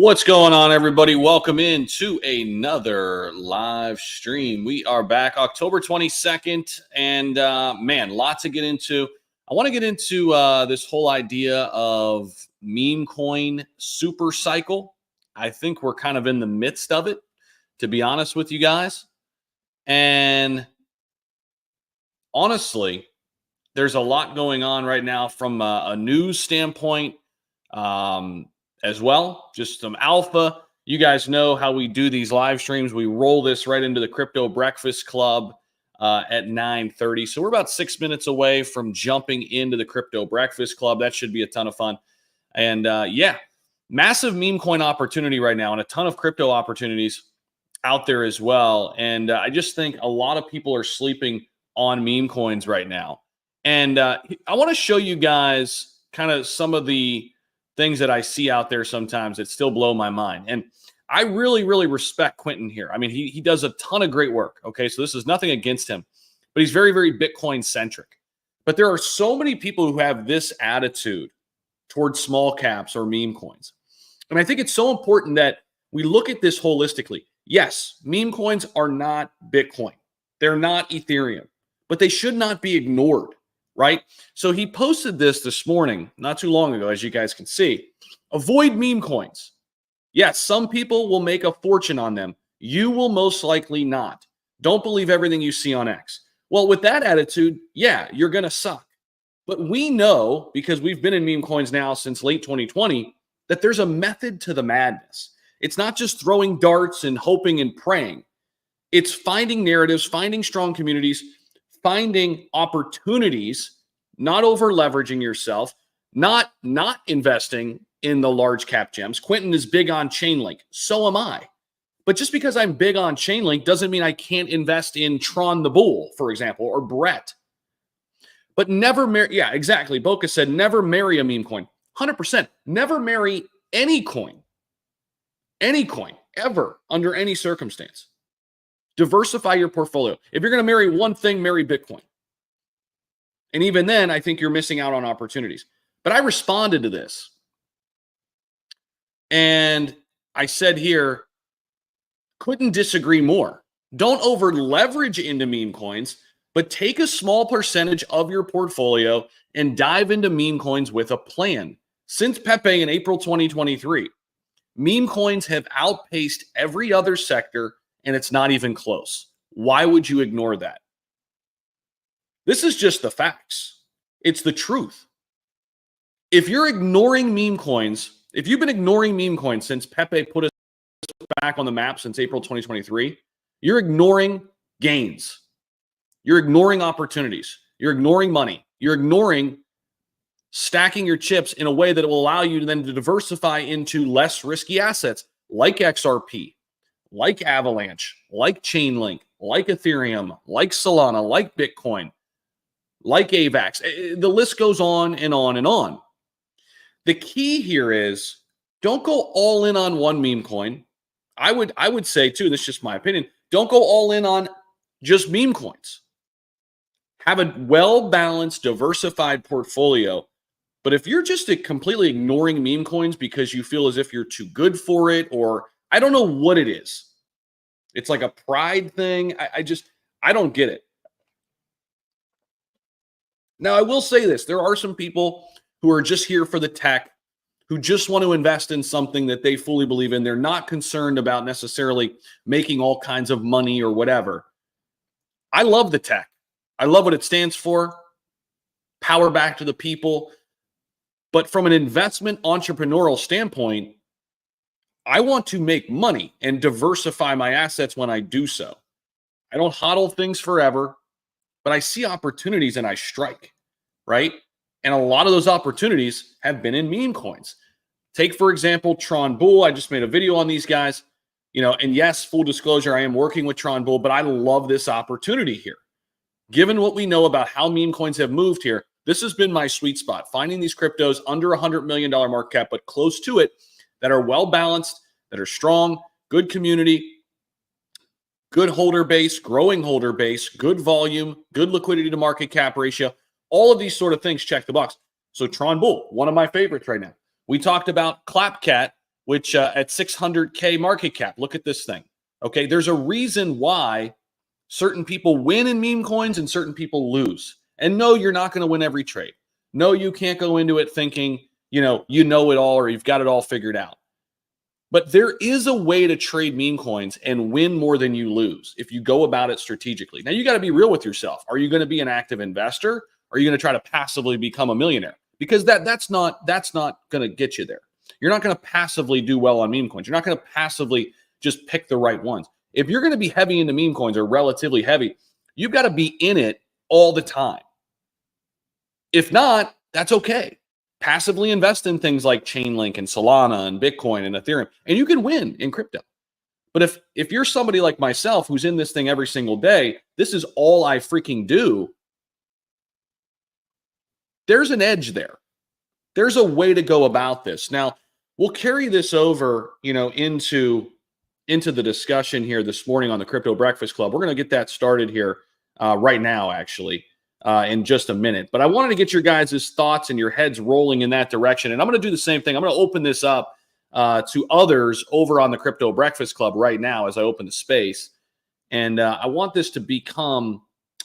What's going on, everybody? Welcome in to another live stream. We are back October 22nd, and man, lots to get into. I want to get into this whole idea of Memecoin Supercycle. I think we're kind of in the midst of it, to be honest with you guys. And honestly, there's a lot going on right now from a news standpoint. As well, just some alpha. You guys know how we do these live streams. We roll this right into the Crypto Breakfast Club at 9:30. So we're about 6 minutes away from jumping into the Crypto Breakfast Club. That should be a ton of fun. And yeah, massive meme coin opportunity right now and a ton of crypto opportunities out there as well. And I just think a lot of people are sleeping on meme coins right now. And I want to show you guys kind of some of the things that I see out there sometimes that still blow my mind. And I really, really respect Quentin here. I mean, he does a ton of great work. Okay, so this is nothing against him, but he's very, very Bitcoin centric. But there are so many people who have this attitude towards small caps or meme coins. And I think it's so important that we look at this holistically. Yes, meme coins are not Bitcoin. They're not Ethereum, but they should not be ignored. Right? So he posted this morning, not too long ago, as you guys can see. Avoid meme coins. Yes, some people will make a fortune on them. You will most likely not. Don't believe everything you see on X. Well, with that attitude, yeah, you're going to suck. But we know, because we've been in meme coins now since late 2020, that there's a method to the madness. It's not just throwing darts and hoping and praying. It's finding narratives, finding strong communities, finding opportunities, not over leveraging yourself, not investing in the large cap gems. Quentin is big on Chainlink. So am I. But just because I'm big on Chainlink doesn't mean I can't invest in Tron the Bull, for example, or Brett. But never marry. Yeah, exactly. Boca said never marry a meme coin. 100%. Never marry any coin ever under any circumstance. Diversify your portfolio. If you're going to marry one thing, marry Bitcoin. And even then, I think you're missing out on opportunities. But I responded to this. And I said here, couldn't disagree more. Don't over leverage into meme coins, but take a small percentage of your portfolio and dive into meme coins with a plan. Since Pepe in April 2023, meme coins have outpaced every other sector, and it's not even close. Why would you ignore that? This is just the facts. It's the truth. If you're ignoring meme coins, if you've been ignoring meme coins since Pepe put us back on the map since April 2023, you're ignoring gains. You're ignoring opportunities. You're ignoring money. You're ignoring stacking your chips in a way that will allow you to then diversify into less risky assets like XRP, like Avalanche, like Chainlink, like Ethereum, like Solana, like Bitcoin, like AVAX. The list goes on and on and on. The key here is don't go all in on one meme coin. I would say too, this is just my opinion, don't go all in on just meme coins. Have a well-balanced, diversified portfolio. But if you're just completely ignoring meme coins because you feel as if you're too good for it, or I don't know what it is. It's like a pride thing. I don't get it. Now, I will say this. There are some people who are just here for the tech, who just want to invest in something that they fully believe in. They're not concerned about necessarily making all kinds of money or whatever. I love the tech. I love what it stands for. Power back to the people. But from an investment entrepreneurial standpoint, I want to make money and diversify my assets when I do so. I don't hodl things forever, but I see opportunities and I strike, right? And a lot of those opportunities have been in meme coins. Take, for example, Tron Bull. I just made a video on these guys, and yes, full disclosure, I am working with Tron Bull, but I love this opportunity here. Given what we know about how meme coins have moved here, this has been my sweet spot, finding these cryptos under $100 million market cap, but close to it, that are well-balanced, that are strong, good community, good holder base, growing holder base, good volume, good liquidity to market cap ratio. All of these sort of things check the box. So Tron Bull, one of my favorites right now. We talked about Clapcat which at 600K market cap, look at this thing. Okay, there's a reason why certain people win in meme coins and certain people lose. And no, you're not going to win every trade. No, you can't go into it thinking, you know it all or you've got it all figured out. But there is a way to trade meme coins and win more than you lose if you go about it strategically. Now, you got to be real with yourself. Are you going to be an active investor? Or are you going to try to passively become a millionaire? Because that's not going to get you there. You're not going to passively do well on meme coins. You're not going to passively just pick the right ones. If you're going to be heavy into meme coins or relatively heavy, you've got to be in it all the time. If not, that's okay. Passively invest in things like Chainlink and Solana and Bitcoin and Ethereum, and you can win in crypto. But if you're somebody like myself who's in this thing every single day, this is all I freaking do, there's an edge there. There's a way to go about this. Now, we'll carry this over, into the discussion here this morning on the Crypto Breakfast Club. We're going to get that started here right now, actually, in just a minute. But I wanted to get your guys' thoughts and your heads rolling in that direction. And I'm going to do the same thing. I'm going to open this up to others over on the Crypto Breakfast Club right now as I open the space. And I want this to become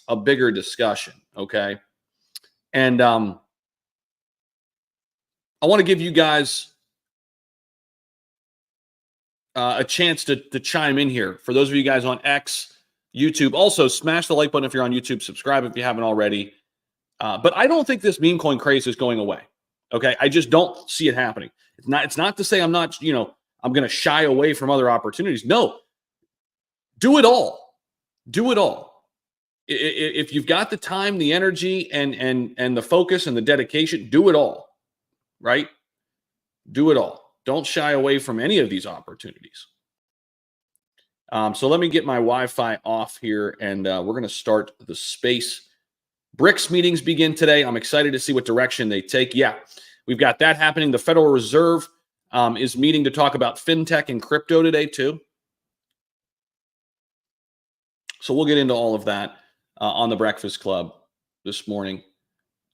a bigger discussion, okay? And I want to give you guys a chance to chime in here. For those of you guys on X, YouTube, also smash the like button if you're on YouTube. Subscribe if you haven't already. But I don't think this meme coin craze is going away. Okay, I just don't see it happening. It's not to say I'm not, I'm going to shy away from other opportunities. No, do it all. Do it all. If you've got the time, the energy, and the focus and the dedication, do it all. Right? Do it all. Don't shy away from any of these opportunities. So let me get my Wi-Fi off here, and we're going to start the space. BRICS meetings begin today. I'm excited to see what direction they take. Yeah, we've got that happening. The Federal Reserve is meeting to talk about fintech and crypto today too. So we'll get into all of that on the Breakfast Club this morning.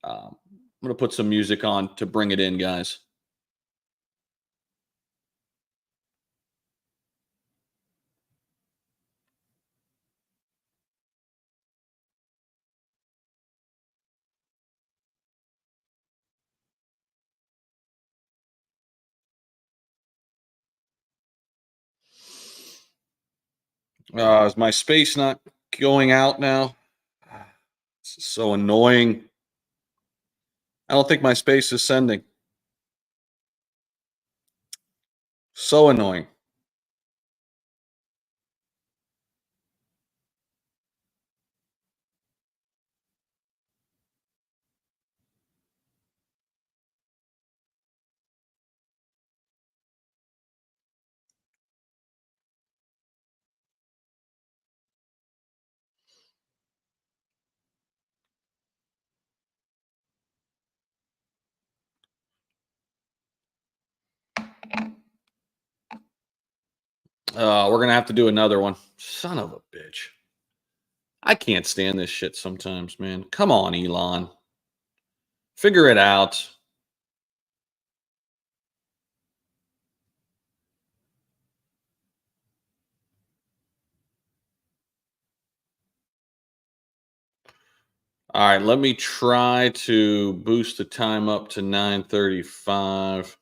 I'm going to put some music on to bring it in, guys. Is my space not going out now? This is so annoying. I don't think my space is sending. So annoying. We're going to have to do another one. Son of a bitch. I can't stand this shit sometimes, man. Come on, Elon. Figure it out. All right, let me try to boost the time up to 9:35.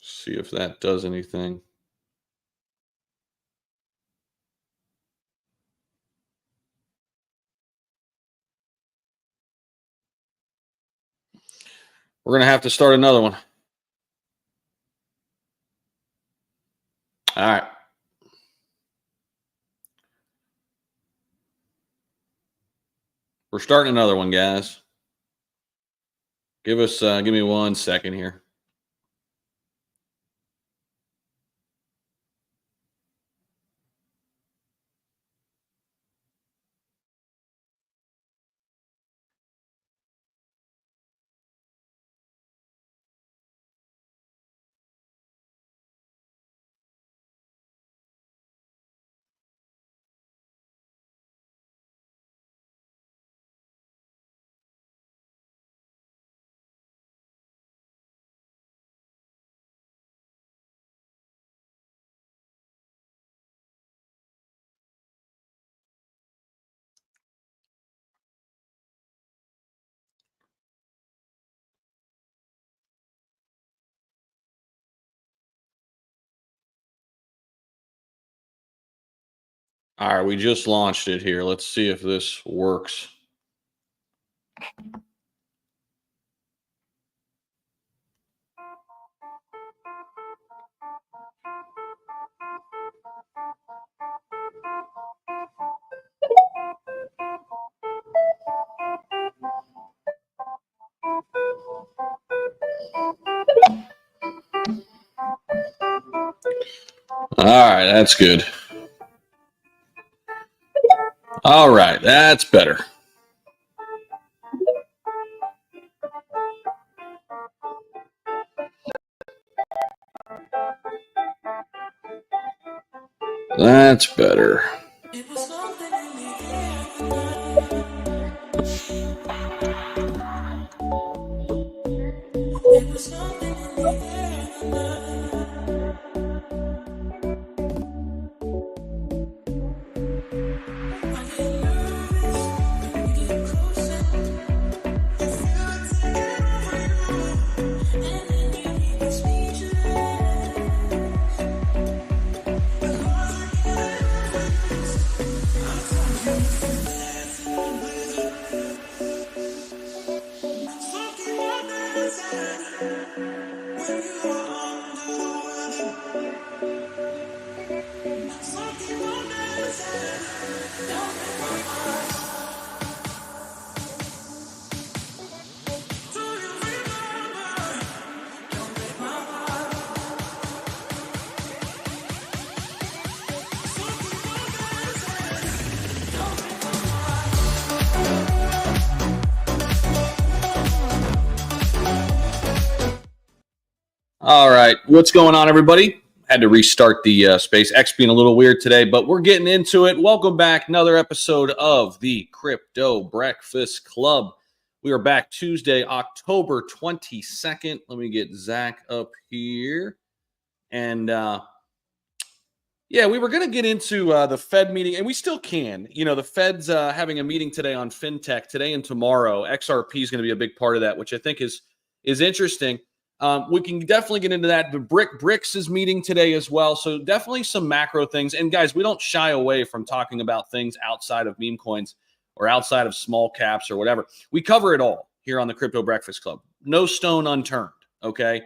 See if that does anything. We're going to have to start another one. All right. We're starting another one, guys. Give me 1 second here. All right, we just launched it here. Let's see if this works. All right, that's good. All right, that's better. That's better. All right, what's going on, everybody? Had to restart the space. X being a little weird today, but we're getting into it. Welcome back. Another episode of the Crypto Breakfast Club. We are back Tuesday, October 22nd. Let me get Zach up here. And yeah, we were going to get into the Fed meeting, and we still can. You know, the Fed's having a meeting today on fintech today and tomorrow. XRP is going to be a big part of that, which I think is interesting. We can definitely get into that. The BRICS is meeting today as well. So definitely some macro things. And guys, we don't shy away from talking about things outside of meme coins or outside of small caps or whatever. We cover it all here on the Crypto Breakfast Club. No stone unturned. Okay.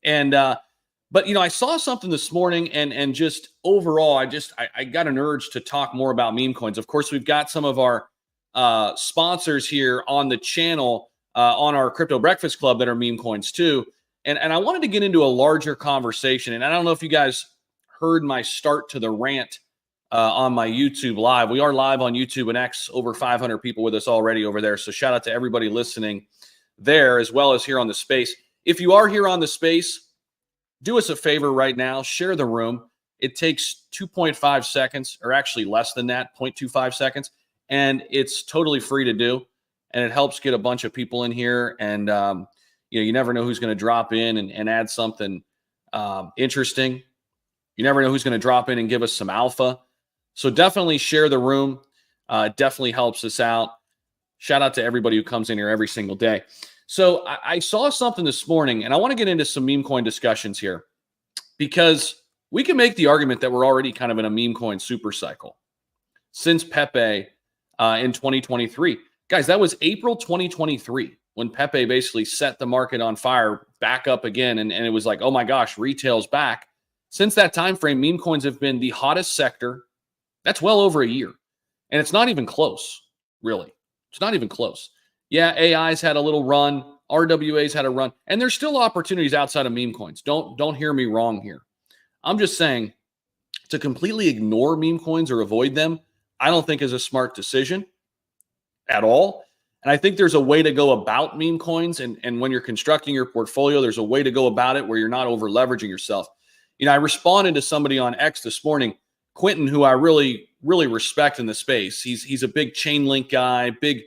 And, but, you know, I saw something this morning and just overall, I got an urge to talk more about meme coins. Of course, we've got some of our sponsors here on the channel on our Crypto Breakfast Club that are meme coins too. And I wanted to get into a larger conversation. And I don't know if you guys heard my start to the rant on my YouTube live. We are live on YouTube and X, over 500 people with us already over there. So shout out to everybody listening there as well as here on the space. If you are here on the space, do us a favor right now, share the room. It takes 2.5 seconds, or actually less than that, 0.25 seconds. And it's totally free to do. And it helps get a bunch of people in here. And, you know, you never know who's going to drop in and add something interesting. You never know who's going to drop in and give us some alpha. So definitely share the room. It definitely helps us out. Shout out to everybody who comes in here every single day. So I saw something this morning, and I want to get into some meme coin discussions here because we can make the argument that we're already kind of in a meme coin super cycle since Pepe in 2023. Guys, that was April 2023 when Pepe basically set the market on fire back up again. And it was like, oh my gosh, retail's back. Since that time frame, meme coins have been the hottest sector. That's well over a year. And it's not even close, really. It's not even close. Yeah, AI's had a little run. RWA's had a run. And there's still opportunities outside of meme coins. Don't hear me wrong here. I'm just saying to completely ignore meme coins or avoid them, I don't think is a smart decision at all. And I think there's a way to go about meme coins. And when you're constructing your portfolio, there's a way to go about it where you're not over leveraging yourself. You know, I responded to somebody on X this morning, Quentin, who I really, really respect in the space. He's a big Chainlink guy, big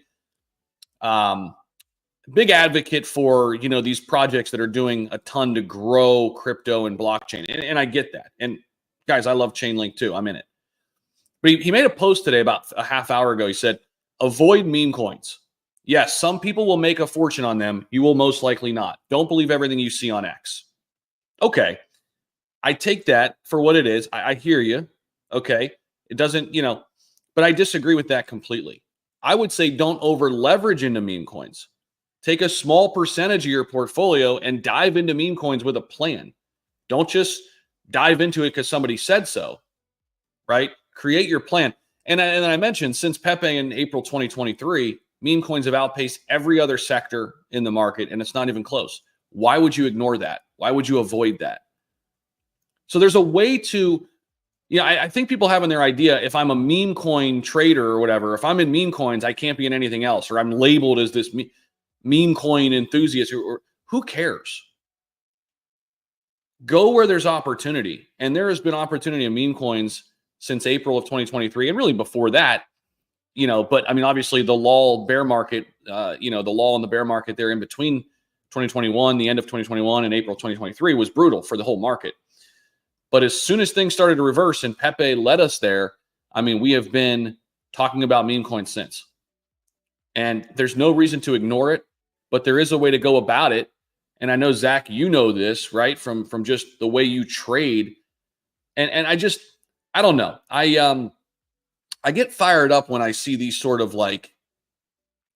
advocate for, you know, these projects that are doing a ton to grow crypto and blockchain. And I get that. And guys, I love Chainlink too. I'm in it. But he made a post today about a half hour ago. He said, avoid meme coins. Yes, some people will make a fortune on them. You will most likely not. Don't believe everything you see on X. Okay. I take that for what it is. I hear you. Okay. It doesn't, but I disagree with that completely. I would say don't over leverage into meme coins. Take a small percentage of your portfolio and dive into meme coins with a plan. Don't just dive into it because somebody said so, right? Create your plan. And I mentioned since Pepe in April 2023, meme coins have outpaced every other sector in the market, and it's not even close. Why would you ignore that? Why would you avoid that? So there's a way to, I think people have in their idea, if I'm a meme coin trader or whatever, if I'm in meme coins, I can't be in anything else, or I'm labeled as this meme coin enthusiast, or who cares? Go where there's opportunity. And there has been opportunity in meme coins since April of 2023, and really before that, but I mean, obviously the lull bear market, the lull in the bear market there in between 2021, the end of 2021 and April 2023 was brutal for the whole market. But as soon as things started to reverse and Pepe led us there, I mean, we have been talking about meme coins since. And there's no reason to ignore it, but there is a way to go about it. And I know, Zach, you know this, right? From just the way you trade. And I don't know. I get fired up when I see these sort of like,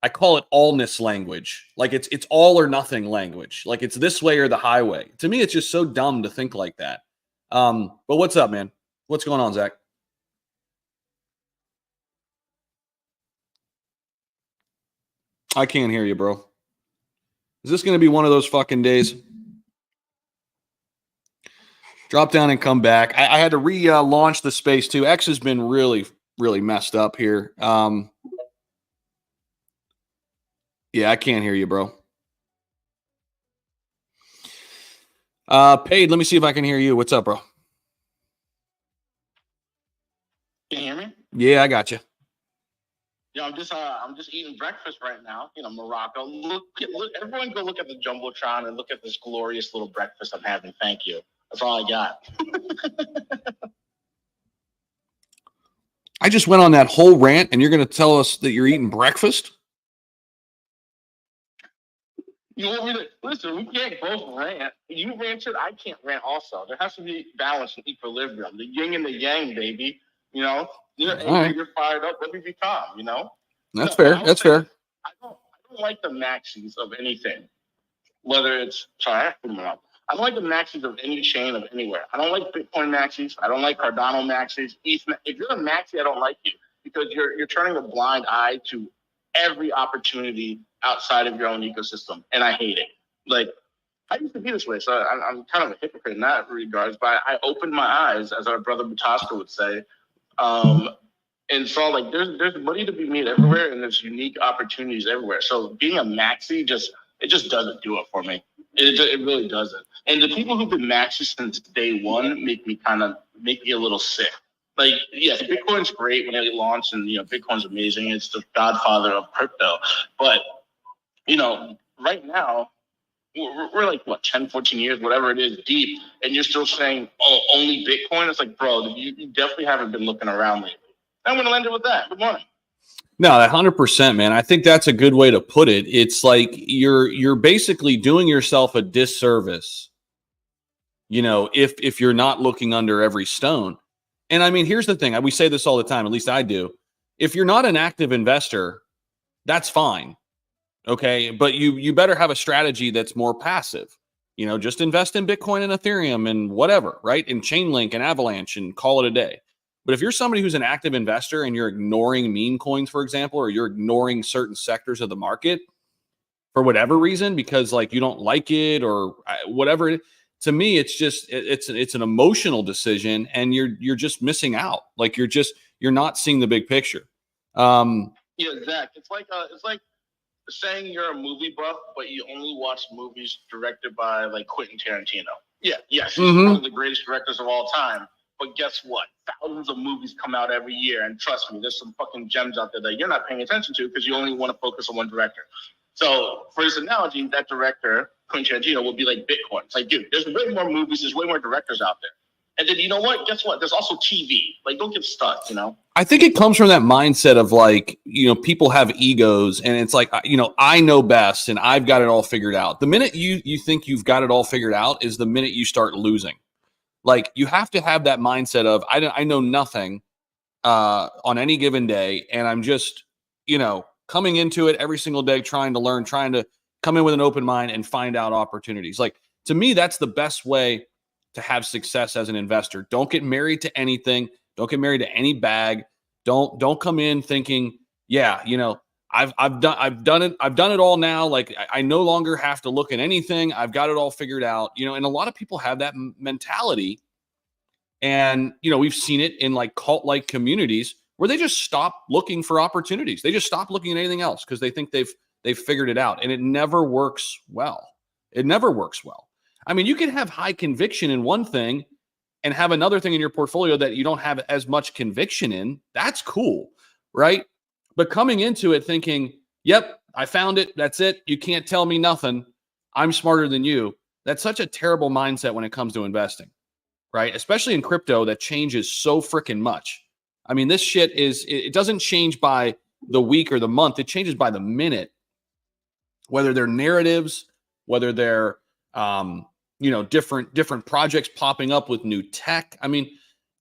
I call it allness language. Like it's all or nothing language. Like it's this way or the highway. To me, it's just so dumb to think like that. But what's up, man? What's going on, Zach? I can't hear you, bro. Is this going to be one of those fucking days? Drop down and come back. I had to relaunch the space too. X has been really, really messed up here. Yeah, I can't hear you, bro. Paid. Let me see if I can hear you. What's up, bro? Can you hear me? Yeah, I got you. Yeah, I'm just eating breakfast right now. Morocco. Look, everyone go look at the Jumbotron and look at this glorious little breakfast I'm having. Thank you. That's all I got. I just went on that whole rant, and you're going to tell us that you're eating breakfast? You want me to listen? We can't both rant. You ranted, I can't rant. Also, there has to be balance and equilibrium. The yin and the yang, baby. You're angry, right. You're fired up. Let me be calm. That's fair. That's fair. I don't like the maxis of anything. Whether it's I don't like the maxis of any chain of anywhere. I don't like Bitcoin maxis. I don't like Cardano maxis. If you're a maxi, I don't like you because you're turning a blind eye to every opportunity outside of your own ecosystem, and I hate it. Like I used to be this way, so I'm kind of a hypocrite in that regards. But I opened my eyes, as our brother Bataska would say, and saw like there's money to be made everywhere, and there's unique opportunities everywhere. So being a maxi just doesn't do it for me. It really doesn't. And the people who've been maxis since day one make me a little sick. Like, yes, Bitcoin's great when it launched, and Bitcoin's amazing. It's the godfather of crypto. But right now we're like 10, 14 years, whatever it is, deep, and you're still saying, oh, only Bitcoin. It's like, bro, you definitely haven't been looking around lately. I'm going to end it with that. Good morning. No, 100%, man. I think that's a good way to put it. It's like you're basically doing yourself a disservice, if you're not looking under every stone. And I mean, here's the thing. We say this all the time, at least I do. If you're not an active investor, that's fine. Okay. But you better have a strategy that's more passive. Just invest in Bitcoin and Ethereum and whatever, right? And Chainlink and Avalanche and call it a day. But if you're somebody who's an active investor and you're ignoring meme coins, for example, or you're ignoring certain sectors of the market for whatever reason, because like you don't like it or whatever, to me, it's just it's an emotional decision, and you're just missing out. Like you're not seeing the big picture. Yeah, Zach, it's like saying you're a movie buff, but you only watch movies directed by like Quentin Tarantino. Yeah, yes, he's one of the greatest directors of all time. But guess what? Thousands of movies come out every year, and trust me, there's some fucking gems out there that you're not paying attention to because you only want to focus on one director. So, for this analogy, that director, Quentin Tarantino, will be like Bitcoin. It's like, dude, there's way more movies, there's way more directors out there. And then, you know what? Guess what? There's also TV. Like, don't get stuck, I think it comes from that mindset of like, people have egos, and it's like, I know best and I've got it all figured out. The minute you think you've got it all figured out is the minute you start losing. Like, you have to have that mindset of, I know nothing, on any given day, and I'm just, coming into it every single day, trying to learn, trying to come in with an open mind and find out opportunities. Like, to me, that's the best way to have success as an investor. Don't get married to anything. Don't get married to any bag. Don't come in thinking, yeah, I've done it all now. Like, I no longer have to look at anything. I've got it all figured out. And a lot of people have that mentality. And we've seen it in like cult-like communities where they just stop looking for opportunities. They just stop looking at anything else because they think they've figured it out, and it never works well. It never works well. I mean, you can have high conviction in one thing and have another thing in your portfolio that you don't have as much conviction in. That's cool, right? But coming into it thinking, yep, I found it. That's it. You can't tell me nothing. I'm smarter than you. That's such a terrible mindset when it comes to investing, right? Especially in crypto that changes so freaking much. I mean, this shit it doesn't change by the week or the month. It changes by the minute, whether they're narratives, whether they're, different projects popping up with new tech. I mean,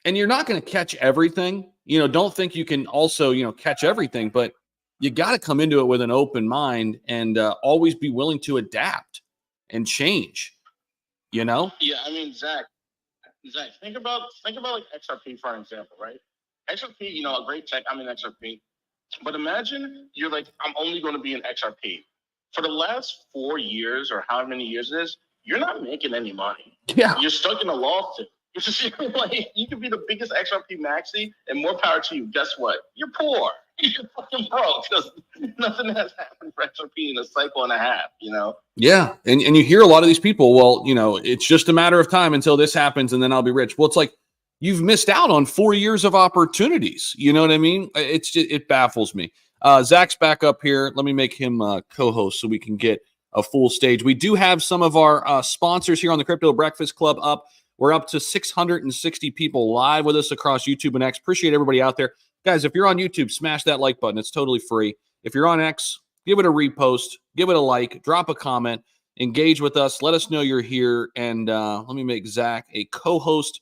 and you're not going to catch everything. Don't think you can also, catch everything, but you got to come into it with an open mind and always be willing to adapt and change, Yeah, I mean, Zach, think about like XRP for an example, right? XRP, a great tech. I'm in XRP, but imagine you're like, I'm only going to be in XRP for the last 4 years or however many years it is. You're not making any money. Yeah, you're stuck in a lawsuit. It's just like you could be the biggest XRP maxi, and more power to you. Guess what? You're poor. You're fucking broke because nothing has happened for XRP in a cycle and a half. Yeah, and you hear a lot of these people. Well, it's just a matter of time until this happens, and then I'll be rich. Well, it's like you've missed out on 4 years of opportunities. You know what I mean? It baffles me. Zach's back up here. Let me make him co-host so we can get a full stage. We do have some of our sponsors here on the Crypto Breakfast Club up. We're up to 660 people live with us across YouTube and X. Appreciate everybody out there. Guys, if you're on YouTube, smash that like button. It's totally free. If you're on X, give it a repost, give it a like, drop a comment, engage with us. Let us know you're here. And let me make Zach a co-host.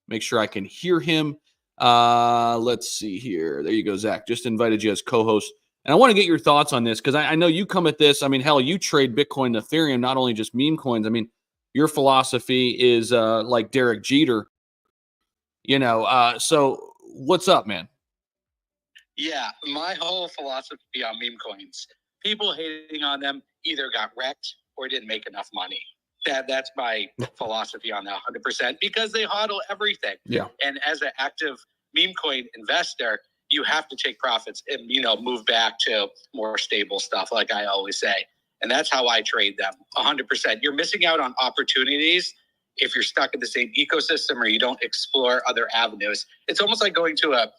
Make sure I can hear him. Let's see here. There you go, Zach. Just invited you as co-host. And I want to get your thoughts on this because I know you come at this. I mean, hell, you trade Bitcoin and Ethereum, not only just meme coins. I mean, your philosophy is like Derek Jeter. So what's up, man? Yeah, my whole philosophy on meme coins, people hating on them either got wrecked or didn't make enough money. That's my philosophy on that 100% because they hodl everything. Yeah. And as an active meme coin investor, you have to take profits and, move back to more stable stuff, like I always say. And that's how I trade them 100%. You're missing out on opportunities if you're stuck in the same ecosystem or you don't explore other avenues. It's almost like going to a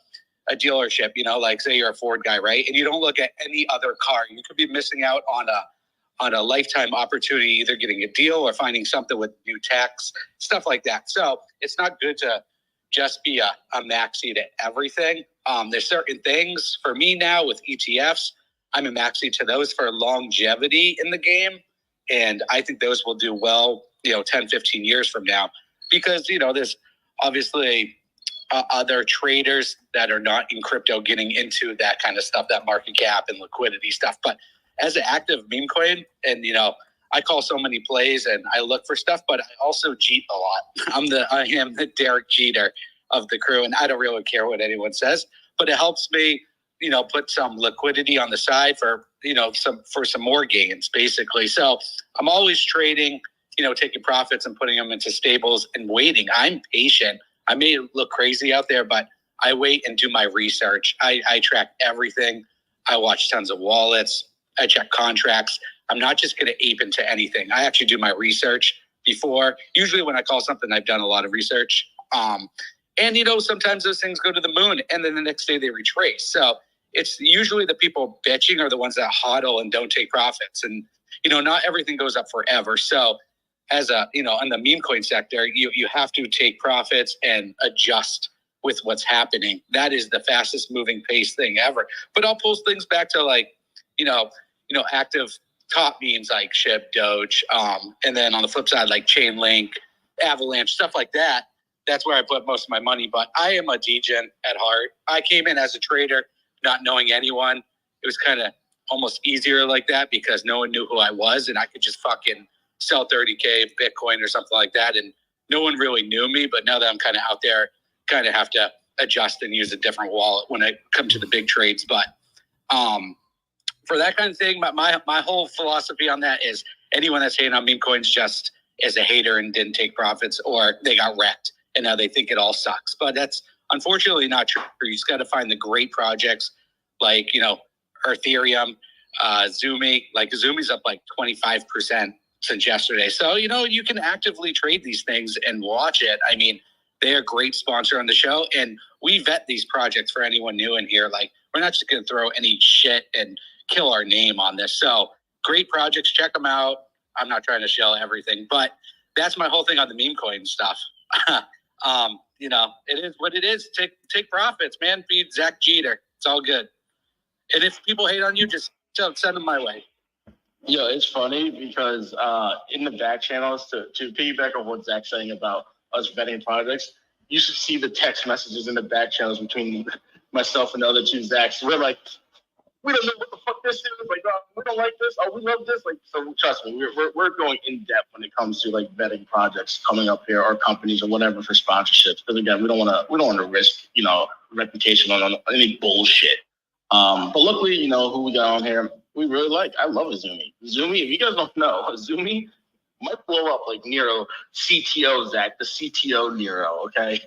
dealership, like say you're a Ford guy, right? And you don't look at any other car. You could be missing out on a lifetime opportunity, either getting a deal or finding something with new tax, stuff like that. So it's not good to just be a maxi to everything. There's certain things for me now with ETFs. I'm a maxi to those for longevity in the game. And I think those will do well, 10, 15 years from now, because, there's obviously other traders that are not in crypto getting into that kind of stuff, that market cap and liquidity stuff. But as an active meme coin, and, I call so many plays and I look for stuff, but I also cheat a lot. I am the Derek Jeter of the crew, and I don't really care what anyone says, but it helps me, put some liquidity on the side for, some more gains, basically. So I'm always trading, taking profits and putting them into stables and waiting. I'm patient. I may look crazy out there, but I wait and do my research. I track everything. I watch tons of wallets. I check contracts. I'm not just going to ape into anything. I actually do my research before. Usually when I call something, I've done a lot of research. And, sometimes those things go to the moon and then the next day they retrace. So it's usually the people bitching are the ones that hodl and don't take profits. And, not everything goes up forever. So as in the meme coin sector, you have to take profits and adjust with what's happening. That is the fastest moving pace thing ever. But I'll pull things back to like, active top memes like SHIB, Doge. And then on the flip side, like Chainlink, Avalanche, stuff like that. that's where I put most of my money. But I am a degen at heart. I came in as a trader, not knowing anyone. It was kind of almost easier like that because no one knew who I was, and I could just fucking sell 30K Bitcoin or something like that, and no one really knew me. But now that I'm kind of out there, kind of have to adjust and use a different wallet when I come to the big trades. But for that kind of thing, my whole philosophy on that is anyone that's hating on meme coins just is a hater and didn't take profits, or they got wrecked and now they think it all sucks. But that's unfortunately not true. You just got to find the great projects like, Ethereum, Zumi. Like Zumi's up like 25% since yesterday. So, you can actively trade these things and watch it. I mean, they're a great sponsor on the show, and we vet these projects for anyone new in here. Like, we're not just going to throw any shit and kill our name on this. So great projects, check them out. I'm not trying to shell everything, but that's my whole thing on the meme coin stuff. It is what it is. Take profits, man. Feed Zach Jeter. It's all good. And if people hate on you, just send them my way. Yo, it's funny because in the back channels, to piggyback on what Zach's saying about us vetting projects, you should see the text messages in the back channels between myself and the other two Zachs. We're like, we don't know what the fuck this is. Like, we don't like this. Oh, we love this. Like, so trust me, we're going in depth when it comes to like vetting projects coming up here or companies or whatever for sponsorships. Because again, we don't want to risk reputation on any bullshit. But luckily, who we got on here, we really like. I love Zumi. Zumi, if you guys don't know, Zumi might blow up like Nero CTO, Zach, the CTO Nero, okay?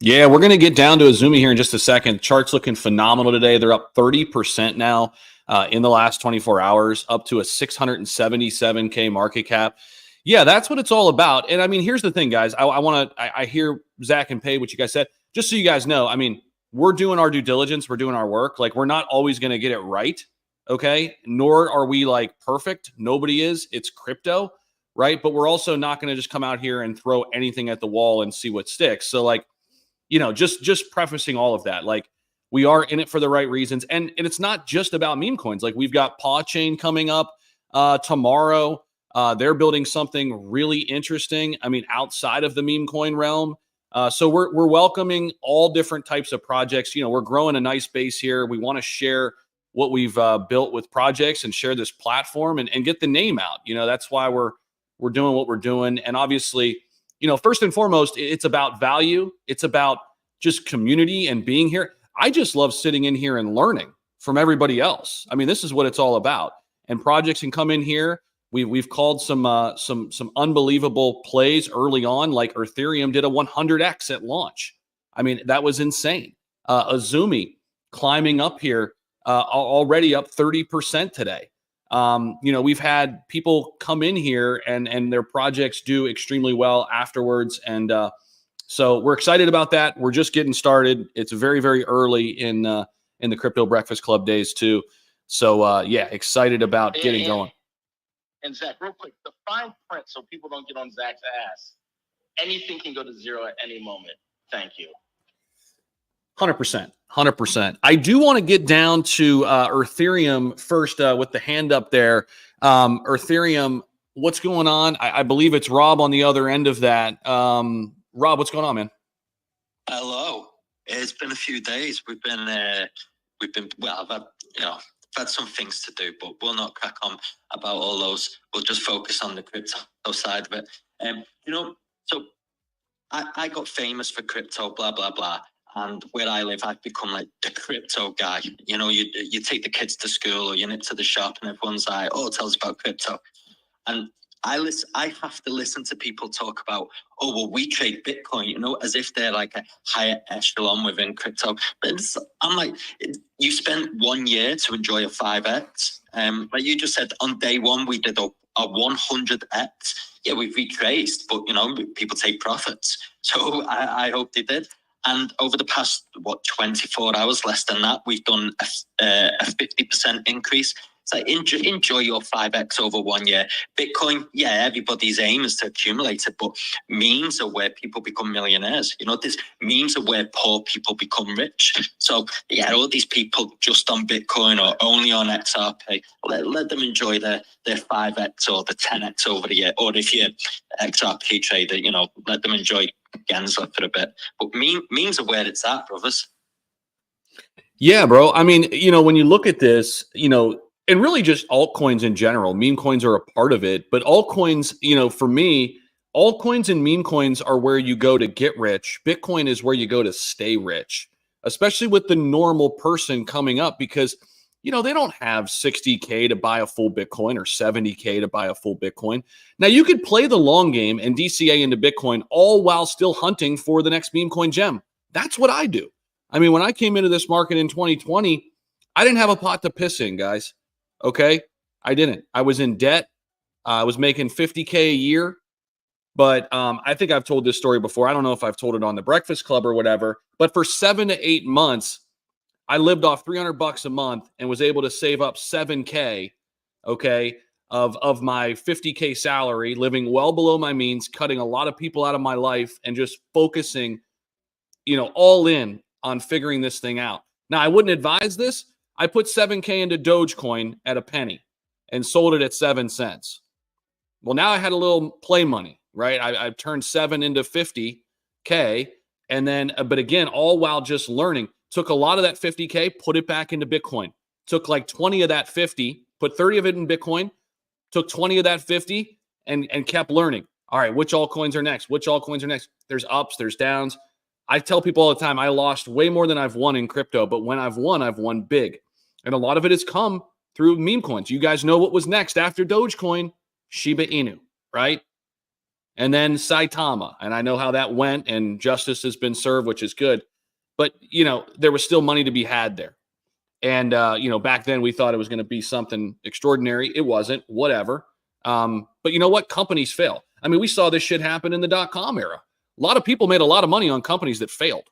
Yeah, we're going to get down to Azumi here in just a second. Chart's looking phenomenal today. They're up 30% now in the last 24 hours, up to a 677K market cap. Yeah, that's what it's all about. And I mean, here's the thing, guys. I hear Zach and Pay what you guys said. Just so you guys know, I mean, we're doing our due diligence. We're doing our work. Like, we're not always going to get it right, okay? Nor are we like perfect. Nobody is. It's crypto, right? But we're also not going to just come out here and throw anything at the wall and see what sticks. So like, just prefacing all of that, like, we are in it for the right reasons. And it's not just about meme coins. Like, we've got Paw Chain coming up tomorrow. They're building something really interesting. I mean, outside of the meme coin realm. So we're welcoming all different types of projects. We're growing a nice base here. We want to share what we've built with projects and share this platform and get the name out. That's why we're doing what we're doing. And obviously, first and foremost, it's about value. It's about just community and being here. I just love sitting in here and learning from everybody else. I mean, this is what it's all about. And projects can come in here. We've called some unbelievable plays early on, like Ethereum did a 100x at launch. I mean, that was insane. Azumi climbing up here, already up 30% today. We've had people come in here and their projects do extremely well afterwards. And so we're excited about that. We're just getting started. It's very, very early in the Crypto Breakfast Club days too. So excited about getting going. And Zach, real quick, the fine print so people don't get on Zach's ass. Anything can go to zero at any moment. Thank you. 100%. I do want to get down to Ethereum first with the hand up there. Ethereum, what's going on? I believe it's Rob on the other end of that. Rob, what's going on, man? Hello. It's been a few days. We've been I've had some things to do, but we'll not crack on about all those. We'll just focus on the crypto side of it. So I got famous for crypto, blah, blah, blah. And where I live, I've become like the crypto guy. You take the kids to school or you nip to the shop and everyone's like, oh, tell us about crypto. And I have to listen to people talk about, oh, well, we trade Bitcoin, as if they're like a higher echelon within crypto. But I'm like, you spent 1 year to enjoy a 5x. Like you just said, on day one, we did a 100x. Yeah, we've retraced, but, people take profits. So I hope they did. And over the past, 24 hours, less than that, we've done a 50% increase. It's like enjoy your 5x over 1 year. Bitcoin, yeah, everybody's aim is to accumulate it, but memes are where people become millionaires. You know, this memes are where poor people become rich. So yeah, all these people just on Bitcoin or only on XRP, let them enjoy their 5x or the 10x over the year. Or if you're XRP trader, you know, let them enjoy Gensler for a bit. But memes are where it's at, brothers. Yeah, bro. I mean, you know, when you look at this, you know, and really just altcoins in general, meme coins are a part of it. But altcoins, you know, for me, altcoins and meme coins are where you go to get rich. Bitcoin is where you go to stay rich, especially with the normal person coming up because, you know, they don't have 60K to buy a full Bitcoin or 70K to buy a full Bitcoin. Now, you could play the long game and DCA into Bitcoin all while still hunting for the next meme coin gem. That's what I do. I mean, when I came into this market in 2020, I didn't have a pot to piss in, guys. Okay? I didn't. I was in debt. I was making 50K a year. But I think I've told this story before. I don't know if I've told it on the Breakfast Club or whatever. But for 7 to 8 months, I lived off $300 a month and was able to save up 7K, okay, of my 50K salary, living well below my means, cutting a lot of people out of my life and just focusing, you know, all in on figuring this thing out. Now, I wouldn't advise this. I put 7K into Dogecoin at a penny and sold it at 7 cents. Well, now I had a little play money, right? I turned 7 into 50K. And then, but again, all while just learning. Took a lot of that 50K, put it back into Bitcoin. Took like 20 of that 50, put 30 of it in Bitcoin, took 20 of that 50 and kept learning. All right, which altcoins are next? Which altcoins are next? There's ups, there's downs. I tell people all the time, I lost way more than I've won in crypto, but when I've won big. And a lot of it has come through meme coins. You guys know what was next after Dogecoin? Shiba Inu, right? And then Saitama. And I know how that went, and justice has been served, which is good. But, you know, there was still money to be had there. And, you know, back then we thought it was going to be something extraordinary. It wasn't, whatever. But you know what? Companies fail. I mean, we saw this shit happen in the .com era. A lot of people made a lot of money on companies that failed.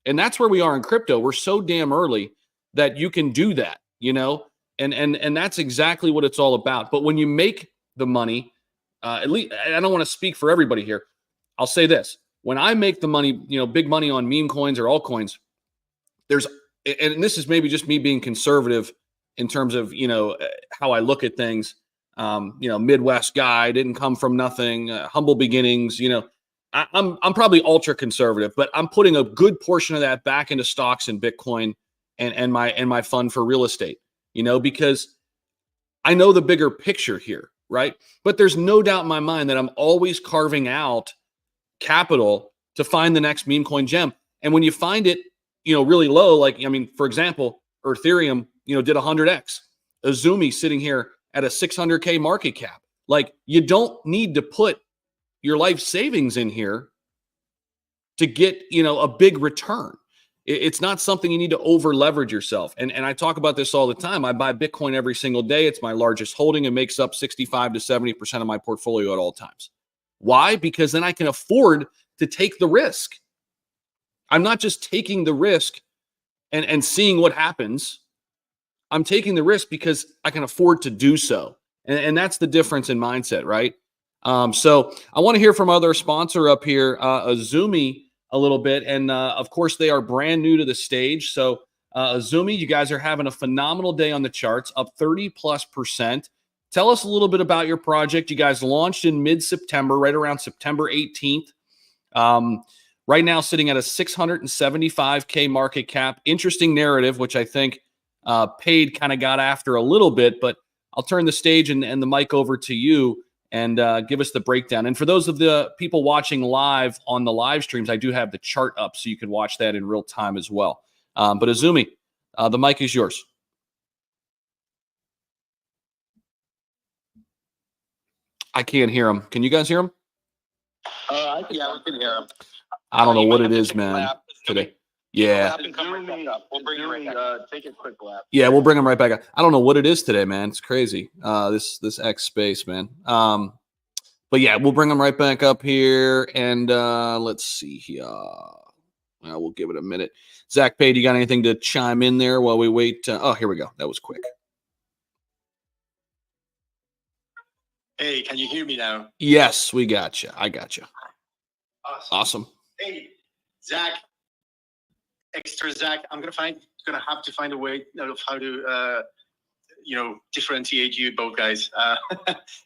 And that's where we are in crypto. We're so damn early that you can do that, you know, and that's exactly what it's all about. But when you make the money, at least I don't want to speak for everybody here. I'll say this. When I make the money, you know, big money on meme coins or altcoins, and this is maybe just me being conservative in terms of, you know, how I look at things. You know, Midwest guy, didn't come from nothing, humble beginnings, you know. I'm probably ultra conservative, but I'm putting a good portion of that back into stocks and Bitcoin and my fund for real estate, you know, because I know the bigger picture here, right? But there's no doubt in my mind that I'm always carving out capital to find the next meme coin gem. And when you find it, you know, really low, like, I mean, for example, Ethereum, you know, did 100x. Azumi sitting here at a 600K market cap. Like, you don't need to put your life savings in here to get, you know, a big return. It's not something you need to over leverage yourself. And I talk about this all the time. I buy Bitcoin every single day. It's my largest holding. It makes up 65 to 70% of my portfolio at all times. Why? Because then I can afford to take the risk. I'm not just taking the risk and seeing what happens. I'm taking the risk because I can afford to do so. And that's the difference in mindset, right? So I want to hear from other sponsor up here, Azumi, a little bit. And of course, they are brand new to the stage. So Azumi, you guys are having a phenomenal day on the charts, up 30+%. Tell us a little bit about your project. You guys launched in mid-September, right around September 18th. Right now sitting at a 675K market cap. Interesting narrative, which I think Paid kind of got after a little bit, but I'll turn the stage and the mic over to you and give us the breakdown. And for those of the people watching live on the live streams, I do have the chart up so you can watch that in real time as well. But Azumi, the mic is yours. I can't hear him. Can you guys hear him? Yeah, we can hear him. I don't know what it is, man, today. Yeah. We'll bring you right back. Take a quick lap. Yeah, we'll bring him right back. I don't know what it is today, man. It's crazy. This X space, man. But yeah, we'll bring him right back up here. And let's see here. We'll give it a minute. Zach Paid, you got anything to chime in there while we wait? Oh, here we go. That was quick. Hey, can you hear me now? Yes, we got you. I got you. Awesome. Awesome. Hey, Zach, extra Zach. I'm gonna have to find a way of how to differentiate you both guys.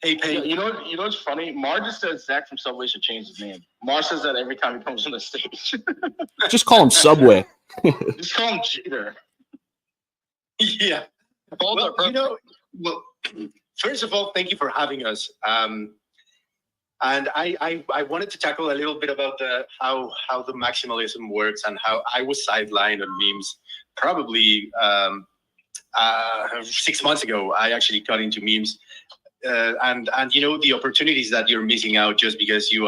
Hey, Payne. You know what's funny? Mar just says Zach from Subway should change his name. Mar says that every time he comes on the stage. Just call him Subway. Just call him Jeter. Yeah. Well, first of all, thank you for having us. And I wanted to tackle a little bit about how the maximalism works and how I was sidelined on memes. Probably 6 months ago, I actually got into memes. And the opportunities that you're missing out just because you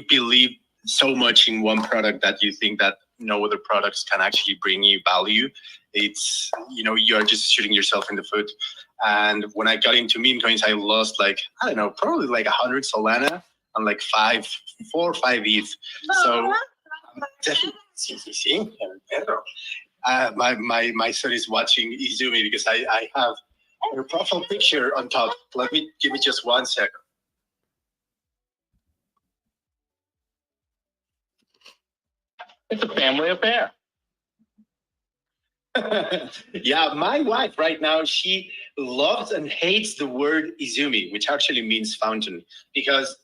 believe so much in one product that you think that no other products can actually bring you value. It's you're just shooting yourself in the foot. And when I got into meme coins, I lost probably 100 Solana and 4 or 5 ETH. So definitely, my son is watching Izumi because I have her profile picture on top. Give me just 1 second. It's a family affair. Yeah, my wife right now, she loves and hates the word Izumi, which actually means fountain, because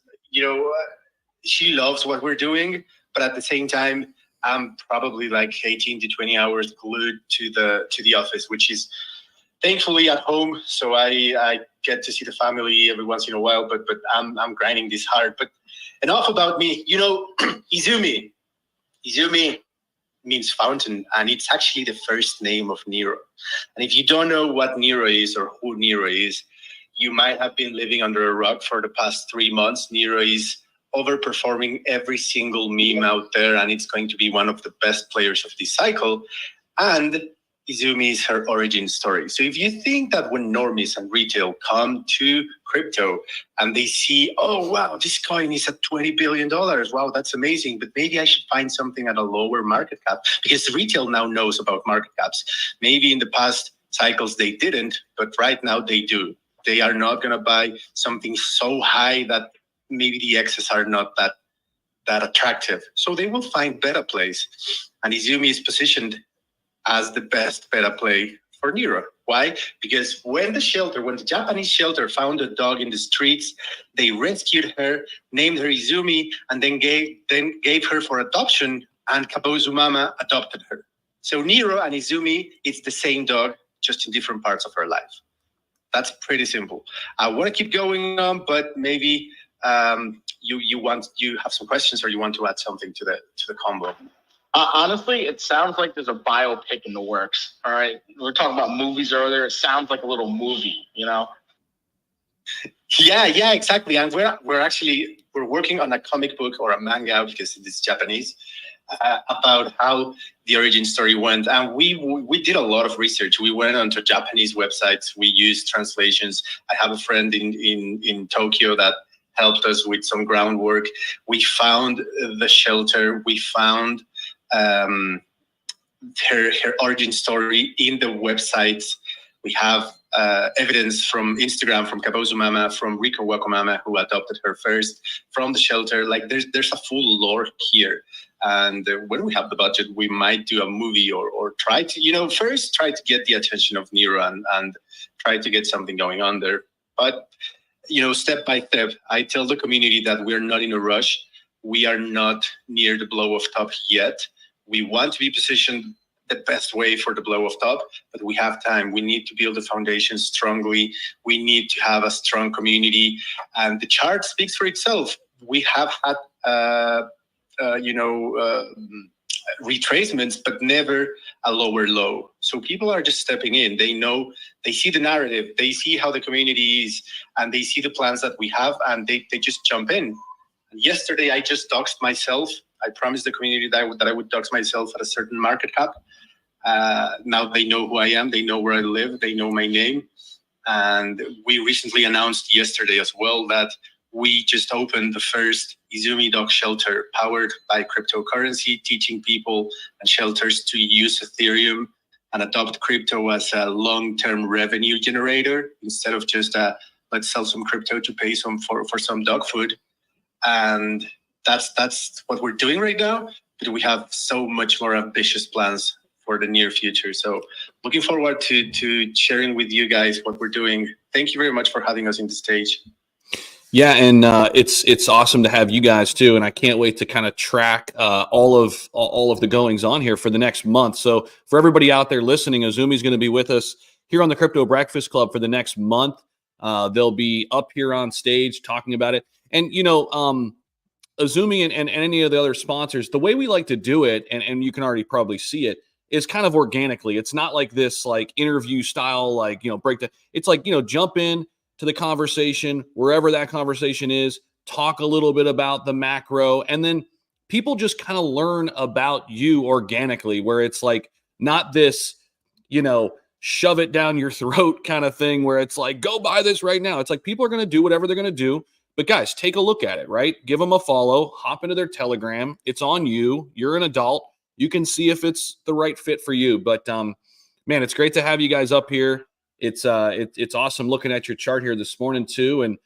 she loves what we're doing, but at the same time, I'm probably 18 to 20 hours glued to the office, which is thankfully at home. So I get to see the family every once in a while, but I'm grinding this hard. But enough about me. Izumi means fountain, and it's actually the first name of Nero. And if you don't know what Nero is or who Nero is, you might have been living under a rock for the past 3 months. Nero is overperforming every single meme out there, and it's going to be one of the best players of this cycle. And Izumi is her origin story. So if you think that when normies and retail come to crypto and they see, oh, wow, this coin is at $20 billion. Wow, that's amazing. But maybe I should find something at a lower market cap, because retail now knows about market caps. Maybe in the past cycles they didn't, but right now they do. They are not going to buy something so high that maybe the X's are not that attractive. So they will find better plays. And Izumi is positioned as the best beta play for Nero. Why? Because when the Japanese shelter found a dog in the streets, they rescued her, named her Izumi, and then gave her for adoption, and Kabozu Mama adopted her. So Nero and Izumi, it's the same dog, just in different parts of her life. That's pretty simple. I want to keep going on, but maybe you have some questions, or you want to add something to the combo. Honestly, it sounds like there's a biopic in the works. All right, we were talking about movies earlier. It sounds like a little movie, Yeah, exactly. And we're working on a comic book or a manga, because it is Japanese, about how the origin story went. And we did a lot of research. We went onto Japanese websites. We used translations. I have a friend in Tokyo that helped us with some groundwork. We found the shelter. We found her origin story in the websites. We have evidence from Instagram, from Kabozu Mama, from Rico Wakomama, who adopted her first, from the shelter. There's a full lore here. And when we have the budget, we might do a movie or try to, first try to get the attention of Nero and try to get something going on there. But, step by step, I tell the community that we're not in a rush. We are not near the blow of top yet. We want to be positioned the best way for the blow of top, but we have time. We need to build the foundation strongly. We need to have a strong community, and the chart speaks for itself. We have had, retracements, but never a lower low. So people are just stepping in. They know, they see the narrative, they see how the community is, and they see the plans that we have, and they just jump in. And yesterday, I just doxed myself. I promised the community that I would dox myself at a certain market cap. Now they know who I am. They know where I live. They know my name. And we recently announced yesterday as well that we just opened the first Izumi dog shelter powered by cryptocurrency, teaching people and shelters to use Ethereum and adopt crypto as a long-term revenue generator instead of just a let's sell some crypto to pay some for some dog food. And that's what we're doing right now. But we have so much more ambitious plans for the near future. So looking forward to sharing with you guys what we're doing. Thank you very much for having us in the stage. Yeah, and it's awesome to have you guys too, and I can't wait to kind of track all of the goings on here for the next month. So for everybody out there listening, Azumi's going to be with us here on the Crypto Breakfast Club for the next month. They'll be up here on stage talking about it, and Azumi and any of the other sponsors. The way we like to do it, and you can already probably see it, is kind of organically. It's not like this like interview style, like break the. It's like jump in to the conversation, wherever that conversation is, talk a little bit about the macro, and then people just kind of learn about you organically, where it's like not this, shove it down your throat kind of thing where it's like, go buy this right now. It's like people are going to do whatever they're going to do. But guys, take a look at it, right? Give them a follow, hop into their Telegram. It's on you. You're an adult. You can see if it's the right fit for you. But man, it's great to have you guys up here. It's awesome looking at your chart here this morning too, and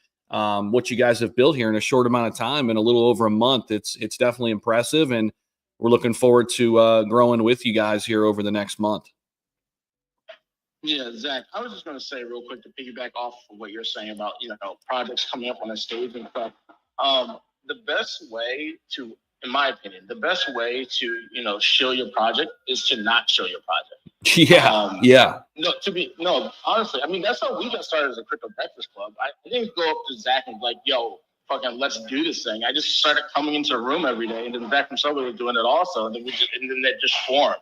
what you guys have built here in a short amount of time, in a little over a month. It's definitely impressive, and we're looking forward to growing with you guys here over the next month. Yeah, Zach, I was just going to say real quick to piggyback off of what you're saying about projects coming up on the stage and stuff. The best way to, in my opinion, the best way to show your project is to not show your project. Yeah. No, honestly, I mean, that's how we got started as a Crypto Breakfast Club. I didn't go up to Zach and be like, yo, fucking let's do this thing. I just started coming into a room every day, and then Zach himself was doing it also, and then that just formed.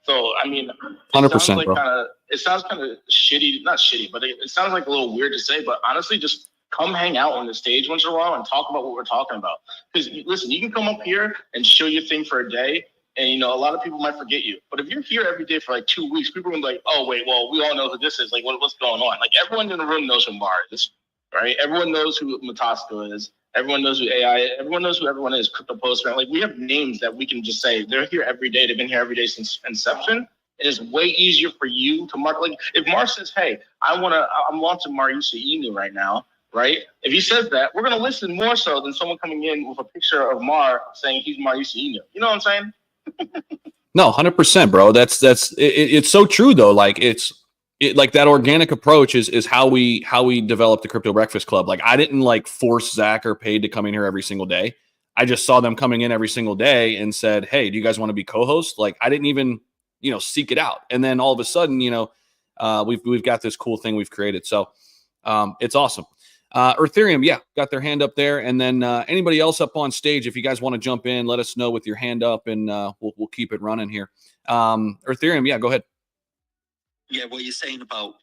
So, I mean, 100%, bro. It sounds kind of shitty, not shitty, but it sounds like a little weird to say, but honestly, just come hang out on the stage once in a while and talk about what we're talking about. Because listen, you can come up here and show your thing for a day, and a lot of people might forget you. But if you're here every day for like 2 weeks, people are gonna be like, oh wait, well, we all know who this is. Like, what's going on? Like, everyone in the room knows who Mar is, right? Everyone knows who Matasko is. Everyone knows who AI is. Everyone knows who everyone is. Crypto Postman. Like, we have names that we can just say they're here every day. They've been here every day since inception. It is way easier for you to mark. Like, if Mar says, hey, I'm launching Mariusa Inu right now, right? If he says that, we're going to listen more so than someone coming in with a picture of Mar saying he's Mariusa Inu. You know what I'm saying? No, 100%, bro. It's so true though. Like like that organic approach is how we developed the Crypto Breakfast Club. Like, I didn't like force Zach or Paid to come in here every single day. I just saw them coming in every single day and said, hey, do you guys want to be co-hosts? Like, I didn't even, seek it out. And then all of a sudden, we've got this cool thing we've created. So it's awesome. Ethereum, yeah, got their hand up there. And then anybody else up on stage, if you guys want to jump in, let us know with your hand up, and we'll keep it running here. Ethereum, yeah, go ahead. Yeah, what you're saying about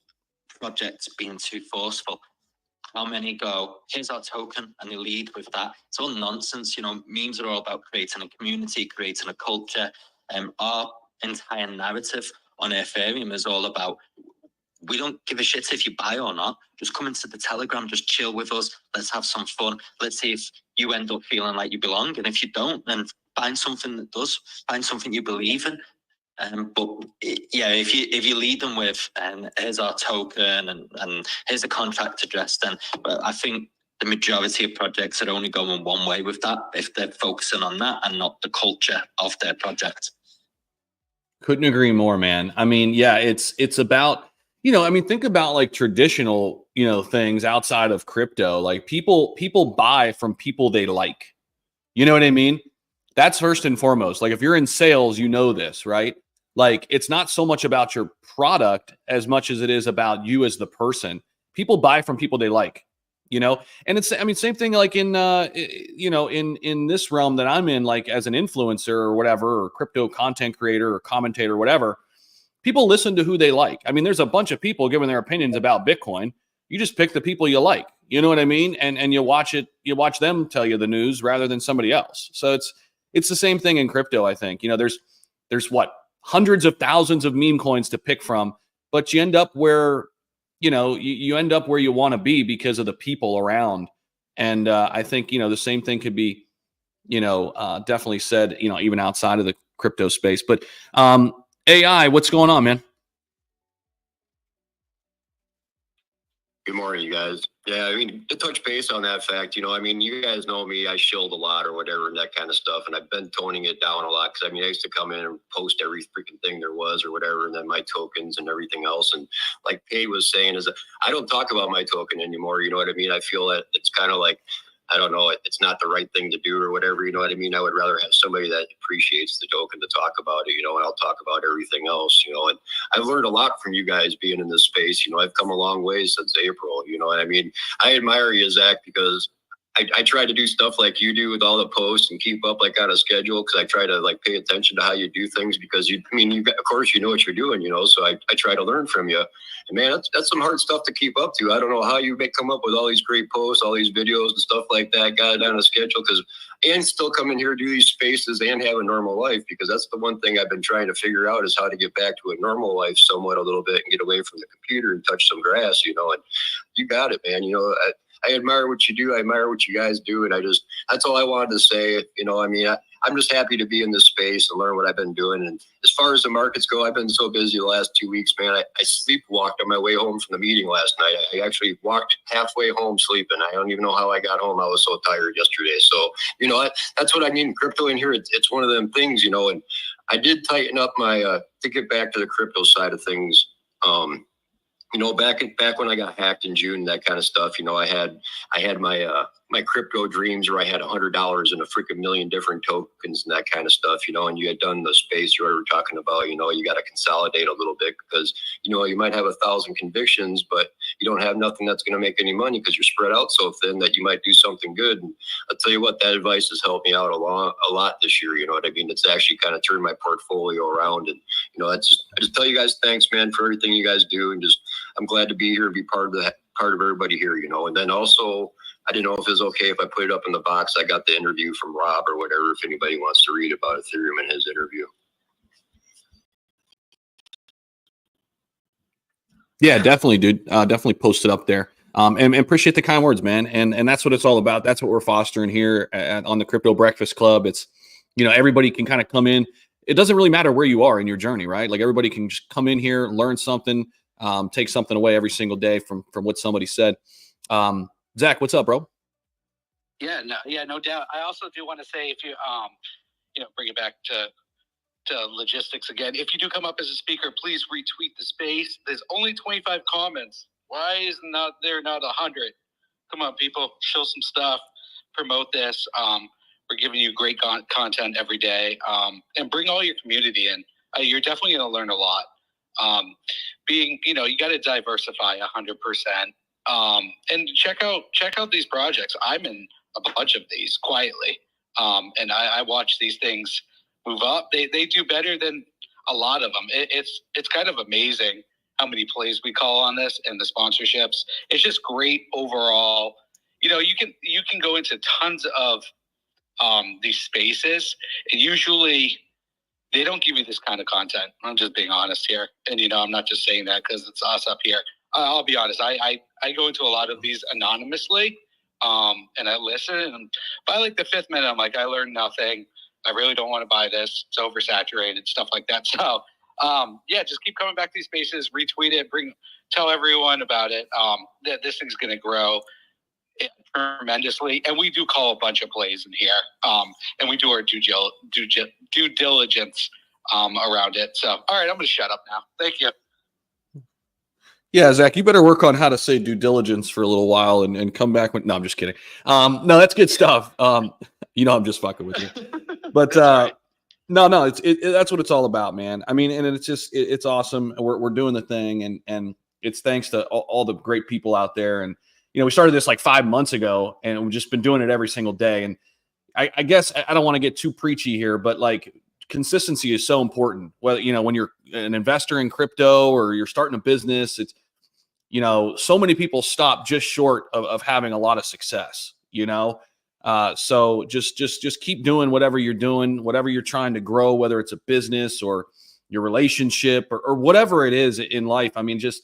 projects being too forceful. How many go, here's our token, and they lead with that? It's all nonsense. Memes are all about creating a community, creating a culture. Our entire narrative on Ethereum is all about, we don't give a shit if you buy or not. Just come into the Telegram, just chill with us. Let's have some fun. Let's see if you end up feeling like you belong. And if you don't, then find something that does. Find something you believe in. If you lead them with, here's our token and here's the contract address, then I think the majority of projects are only going one way with that, if they're focusing on that and not the culture of their project. Couldn't agree more, man. I mean, yeah, it's about, think about like traditional, things outside of crypto. Like people buy from people they like. You know what I mean? That's first and foremost. Like, if you're in sales, this, right? Like, it's not so much about your product as much as it is about you as the person. People buy from people they like, and it's, same thing like in, in this realm that I'm in, like as an influencer or whatever, or crypto content creator or commentator or whatever, people listen to who they like. I mean, there's a bunch of people giving their opinions about Bitcoin. You just pick the people you like, you know what I mean? And you watch them tell you the news rather than somebody else. So it's the same thing in crypto, I think. There's what, hundreds of thousands of meme coins to pick from, but you end up where, you end up where you want to be because of the people around. And I think, the same thing could be, definitely said, even outside of the crypto space. But AI, what's going on, man? Good morning, you guys. Yeah, I mean, to touch base on that fact, I mean, you guys know me, I shield a lot or whatever and that kind of stuff. And I've been toning it down a lot because, I mean, I used to come in and post every freaking thing there was or whatever, and then my tokens and everything else. And like Pay was saying, I don't talk about my token anymore. You know what I mean? I feel that it's kind of like, I don't know, it's not the right thing to do or whatever. You know what I mean? I would rather have somebody that appreciates the token to talk about it, and I'll talk about everything else, and I've learned a lot from you guys being in this space. I've come a long way since April, and I mean, I admire you, Zach, because I try to do stuff like you do with all the posts and keep up like on a schedule because I try to like pay attention to how you do things because of course you know what you're doing, so I try to learn from you. And man, that's some hard stuff to keep up to. I don't know how you come up with all these great posts, all these videos and stuff like that, got it on a schedule and still come in here, do these spaces and have a normal life, because that's the one thing I've been trying to figure out is how to get back to a normal life somewhat a little bit and get away from the computer and touch some grass, and you got it, man. I admire what you do. I admire what you guys do. And that's all I wanted to say. I mean, I'm just happy to be in this space and learn what I've been doing. And as far as the markets go, I've been so busy the last 2 weeks, man. I sleepwalked on my way home from the meeting last night. I actually walked halfway home sleeping. I don't even know how I got home. I was so tired yesterday. So, that's what I mean. Crypto in here, it's one of them things, and I did tighten up my, to get back to the crypto side of things. Back when I got hacked in June, that kind of stuff, I had my crypto dreams where I had $100 in a freaking million different tokens and that kind of stuff, and you had done the space you were talking about, you got to consolidate a little bit because, you might have 1,000 convictions, but you don't have nothing that's going to make any money because you're spread out so thin that you might do something good. And I'll tell you what, that advice has helped me out a lot this year. You know what I mean? It's actually kind of turned my portfolio around. And, I just tell you guys, thanks, man, for everything you guys do. And I'm glad to be here and be part of everybody here, and then also, I didn't know if it was okay if I put it up in the box. I got the interview from Rob or whatever, if anybody wants to read about Ethereum in his interview. Yeah, definitely, dude. Definitely post it up there. And appreciate the kind words, man. And that's what it's all about. That's what we're fostering here on the Crypto Breakfast Club. It's, everybody can kind of come in. It doesn't really matter where you are in your journey, right? Like everybody can just come in here, learn something, take something away every single day from what somebody said. Zach, what's up, bro? Yeah, no doubt. I also do want to say, if you, bring it back to logistics again. If you do come up as a speaker, please retweet the space. There's only 25 comments. Why is there not 100? Come on, people, show some stuff, promote this. We're giving you great content every day, and bring all your community in. You're definitely going to learn a lot. You got to diversify 100%. And check out these projects. I'm in a bunch of these quietly, and I watch these things move up. They do better than a lot of them. It's kind of amazing how many plays we call on this and the sponsorships. It's just great overall. You can go into tons of these spaces, and usually they don't give you this kind of content. I'm just being honest here. And, I'm not just saying that because it's us up here. I'll be honest. I go into a lot of these anonymously, and I listen. And by like the 5th minute, I'm like, I learned nothing. I really don't want to buy this. It's oversaturated, stuff like that. So, just keep coming back to these spaces, retweet it, tell everyone about it. That this thing's going to grow tremendously. And we do call a bunch of plays in here. And we do our due diligence around it. So, all right, I'm going to shut up now. Thank you. Yeah, Zach, you better work on how to say due diligence for a little while and come back with. No, I'm just kidding. No, that's good stuff. I'm just fucking with you. But right. No, that's what it's all about, man. I mean, and it's just it's awesome. We're doing the thing, and it's thanks to all the great people out there. And we started this like 5 months ago, and we've just been doing it every single day. And I guess I don't want to get too preachy here, but like consistency is so important. Whether when you're an investor in crypto or you're starting a business, it's so many people stop just short of having a lot of success. So just keep doing whatever you're doing, whatever you're trying to grow, whether it's a business or your relationship or whatever it is in life. I mean, just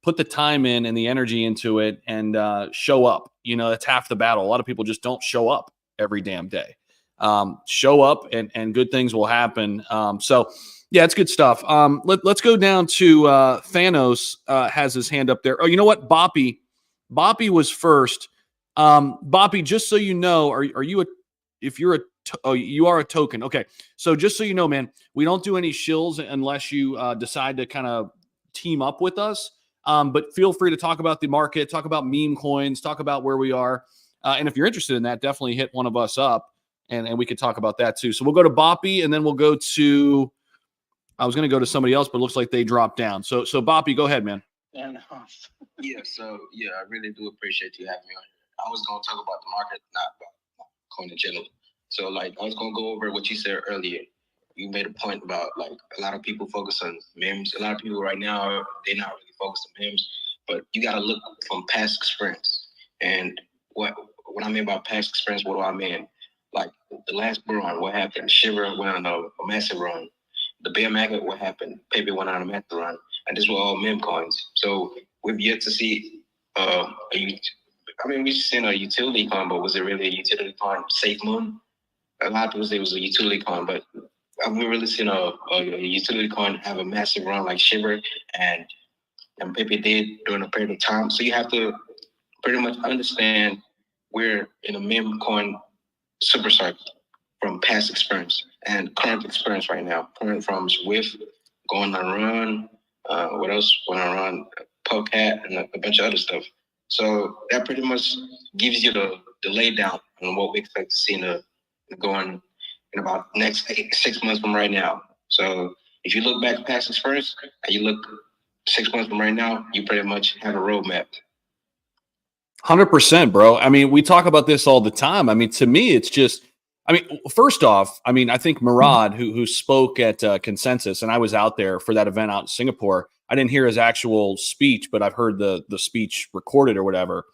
put the time in and the energy into it and show up. That's half the battle. A lot of people just don't show up every damn day. Show up and good things will happen. So yeah, it's good stuff. Let's go down to Thanos has his hand up there. Oh, you know what? Boppy Boppy was first. Boppy, just so you know, are you a, if you're a, oh, you are a token. Okay. So just so you know, man, we don't do any shills unless you decide to kind of team up with us. But feel free to talk about the market, talk about meme coins, talk about where we are. And if you're interested in that, definitely hit one of us up and we could talk about that too. So we'll go to Boppy and then we'll go to, I was going to go to somebody else, but it looks like they dropped down. So Boppy, go ahead, man. Yeah, I really do appreciate you having me on here. I was going to talk about the market, not about coin in general. So, like, I was going to go over what you said earlier. You made a point about, like, a lot of people focus on memes. A lot of people right now, they're not really focused on memes, but you got to look from past experience. And what I mean by past experience, what do I mean? Like, the last bull run, what happened? Shiver went on a massive run. The bear market, what happened? Pepe went on a massive run. And this were all meme coins. So we've yet to see we've seen a utility coin, but was it really a utility coin? Safe Moon? A lot of people say it was a utility coin, but we've really seen a utility coin have a massive run like Shiver and Pepe did during a period of time. So you have to pretty much understand we're in a meme coin supercycle from past experience and current experience right now. Current from Swift, going on run, what else? Going on run, Polecat, and a bunch of other stuff. So that pretty much gives you the lay down on what we expect to see going in about next 6 months from right now. So if you look back past experience and you look 6 months from right now, you pretty much have a roadmap. 100%, bro. I mean, we talk about this all the time. I mean, to me, it's just, I mean, first off, I mean, I think Murad, who spoke at Consensus, and I was out there for that event out in Singapore. I didn't hear his actual speech, but I've heard the speech recorded or whatever.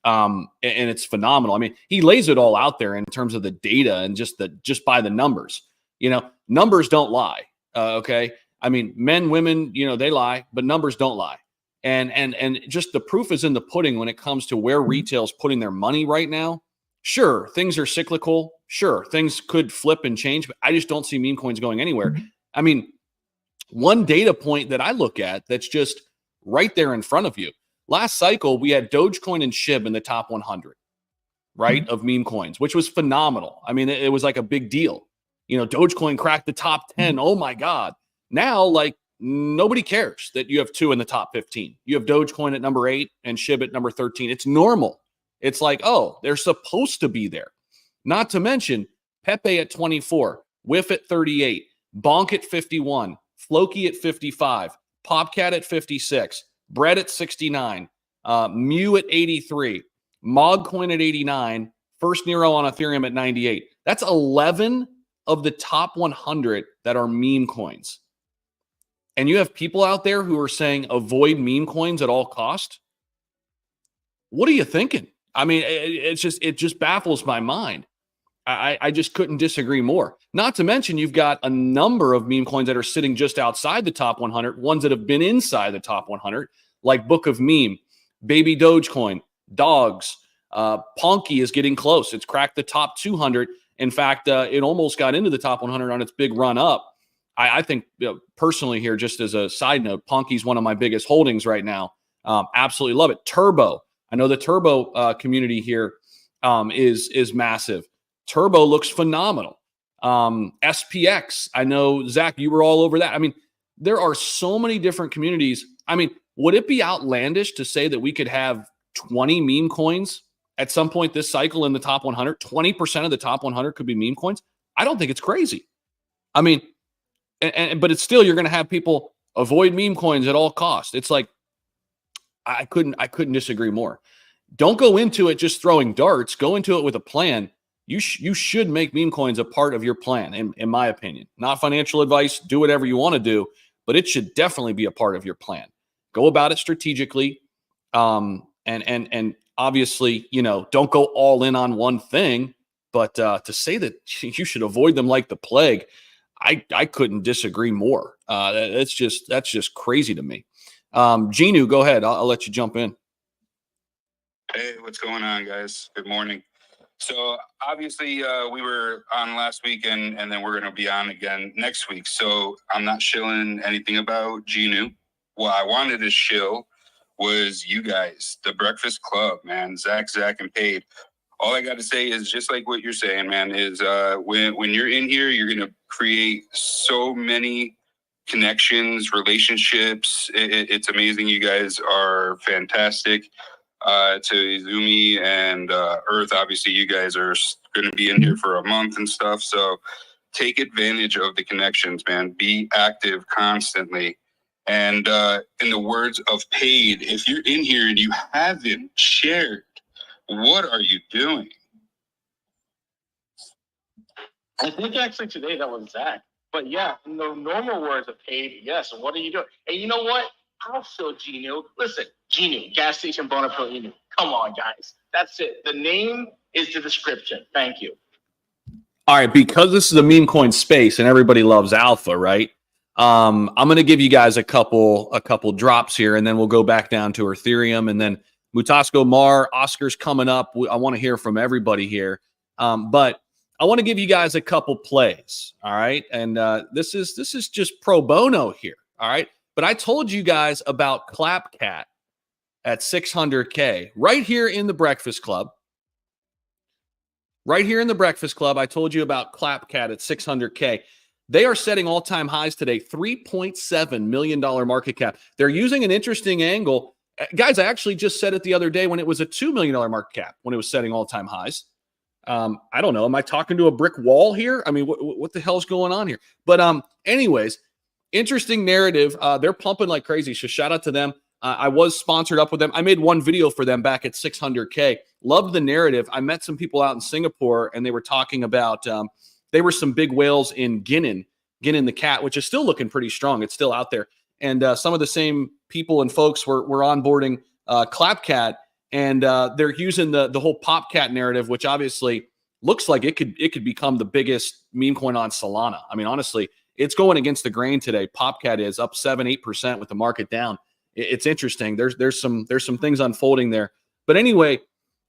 And it's phenomenal. I mean, he lays it all out there in terms of the data and just by the numbers. You know, numbers don't lie. Okay. I mean, men, women, you know, they lie, but numbers don't lie. And just the proof is in the pudding when it comes to where retail's putting their money right now. Sure, things are cyclical. Sure, things could flip and change, but I just don't see meme coins going anywhere. I mean, one data point that I look at that's just right there in front of you. Last cycle, we had Dogecoin and SHIB in the top 100, right, of meme coins, which was phenomenal. I mean, it was like a big deal. You know, Dogecoin cracked the top 10. Oh, my God. Now, like, nobody cares that you have two in the top 15. You have Dogecoin at number 8 and SHIB at number 13. It's normal. It's like, oh, they're supposed to be there. Not to mention Pepe at 24, Whiff at 38, Bonk at 51, Floki at 55, Popcat at 56, Bread at 69, Mew at 83, Mogcoin at 89, First Nero on Ethereum at 98. That's 11 of the top 100 that are meme coins. And you have people out there who are saying avoid meme coins at all cost. What are you thinking? I mean, it just baffles my mind. I just couldn't disagree more. Not to mention, you've got a number of meme coins that are sitting just outside the top 100, ones that have been inside the top 100, like Book of Meme, Baby Dogecoin, Dogs. Ponky is getting close. It's cracked the top 200. In fact, it almost got into the top 100 on its big run up. I think, personally here, just as a side note, Ponky's one of my biggest holdings right now. Absolutely love it. Turbo. I know the Turbo community here is massive. Turbo looks phenomenal. SPX. I know, Zach, you were all over that. I mean, there are so many different communities. I mean, would it be outlandish to say that we could have 20 meme coins at some point this cycle in the top 100? 20% of the top 100 could be meme coins. I don't think it's crazy. I mean, but it's still, you're going to have people avoid meme coins at all costs. It's like, I couldn't disagree more. Don't go into it just throwing darts. Go into it with a plan. You should make meme coins a part of your plan, in my opinion. Not financial advice. Do whatever you want to do, but it should definitely be a part of your plan. Go about it strategically, and obviously, you know, don't go all in on one thing. But to say that you should avoid them like the plague, I couldn't disagree more. That's just crazy to me. Genu, go ahead. I'll let you jump in. Hey, what's going on, guys? Good morning. So obviously we were on last week and then we're going to be on again next week. So I'm not shilling anything about Genu. What I wanted to shill was you guys, the Breakfast Club, man. Zach, and Paid. All I got to say is just like what you're saying, man, is when you're in here, you're going to create so many connections, relationships. It's amazing. You guys are fantastic. To Izumi and Earth, obviously, you guys are going to be in here for a month and stuff. So take advantage of the connections, man. Be active constantly. And in the words of Paid, if you're in here and you haven't shared, what are you doing? I think actually today that was Zach. But yeah, in the normal words of Paid, yes. What are you doing? And you know what? I'll show Genu. Listen, Genu, gas station Bona Inu. Come on, guys. That's it. The name is the description. Thank you. All right, because this is a meme coin space and everybody loves alpha, right? I'm going to give you guys a couple drops here, and then we'll go back down to Ethereum, and then Mutasco, Mar, Oscar's coming up. I want to hear from everybody here, but I want to give you guys a couple plays. All right, and this is just pro bono here. All right, but I told you guys about Clapcat at 600K right here in the Breakfast Club. Right here in the Breakfast Club, I told you about Clapcat at 600K. They are setting all-time highs today, $3.7 million market cap. They're using an interesting angle. Guys, I actually just said it the other day when it was a $2 million market cap, when it was setting all-time highs. I don't know. Am I talking to a brick wall here? I mean, what the hell's going on here? But anyways, interesting narrative. They're pumping like crazy, so shout out to them. I was sponsored up with them. I made one video for them back at 600K. Loved the narrative. I met some people out in Singapore, and they were talking about they were some big whales in Guinan the cat, which is still looking pretty strong. It's still out there. And some of the same people and folks were onboarding Clapcat, and they're using the whole PopCat narrative, which obviously looks like it could become the biggest meme coin on Solana. I mean, honestly, it's going against the grain today. PopCat is up 7-8% with the market down. It's interesting. There's some things unfolding there. But anyway,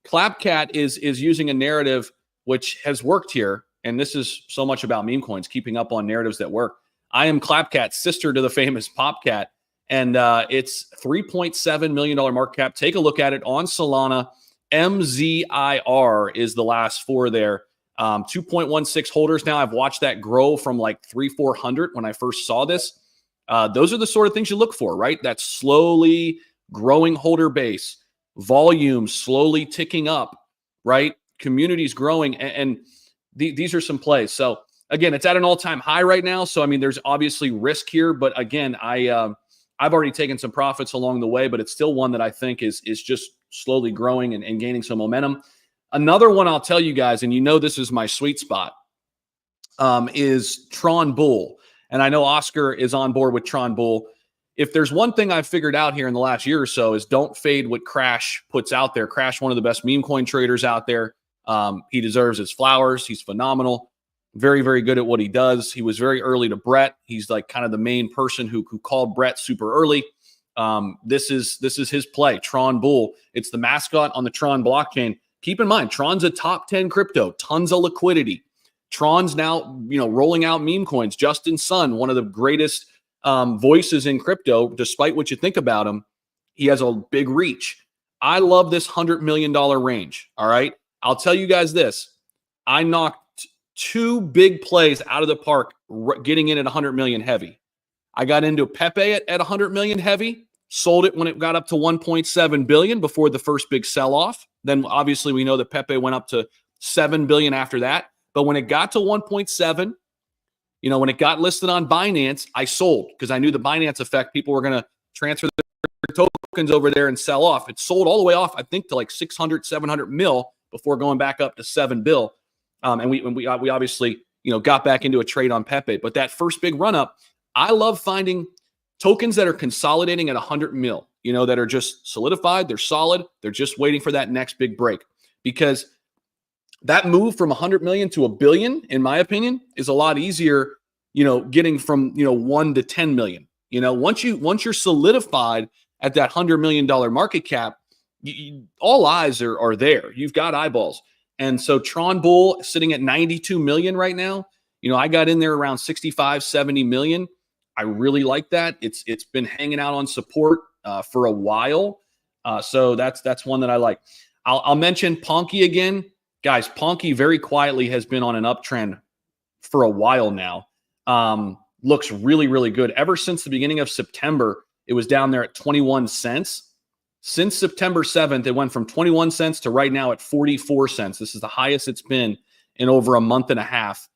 Clapcat is using a narrative which has worked here. And this is so much about meme coins, keeping up on narratives that work. I am Clapcat, sister to the famous PopCat. And it's $3.7 million market cap. Take a look at it on Solana. MZIR is the last four there. 2.16 holders now. I've watched that grow from like 300-400 when I first saw this. Those are the sort of things you look for, right? That slowly growing holder base, volume slowly ticking up, right? Communities growing, and these are some plays. So again, it's at an all-time high right now. So I mean, there's obviously risk here, but again, I've already taken some profits along the way, but it's still one that I think is just slowly growing and gaining some momentum. Another one I'll tell you guys, and you know this is my sweet spot, is Tron Bull. And I know Oscar is on board with Tron Bull. If there's one thing I've figured out here in the last year or so is don't fade what Crash puts out there. Crash, one of the best meme coin traders out there. He deserves his flowers. He's phenomenal. Very, very good at what he does. He was very early to Brett. He's like kind of the main person who called Brett super early. This is his play, Tron Bull. It's the mascot on the Tron blockchain. Keep in mind, Tron's a top 10 crypto, tons of liquidity. Tron's now, rolling out meme coins. Justin Sun, one of the greatest voices in crypto, despite what you think about him, he has a big reach. I love this $100 million range. All right. I'll tell you guys this. I knocked two big plays out of the park, getting in at 100 million heavy. I got into Pepe at 100 million heavy, sold it when it got up to 1.7 billion before the first big sell-off. Then obviously we know that Pepe went up to 7 billion after that. But when it got to 1.7, when it got listed on Binance, I sold because I knew the Binance effect. People were going to transfer their tokens over there and sell off. It sold all the way off, I think, to like 600, 700 mil before going back up to 7 bill. And we obviously, got back into a trade on Pepe. But that first big run up, I love finding tokens that are consolidating at 100 mil, that are just solidified. They're solid. They're just waiting for that next big break, because that move from 100 million to $1 billion, in my opinion, is a lot easier, getting from, 1 to 10 million. Once you're solidified at that $100 million market cap, all eyes are there. You've got eyeballs. And so Tron Bull sitting at 92 million right now. I got in there around 65, 70 million. I really like that. It's been hanging out on support. for a while. So that's one that I like. I'll mention Ponky again. Guys, Ponky very quietly has been on an uptrend for a while now. Looks really, really good. Ever since the beginning of September, it was down there at 21 cents. Since September 7th, it went from 21 cents to right now at 44 cents. This is the highest it's been in over a month and a half.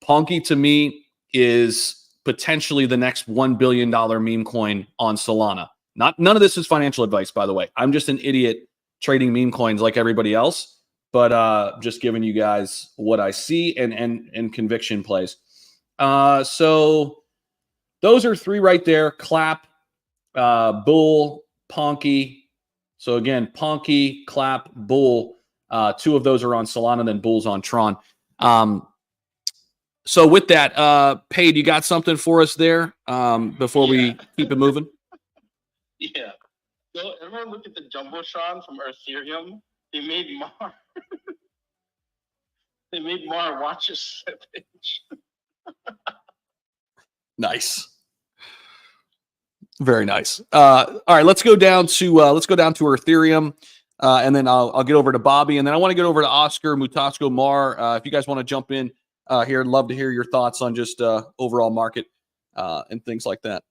Ponky to me is potentially the next $1 billion meme coin on Solana. None of this is financial advice, by the way. I'm just an idiot trading meme coins like everybody else, but just giving you guys what I see and conviction plays. So those are three right there: Clap, Bull, Ponky. So again, Ponky, Clap, Bull. Two of those are on Solana, then Bull's on Tron. So with that, Paid, you got something for us there before we keep it moving? Yeah. So everyone look at the Jumbotron from Ethereum. They made Mar. They made Mar watch a slippage. Nice. Very nice. All right, let's go down to Ethereum, and then I'll get over to Bobby, and then I want to get over to Oscar, Mutasco, Mar. If you guys want to jump in here, I'd love to hear your thoughts on just overall market and things like that.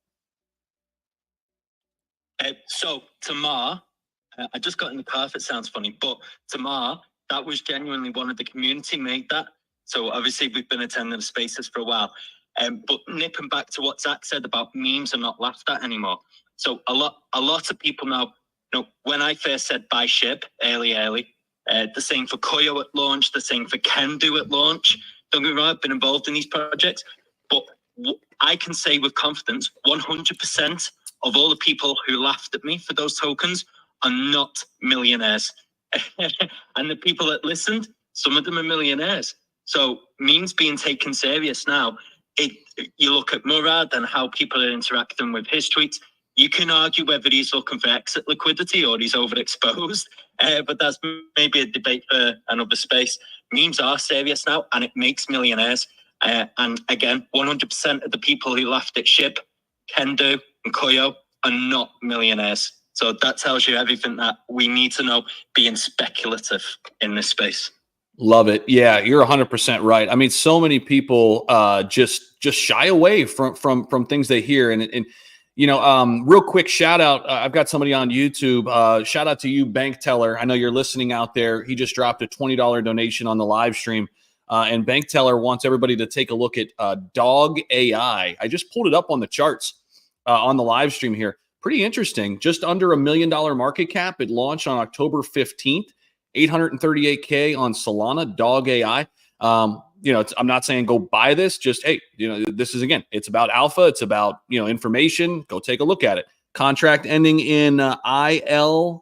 So Tamar, I just got in the car if it sounds funny, but Tamar, that was genuinely one of the community made that. So obviously we've been attending the spaces for a while. But nipping back to what Zach said about memes are not laughed at anymore. So a lot of people now, when I first said buy SHIB early, the same for Koyo at launch, the same for Kendu at launch. Don't get me wrong, I've been involved in these projects, but I can say with confidence, 100% of all the people who laughed at me for those tokens are not millionaires. And the people that listened, some of them are millionaires. So memes being taken serious now. You look at Murad and how people are interacting with his tweets. You can argue whether he's looking for exit liquidity or he's overexposed, but that's maybe a debate for another space. Memes are serious now, and it makes millionaires. And again, 100% of the people who laughed at SHIB, Kendu, and Koyo are not millionaires. So that tells you everything that we need to know being speculative in this space. Love it. Yeah, you're 100% right. I mean, so many people just shy away from things they hear. And real quick shout out. I've got somebody on YouTube. Shout out to you, Bank Teller. I know you're listening out there. He just dropped a $20 donation on the live stream. And Bank Teller wants everybody to take a look at Dog AI. I just pulled it up on the charts on the live stream here. Pretty interesting. Just under $1 million market cap. It launched on October 15th. 838K on Solana, Dog AI. I'm not saying go buy this. Just, hey, this is, again, it's about alpha. It's about, information. Go take a look at it. Contract ending in ILE1.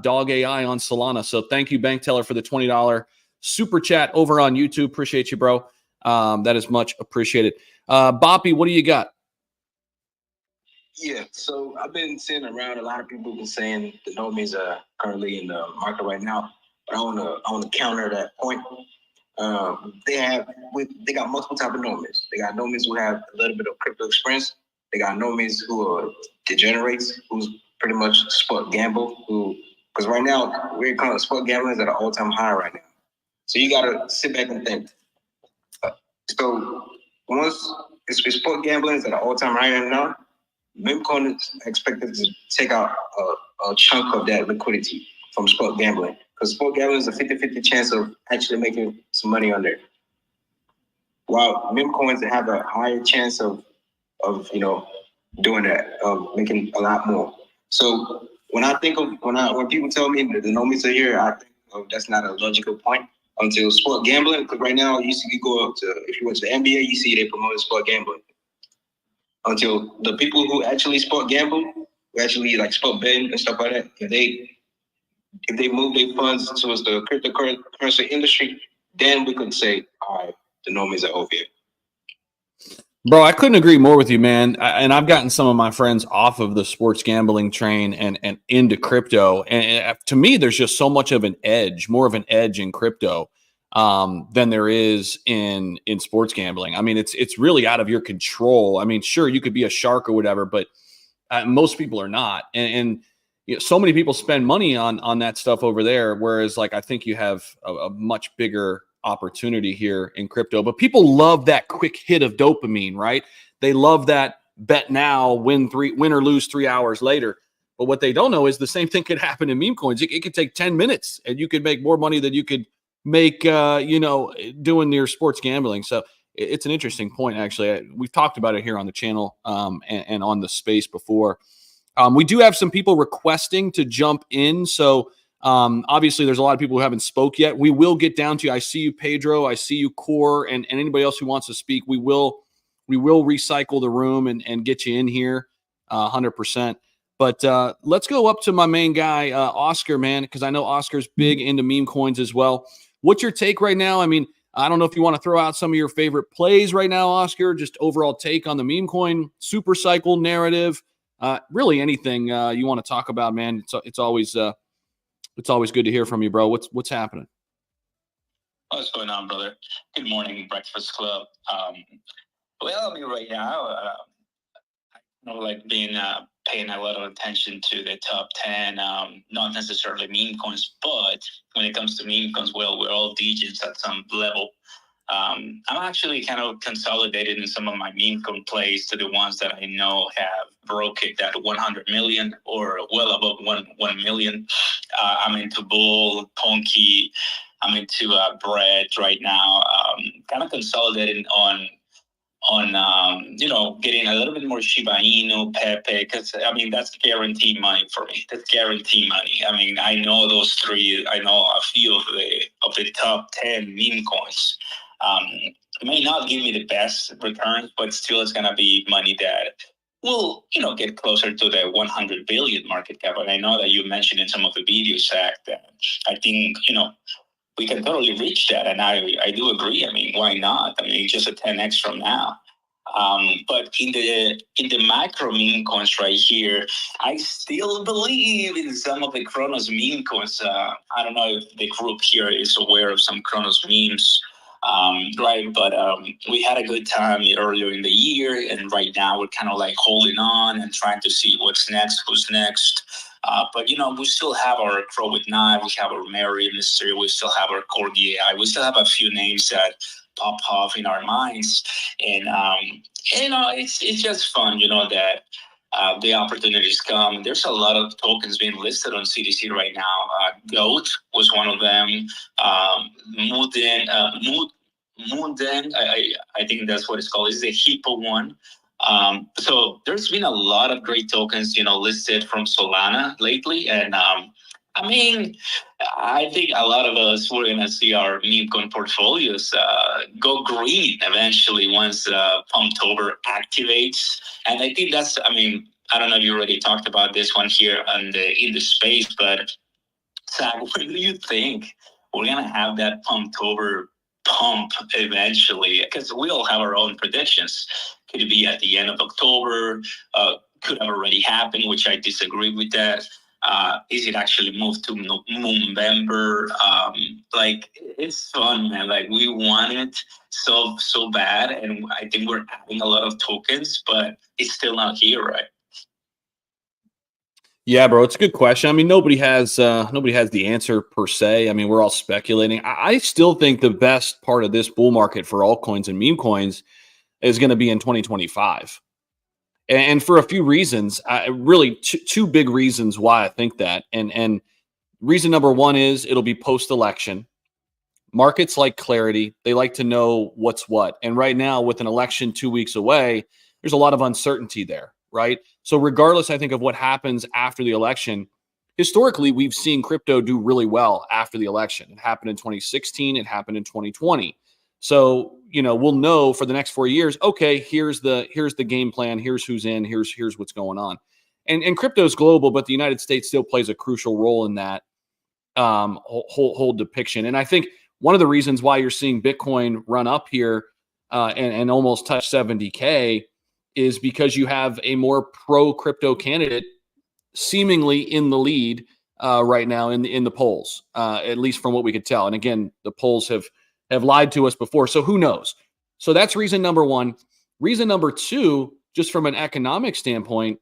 Dog AI on Solana. So thank you, Bank Teller, for the $20 super chat over on YouTube. Appreciate you, bro. That is much appreciated. Boppy, what do you got? Yeah, so I've been seeing around a lot of people have been saying the normies are currently in the market right now, but I want to counter that point. They got multiple type of normies. They got normies who have a little bit of crypto experience. They got normies who are degenerates, who's pretty much sport gamble. Because right now we're calling sport gambling at an all-time high right now. So you gotta sit back and think. So once sport gambling is at an all-time high right now, Memecoin is expected to take out a chunk of that liquidity from sport gambling, because sport gambling is a 50-50 chance of actually making some money on there. While Memecoins have a higher chance of doing that, of making a lot more. So when people tell me that the normies are here, I think that's not a logical point until sport gambling. Because right now, you go up to, if you went to the NBA, you see they promote sport gambling. Until the people who actually sport gamble, who actually like sport betting and stuff like that, if they move their funds towards the cryptocurrency industry, then we could say, all right, the normies are over here. Bro, I couldn't agree more with you, man. And I've gotten some of my friends off of the sports gambling train and into crypto. And to me, there's just so much of an edge, more of an edge in crypto. than there is in sports gambling. I mean, it's really out of your control. I mean, sure, you could be a shark or whatever, but most people are not. And you know, so many people spend money on that stuff over there, whereas like I think you have a much bigger opportunity here in crypto. But people love that quick hit of dopamine, right? They love that bet now, win or lose 3 hours later. But what they don't know is the same thing could happen in meme coins. It could take 10 minutes and you could make more money than you could make, doing your sports gambling. So it's an interesting point, actually. We've talked about it here on the channel and on the space before. We do have some people requesting to jump in. So obviously, there's a lot of people who haven't spoke yet. We will get down to you. I see you, Pedro. I see you, Core, and anybody else who wants to speak. We will recycle the room and get you in here 100%. But let's go up to my main guy, Oscar, man, because I know Oscar's big into meme coins as well. What's your take right now? I mean, I don't know if you want to throw out some of your favorite plays right now, Oscar, just overall take on the meme coin super cycle narrative. Really anything you want to talk about, man. It's always good to hear from you, bro. What's happening? What's going on, brother? Good morning, Breakfast Club. Well, I mean, right now, like being paying a lot of attention to the top 10, not necessarily meme coins, but when it comes to meme coins, well, we're all DJs at some level. I'm actually kind of consolidated in some of my meme coin plays to the ones that I know have broke it at 100 million or well above 1 million. I'm into Bull, Ponky. I'm into Bread right now. Kind of consolidated on getting a little bit more Shiba Inu, Pepe, because I mean that's guaranteed money for me. That's guaranteed money. I mean, I know those three. I know a few of the top 10 meme coins. It may not give me the best returns, but still it's gonna be money that will, get closer to the 100 billion market cap. And I know that you mentioned in some of the videos, Zach, that I think we can totally reach that, and I do agree. I mean, why not? I mean, just a 10x from now. But in the macro meme coins right here, I still believe in some of the Kronos meme coins. I don't know if the group here is aware of some Kronos memes, right? But we had a good time earlier in the year, and right now we're kind of like holding on and trying to see what's next, who's next. But we still have our Crow with Knife, we have our Mary Mystery, we still have our Corgi AI, we still have a few names that pop off in our minds, and it's just fun, that the opportunities come. There's a lot of tokens being listed on CDC right now. Goat was one of them. Moonden, I think that's what it's called. It's the Hippo one. So there's been a lot of great tokens, listed from Solana lately. And I mean, I think a lot of us we're going to see our meme coin portfolios go green eventually once Pumptober activates. And I think I don't know if you already talked about this one here in the space, but Zach, when do you think we're going to have that Pumptober pump eventually? Because we all have our own predictions. Could it be at the end of October? Could have already happened, which I disagree with that. Is it actually moved to November? It's fun, man. Like, we want it so bad, and I think we're adding a lot of tokens, but it's still not here, right? Yeah, bro, it's a good question. I mean, nobody has the answer per se. I mean, we're all speculating. I still think the best part of this bull market for altcoins and meme coins is going to be in 2025. And for a few reasons, really two big reasons why I think that. And reason number one is it'll be post-election. Markets like clarity. They like to know what's what. And right now, with an election 2 weeks away, there's a lot of uncertainty there, right? So regardless, I think, of what happens after the election, historically, we've seen crypto do really well after the election. It happened in 2016. It happened in 2020. So, we'll know for the next 4 years, okay, here's the game plan. Here's who's in, here's what's going on. And crypto is global, but the United States still plays a crucial role in that whole depiction. And I think one of the reasons why you're seeing Bitcoin run up here and almost touch 70K is because you have a more pro-crypto candidate seemingly in the lead right now in the polls, at least from what we could tell. And again, the polls have have lied to us before. So who knows? So that's reason number one. Reason number two, just from an economic standpoint,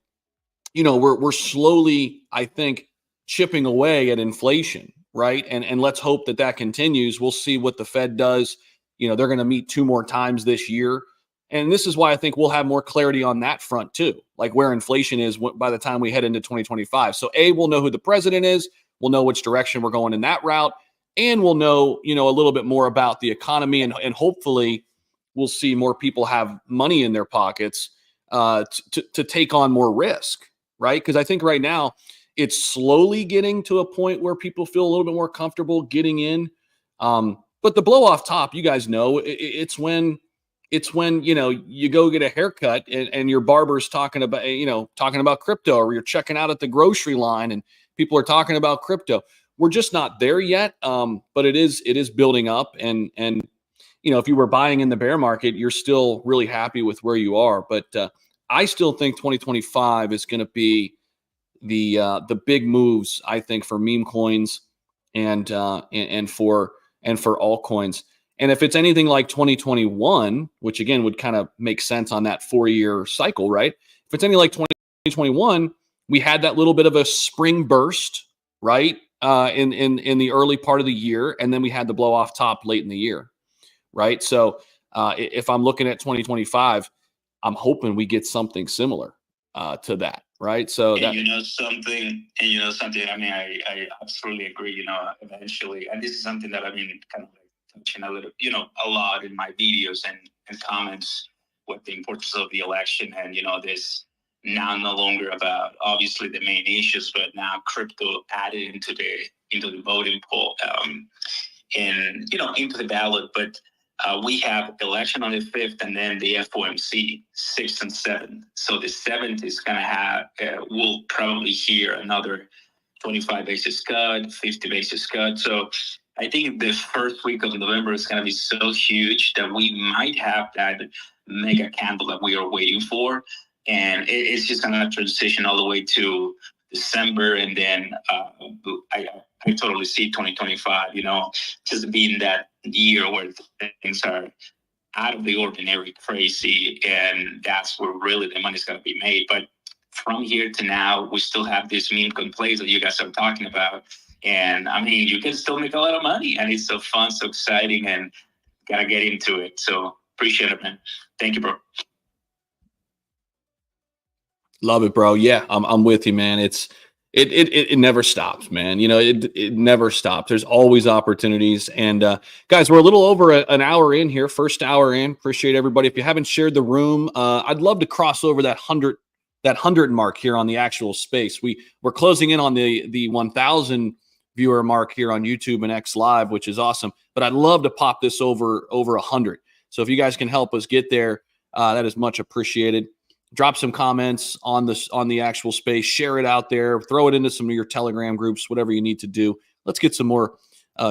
we're slowly, I think, chipping away at inflation, right? And let's hope that continues. We'll see what the Fed does. They're going to meet 2 more times this year. And this is why I think we'll have more clarity on that front too, like where inflation is by the time we head into 2025. So we'll know who the president is. We'll know which direction we're going in that route. And we'll know, a little bit more about the economy. And hopefully we'll see more people have money in their pockets to take on more risk, right? Because I think right now it's slowly getting to a point where people feel a little bit more comfortable getting in. But the blow off top, you guys know, it's when you go get a haircut and your barber's talking about crypto, or you're checking out at the grocery line and people are talking about crypto. We're just not there yet. But it is building up. And if you were buying in the bear market, you're still really happy with where you are. But I still think 2025 is going to be the big moves, I think, for meme coins and for altcoins. And if it's anything like 2021, which again would kind of make sense on that 4-year cycle, right? If it's anything like 2021, we had that little bit of a spring burst, right? In the early part of the year, and then we had the blow off top late in the year, right? So if I'm looking at 2025, I'm hoping we get something similar to that, right? So and something. I mean, I absolutely agree. Eventually, and this is something that I've been kind of touching a little, a lot in my videos and comments, what the importance of the election, and this now no longer about obviously the main issues, but now crypto added into the voting poll, and into the ballot. But we have election on the 5th, and then the FOMC 6th and 7th. So the 7th is going to have, we'll probably hear another 25 basis cut, 50 basis cut. So I think the first week of November is going to be so huge that we might have that mega candle that we are waiting for. And it's just going to transition all the way to December. And then I totally see 2025, just being that year where things are out of the ordinary, crazy. And that's where really the money's going to be made. But from here to now, we still have this Memecoin plays that you guys are talking about. And I mean, you can still make a lot of money, and it's so fun, so exciting, and gotta get into it. So appreciate it, man. Thank you, bro. Love it, bro. Yeah, I'm with you, man. It never stops, man. It never stops. There's always opportunities. And guys, we're a little over an hour in here, first hour in. Appreciate everybody. If you haven't shared the room, I'd love to cross over that 100 mark here on the actual space. We're closing in on the 1,000 viewer mark here on YouTube and X Live, which is awesome. But I'd love to pop this over 100. So if you guys can help us get there, that is much appreciated. Drop some comments on the actual space, share it out there, throw it into some of your Telegram groups, whatever you need to do. Let's get some more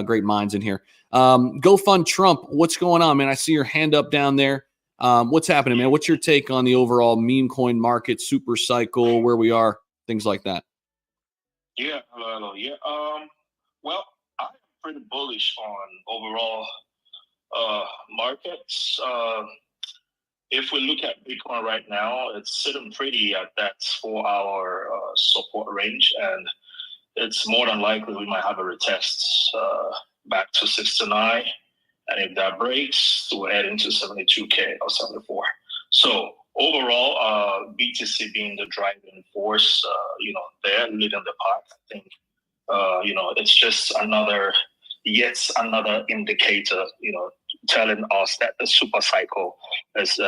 great minds in here. Go Fund Trump. What's going on, man? I see your hand up down there. What's happening, man? What's your take on the overall meme coin market, super cycle, where we are, things like that? Yeah, hello. Yeah, well, I'm pretty bullish on overall markets. If we look at Bitcoin right now, it's sitting pretty at that 4-hour support range, and it's more than likely we might have a retest back to 69. And if that breaks, we'll head into 72K or 74. So overall, BTC being the driving force, they're leading the pack. I think, it's just yet another indicator, telling us that the super cycle is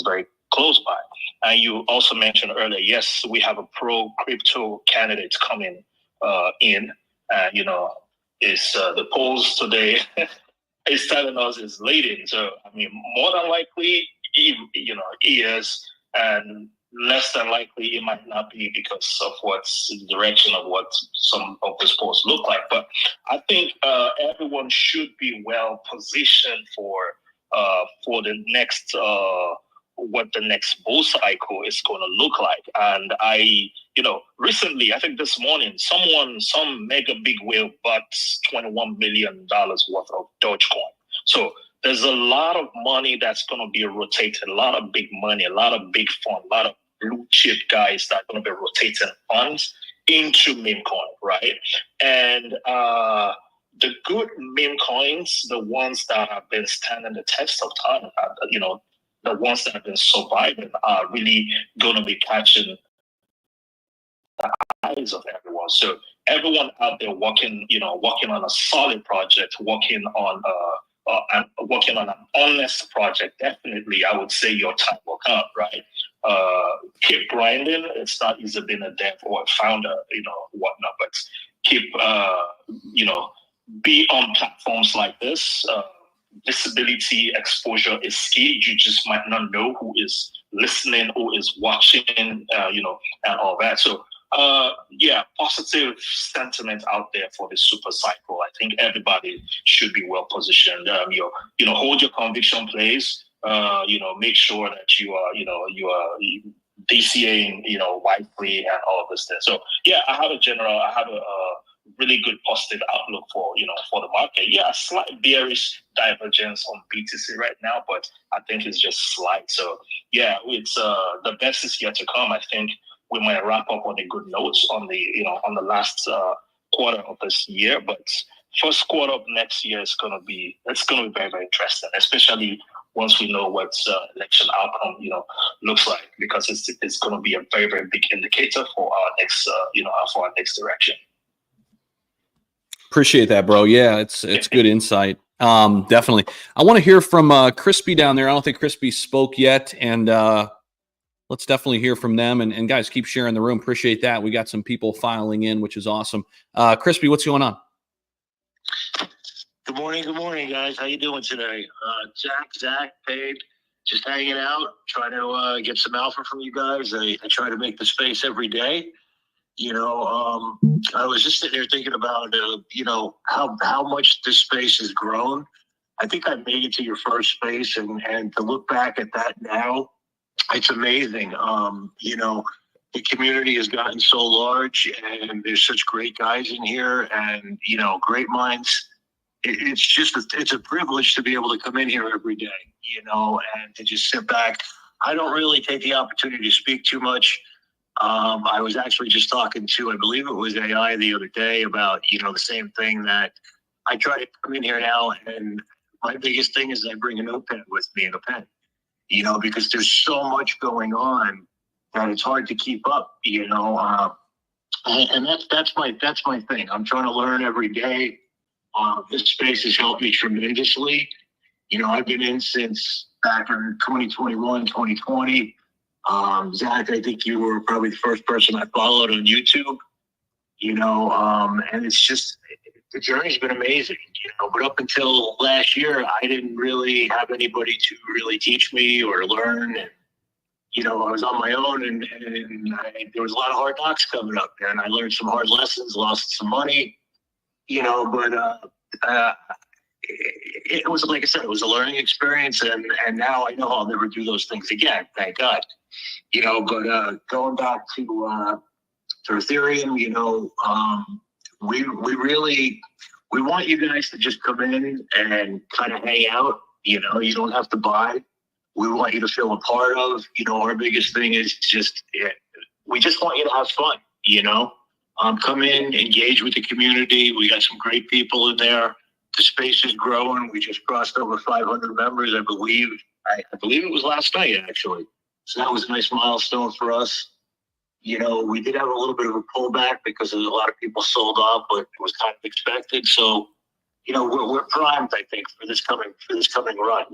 very close by. And you also mentioned earlier, yes, we have a pro crypto candidate coming in. Is the polls today is telling us is leading. So I mean, more than likely, he is, and less than likely it might not be because of what's the direction of what some of the sports look like. But I think everyone should be well positioned for the next what the next bull cycle is going to look like. And recently, I think this morning, some mega big whale bought $21 million worth of Dogecoin. So there's a lot of money that's going to be rotated, a lot of big money, a lot of big fund, a lot of blue chip guys that are going to be rotating funds into meme coin, right? And the good meme coins, the ones that have been standing the test of time, the ones that have been surviving, are really going to be catching the eyes of everyone. So everyone out there working on a solid project, working on an honest project, definitely, I would say your time will come, right? Keep grinding. It's not easy being a dev or a founder, whatnot, but keep, be on platforms like this. Visibility, exposure is key. You just might not know who is listening, who is watching, and all that. So, positive sentiment out there for the super cycle. I think everybody should be well positioned. Hold your conviction plays. Make sure that you are DCAing, wisely and all of this stuff. So I have a really good positive outlook for the market. A slight bearish divergence on BTC right now, but I think it's just slight. So it's the best is yet to come. I think we might wrap up on a good note on the last quarter of this year, but first quarter of next year is going to be very, very interesting, especially once we know what election outcome looks like, because it's going to be a very, very big indicator for our next direction. Appreciate that, bro. Yeah, it's good insight. Definitely. I want to hear from Crispy down there. I don't think Crispy spoke yet, and let's definitely hear from them. And guys, keep sharing the room. Appreciate that. We got some people filing in, which is awesome. Crispy, what's going on? Good morning, guys. How you doing today? Zach, Paid, just hanging out, trying to get some alpha from you guys. I try to make the space every day. I was just sitting here thinking about, how much this space has grown. I think I made it to your first space, and to look back at that now, it's amazing. The community has gotten so large, and there's such great guys in here, and, great minds. It's a privilege to be able to come in here every day, and to just sit back. I don't really take the opportunity to speak too much. I was actually just talking to, I believe it was AI the other day, about, the same thing, that I try to come in here now, and my biggest thing is I bring a notepad with me and a pen, because there's so much going on that it's hard to keep up, and that's my thing. I'm trying to learn every day. This space has helped me tremendously. I've been in since back in 2021, 2020. Zach, I think you were probably the first person I followed on YouTube, and it's just, the journey's been amazing, but up until last year, I didn't really have anybody to really teach me or learn. And, I was on my own, and there was a lot of hard knocks coming up, and I learned some hard lessons, lost some money, but it was, like I said, it was a learning experience, and now I know I'll never do those things again, thank God. But going back to Ethereum, we want you guys to just come in and kind of hang out. You don't have to buy. We want you to feel a part of. Our biggest thing is we just want you to have fun. Come in, engage with the community. We got some great people in there. The space is growing. We just crossed over 500 members, I believe. I believe it was last night, actually. So that was a nice milestone for us. We did have a little bit of a pullback because a lot of people sold off, but it was kind of expected. So, we're primed, I think, for this coming run.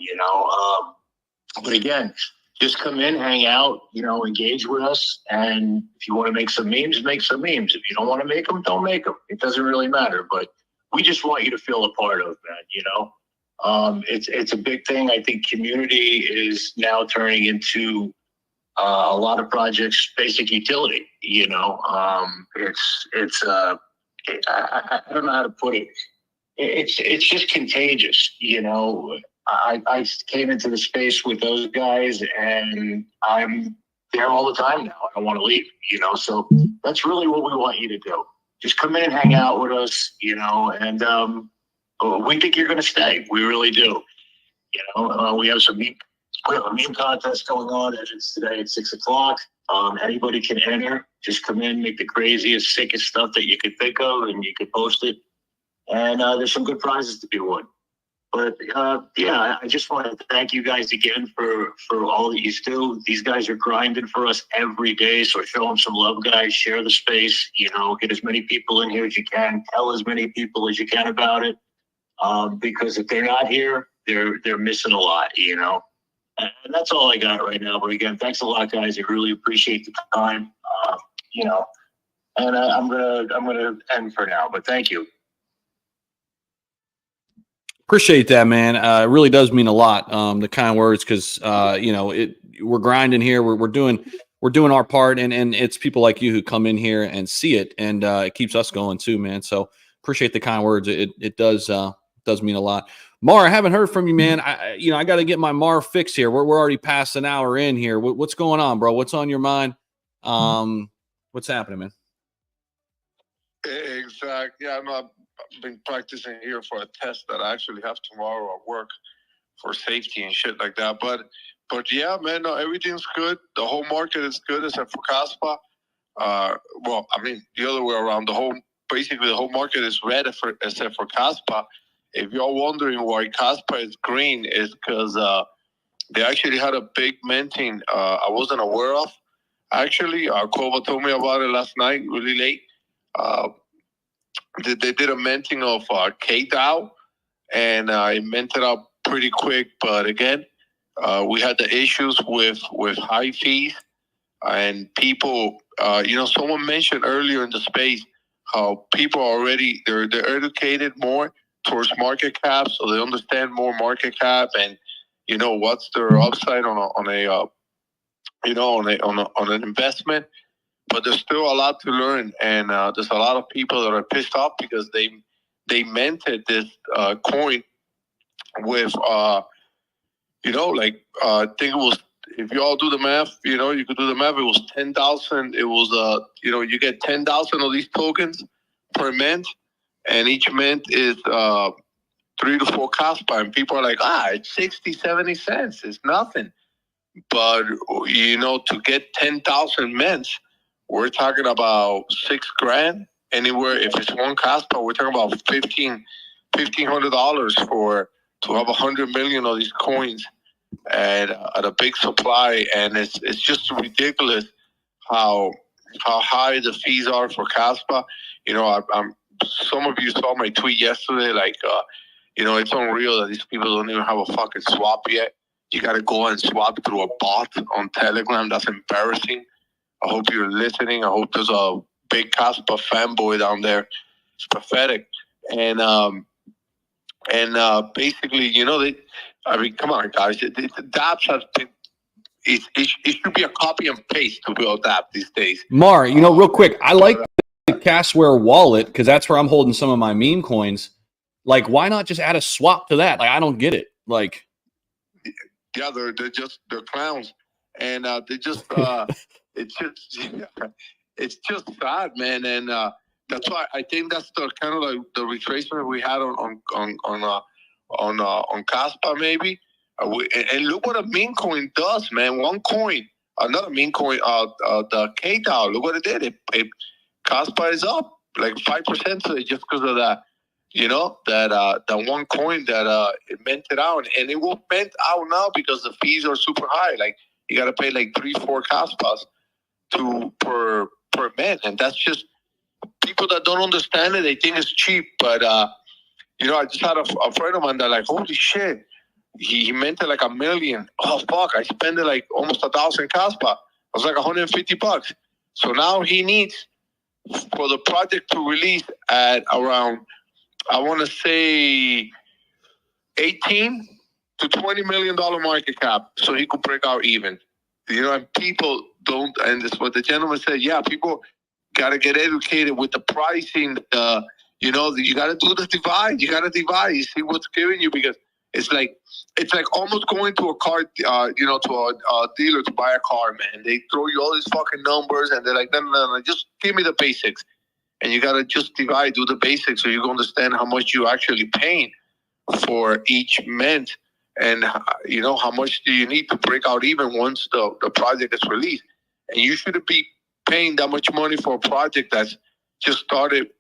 But again, just come in, hang out, engage with us. And if you want to make some memes, make some memes. If you don't want to make them, don't make them. It doesn't really matter. But we just want you to feel a part of that. It's a big thing. I think community is now turning into a lot of projects, basic utility. I don't know how to put it. It's just contagious. I came into the space with those guys, and I'm there all the time now. I don't want to leave, so that's really what we want you to do. Just come in and hang out with us, and we think you're going to stay. We really do. We have we have a meme contest going on, and it's today at 6:00. Anybody can enter. Just come in, make the craziest, sickest stuff that you could think of, and you can post it. And there's some good prizes to be won. But I just want to thank you guys again for all that you do. These guys are grinding for us every day. So show them some love, guys. Share the space. Get as many people in here as you can. Tell as many people as you can about it. Because if they're not here, they're missing a lot. And that's all I got right now. But again, thanks a lot, guys. I really appreciate the time. And I'm gonna end for now. But thank you. Appreciate that, man. It really does mean a lot. The kind words, because we're grinding here. We're doing our part, and it's people like you who come in here and see it, and it keeps us going too, man. So appreciate the kind words. It does mean a lot. Mar, I haven't heard from you, man. I got to get my Mar fix here. We're already past an hour in here. What's going on, bro? What's on your mind? What's happening, man? Exactly. Yeah, I've been practicing here for a test that I actually have tomorrow at work for safety and shit like that. But yeah, man, no, everything's good. The whole market is good except for Caspa. The other way around. Basically the whole market is red except for Caspa. If you're wondering why Caspa is green, is because they actually had a big minting I wasn't aware of. Actually, Kova told me about it last night, really late. They did a minting of KDAO, and it minted up pretty quick. But again, we had the issues with high fees, and people. Someone mentioned earlier in the space how people already they're educated more towards market cap, so they understand more market cap, and what's their upside on an investment. But there's still a lot to learn, and there's a lot of people that are pissed off because they minted this coin with I think it was, if you all do the math, you could do the math. It was 10,000. It was you get 10,000 of these tokens per mint, and each mint is 3 to 4 Caspa, and people are like, it's 60, 70 cents. It's nothing. But to get 10,000 mints, we're talking about $6,000 anywhere. If it's one Caspa, we're talking about $1,500 to have 100 million of these coins at a big supply, and it's just ridiculous how high the fees are for Caspa. Some of you saw my tweet yesterday, it's unreal that these people don't even have a fucking swap yet. You got to go and swap through a bot on Telegram. That's embarrassing. I hope you're listening. I hope there's a big Caspa fanboy down there. It's pathetic. And basically, come on, guys. DApps has been. It should be a copy and paste to build DApp these days. Mar, real quick, I like the Cashware wallet because that's where I'm holding some of my meme coins. Like, why not just add a swap to that? Like, I don't get it. Like, yeah, they're clowns, and they just it's just sad, man. And that's why I think that's the kind of like the retracement we had on Caspa maybe. And look what a meme coin does, man. One coin, another meme coin, the KDAO. Look what it did. Caspa is up like 5% today just because of that. That one coin that it minted out, and it will mint out now because the fees are super high. Like you got to pay like 3-4 Caspas per mint, and that's just people that don't understand it. They think it's cheap, but I just had a friend of mine that like, holy shit, he minted like $1 million. Oh fuck, I spent it like almost 1,000 Caspa. It was like $150. So now he needs for the project to release at around, I want to say, $18 to $20 million market cap, so he could break out even. And people don't, and this is what the gentleman said. Yeah, people got to get educated with the pricing. You got to do the divide. You got to divide. You see what's giving you, because It's like almost going to a car, to a dealer to buy a car, man. They throw you all these fucking numbers, and they're like, no, just give me the basics. And you gotta just do the basics, so you can understand how much you actually paying for each mint, and how much do you need to break out even once the project is released. And you shouldn't be paying that much money for a project that's just started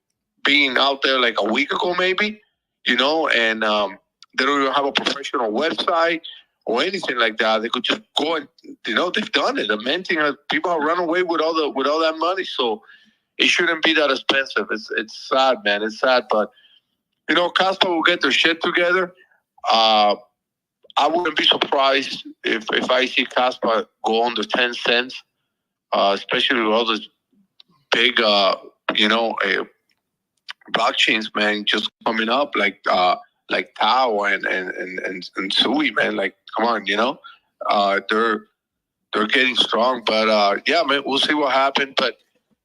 being out there like a week ago, maybe, and they don't even have a professional website or anything like that. They could just go and, they've done it. The minting, people have run away with all that money. So it shouldn't be that expensive. It's sad, man. It's sad, but Casper will get their shit together. I wouldn't be surprised if I see Casper go under 10 cents, especially with all those big, blockchains, man, just coming up like Tao and Sui, man. Like, come on, they're getting strong. But yeah, man, we'll see what happens. But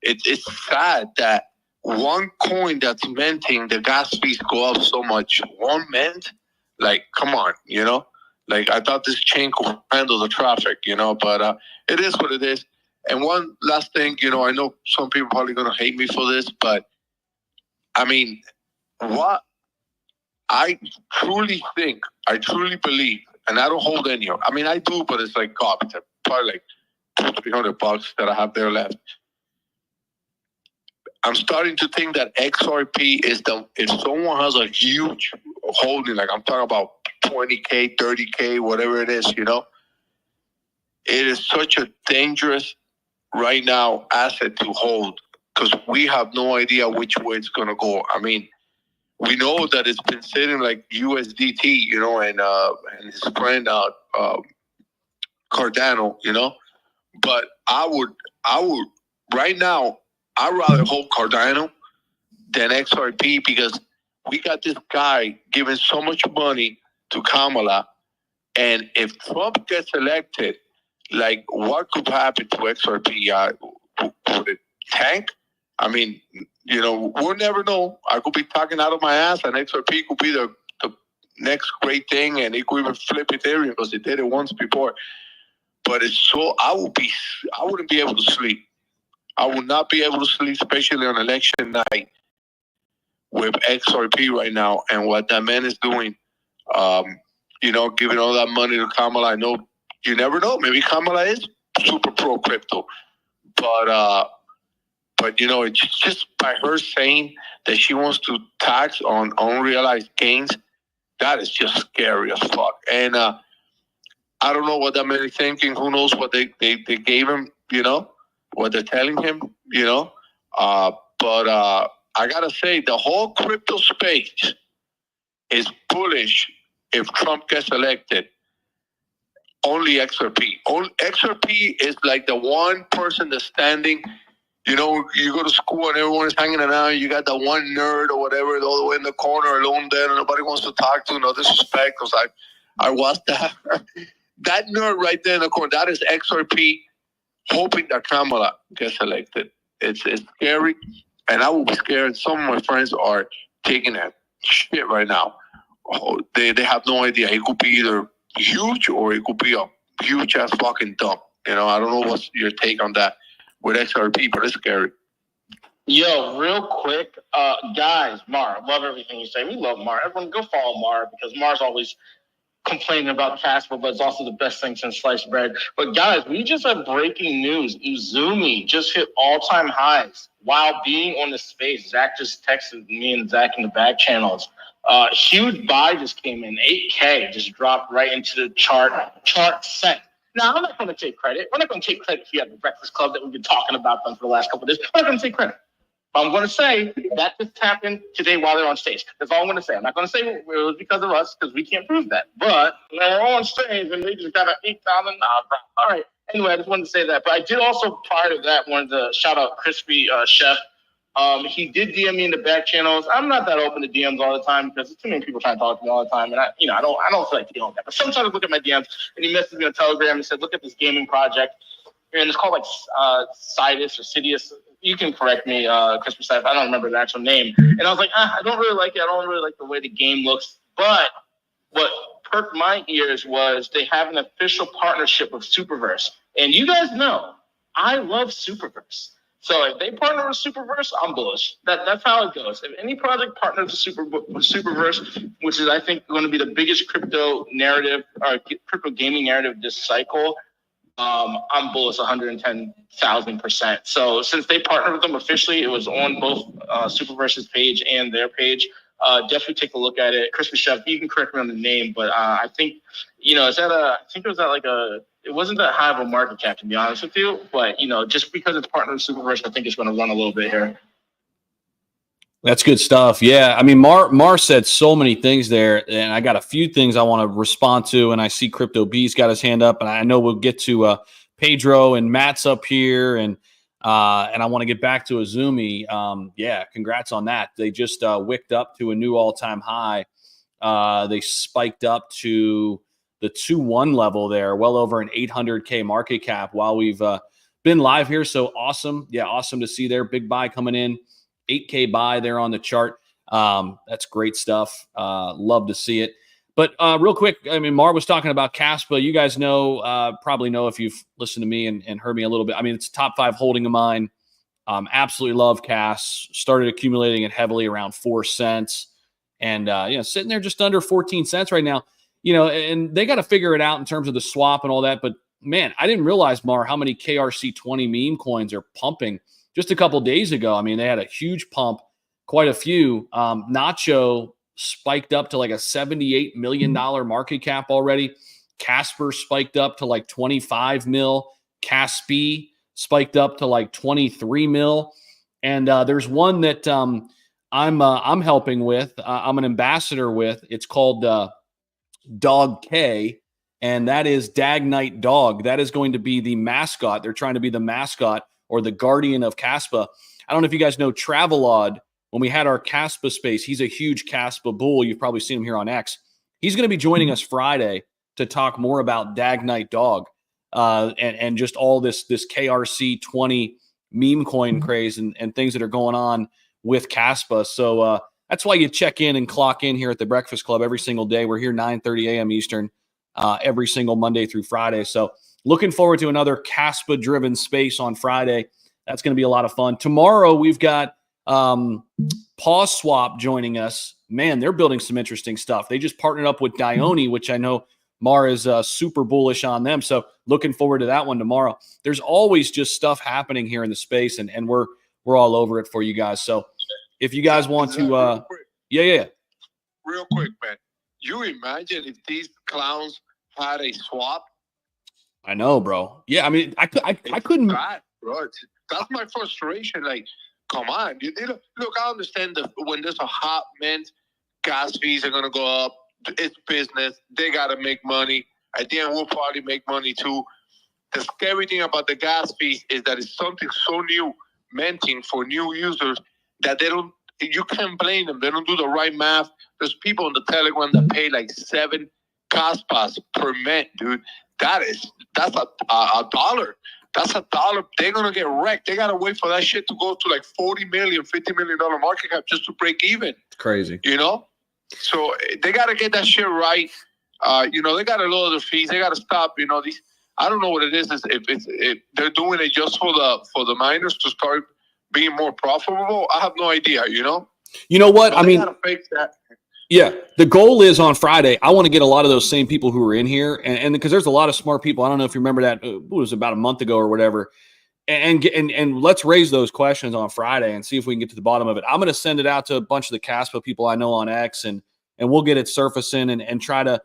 it's sad that one coin that's minting, the gas fees go up so much. One mint, like, come on, Like, I thought this chain could handle the traffic, but it is what it is. And one last thing, I know some people are probably going to hate me for this, but I mean, what I truly believe, and I don't hold any of it. I mean, I do, but it's like garbage. Probably like $200-$300 that I have there left. I'm starting to think that XRP if someone has a huge holding, like I'm talking about 20K, 30K, whatever it is, it is such a dangerous right now asset to hold, because we have no idea which way it's going to go. I mean, we know that it's been sitting like USDT, and his friend Cardano, but I would right now, I'd rather hold Cardano than XRP, because we got this guy giving so much money to Kamala, and if Trump gets elected, like, what could happen to XRP? Would it tank? I mean, we'll never know. I could be talking out of my ass, and XRP could be the next great thing, and it could even flip Ethereum because it did it once before. But I wouldn't be able to sleep. I would not be able to sleep, especially on election night, with XRP right now and what that man is doing. Giving all that money to Kamala. I know you never know. Maybe Kamala is super pro crypto, but it's just by her saying that she wants to tax on unrealized gains, that is just scary as fuck. And I don't know what that man is thinking. Who knows what they gave him, what they're telling him, But I got to say, the whole crypto space is bullish if Trump gets elected. Only XRP. XRP is like the one person that's standing. You go to school and everyone is hanging around. You got that one nerd or whatever all the way in the corner alone there, and nobody wants to talk to. No disrespect, because I was that. That nerd right there in the corner, that is XRP hoping that Kamala gets elected. It's scary, and I will be scared. Some of my friends are taking that shit right now. They have no idea. It could be either huge or it could be a huge ass fucking dump. I don't know what's your take on that with XRP, but it's scary. Yo, real quick, guys, Mar, love everything you say. We love Mar. Everyone go follow Mar, because Mar's always complaining about Casper, but it's also the best thing since sliced bread. But guys, we just have breaking news. Uzumi just hit all-time highs while being on the space. Zach just texted me and Zach in the back channels. Huge buy just came in. 8K just dropped right into the chart set. Now, I'm not going to take credit. We're not going to take credit here at the Breakfast Club that we've been talking about them for the last couple of days. We're not going to take credit. But I'm going to say that just happened today while they're on stage. That's all I'm going to say. I'm not going to say it was because of us, because we can't prove that. But they're on stage and they just got an $8,000 price. All right. Anyway, I just wanted to say that. But I did also, prior to that, wanted to shout out Crispy Chef. He did DM me in the back channels. I'm not that open to DMs all the time because there's too many people trying to talk to me all the time, and I don't feel like dealing with that. But sometimes I look at my DMs, and he messaged me on Telegram and said, "Look at this gaming project, and it's called like Sidus or Sidious. You can correct me, Crispy Chef. I don't remember the actual name." And I was like, I don't really like it. I don't really like the way the game looks. But what perked my ears was they have an official partnership with Superverse. And you guys know, I love Superverse. So if they partner with Superverse, I'm bullish. That's how it goes. If any project partners with Superverse, which is, I think, going to be the biggest crypto narrative or crypto gaming narrative this cycle, I'm bullish 110,000%. So since they partnered with them officially, it was on both Superverse's page and their page. Definitely take a look at it. Crispy Chef, you can correct me on the name, but I think, I think it was at like it wasn't that high of a market cap, to be honest with you. But, just because it's partnered with Superverse, I think it's going to run a little bit here. That's good stuff. Yeah. I mean, Mar said so many things there, and I got a few things I want to respond to. And I see Crypto B's got his hand up, and I know we'll get to Pedro and Matt's up here, and I want to get back to Azumi. Yeah, congrats on that. They just wicked up to a new all-time high. They spiked up to the 2-1 level there, well over an 800K market cap while we've been live here. So awesome. Yeah, awesome to see there. Big buy coming in. 8K buy there on the chart. That's great stuff. Love to see it. But real quick, I mean, Mar was talking about Caspa. You guys know, probably know if you've listened to me and heard me a little bit. I mean, it's top 5 holding of mine. Absolutely love Cass. Started accumulating it heavily around 4 cents. And, sitting there just under 14 cents right now. And they got to figure it out in terms of the swap and all that. But, man, I didn't realize, Mar, how many KRC20 meme coins are pumping. Just a couple days ago, I mean, they had a huge pump, quite a few. Nacho spiked up to like a $78 million market cap already. Casper spiked up to like 25 mil. Caspi spiked up to like 23 mil. And there's one that I'm helping with. I'm an ambassador with. It's called Dog K, and that is Dag Knight Dog. That is going to be the mascot. They're trying to be the mascot or the guardian of Caspa. I don't know if you guys know Travelod. When we had our Caspa space, he's a huge Caspa bull. You've probably seen him here on X. He's going to be joining us Friday to talk more about Dag Knight Dog and just all this KRC20 meme coin craze and things that are going on with Caspa. So that's why you check in and clock in here at the Breakfast Club every single day. We're here 9:30 a.m. Eastern every single Monday through Friday. So looking forward to another Caspa-driven space on Friday. That's going to be a lot of fun. Tomorrow, we've got Pause Swap joining us. Man, they're building some interesting stuff. They just partnered up with Dione, which I know Mar is super bullish on them. So looking forward to that one tomorrow. There's always just stuff happening here in the space, and we're all over it for you guys. So if you guys want to real quick, man. You imagine if these clowns had a swap? I know, bro. Yeah, I mean, I couldn't. Bro, that's my frustration. Like, come on. Look, I understand that when there's a hot mint, gas fees are going to go up. It's business. They got to make money. At the end, we'll probably make money too. The scary thing about the gas fees is that it's something so new, minting for new users, that you can't blame them. They don't do the right math. There's people on the Telegram that pay like 7 Caspas per mint, dude. That's a dollar. That's a dollar. They're going to get wrecked. They got to wait for that shit to go to like $40 million, $50 million market cap just to break even. It's crazy. So they got to get that shit right. They got to lower the fees. They got to stop, these. I don't know what it is. If they're doing it just for the miners to start being more profitable. I have no idea, You know what? I mean, gotta fix that. Yeah, the goal is on Friday, I want to get a lot of those same people who are in here, and because there's a lot of smart people. I don't know if you remember that. It was about a month ago or whatever. And let's raise those questions on Friday and see if we can get to the bottom of it. I'm going to send it out to a bunch of the Caspa people I know on X, and we'll get it surfacing and try to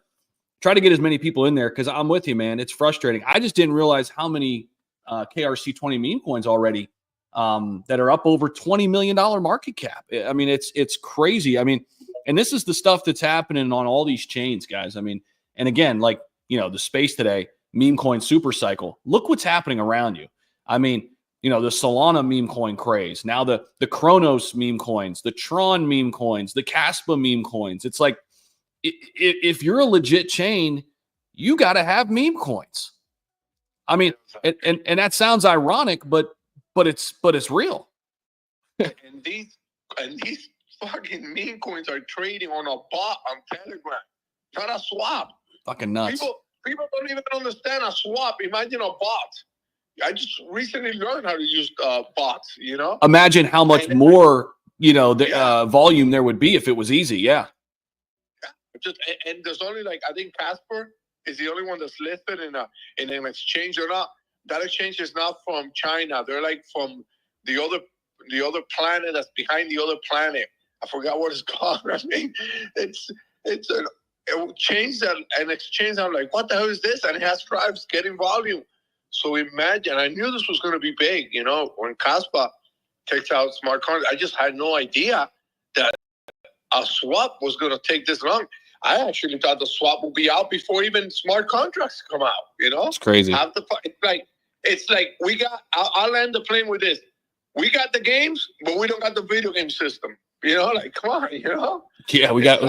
get as many people in there, because I'm with you, man. It's frustrating. I just didn't realize how many KRC20 meme coins already that are up over $20 million market cap. I mean, it's crazy. I mean, and this is the stuff that's happening on all these chains, guys. I mean, and again, like, the space today, Memecoin Supercycle. Look what's happening around you. I mean, the Solana meme coin craze. Now the Kronos meme coins, the Tron meme coins, the Caspa meme coins. It's like, if you're a legit chain, you got to have meme coins. I mean, and that sounds ironic, but it's real. And these fucking meme coins are trading on a bot on Telegram. Not a swap. Fucking nuts. People don't even understand a swap. Imagine a bot. I just recently learned how to use bots, you know? Imagine how much more, you know, the volume there would be if it was easy. Yeah. And there's only like, I think Casper is the only one that's listed in an exchange or not. That exchange is not from China. They're like from the other planet that's behind the other planet. I forgot what it's called. I mean, it's an exchange. I'm like, what the hell is this? And it has tribes getting volume. So imagine, I knew this was going to be big. You know, when Casper takes out smart contracts, I just had no idea that a swap was going to take this long. I actually thought the swap would be out before even smart contracts come out. You know, it's crazy. It's like we got. I'll end the plane with this. We got the games, but we don't got the video game system. You know, like come on, you know. Yeah, we got.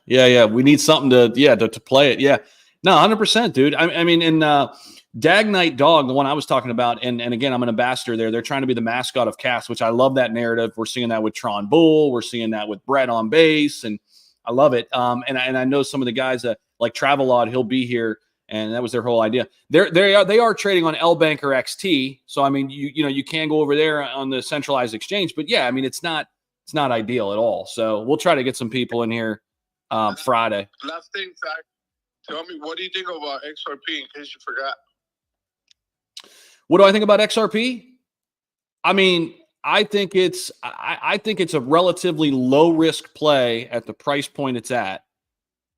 Yeah. We need something to play it. Yeah, no, 100%, dude. I mean, in Dag Night Dog, the one I was talking about, and again, I'm an ambassador there. They're trying to be the mascot of CAS, which I love that narrative. We're seeing that with Tron Bull. We're seeing that with Brett on base, and I love it. And I know some of the guys that like Travelod, he'll be here. And that was their whole idea. They are trading on LBanker XT. So I mean, you can go over there on the centralized exchange, but yeah, I mean, it's not ideal at all. So we'll try to get some people in here Friday. Last thing, Zach, tell me, what do you think about XRP? In case you forgot. What do I think about XRP? I mean, I think it's a relatively low risk play at the price point it's at,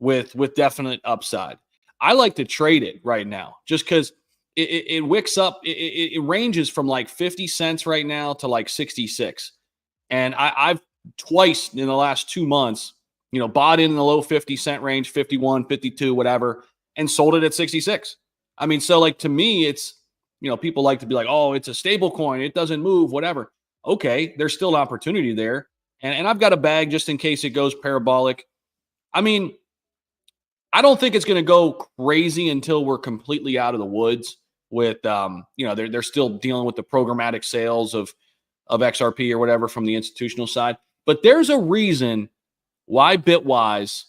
with definite upside. I like to trade it right now just because it wicks up. It ranges from like 50 cents right now to like 66. And I've twice in the last 2 months, bought in the low 50 cent range, 51, 52, whatever, and sold it at 66. I mean, so like to me, it's, people like to be like, oh, it's a stable coin. It doesn't move, whatever. Okay. There's still an opportunity there. And I've got a bag just in case it goes parabolic. I mean, I don't think it's going to go crazy until we're completely out of the woods with, they're still dealing with the programmatic sales of XRP or whatever from the institutional side. But there's a reason why Bitwise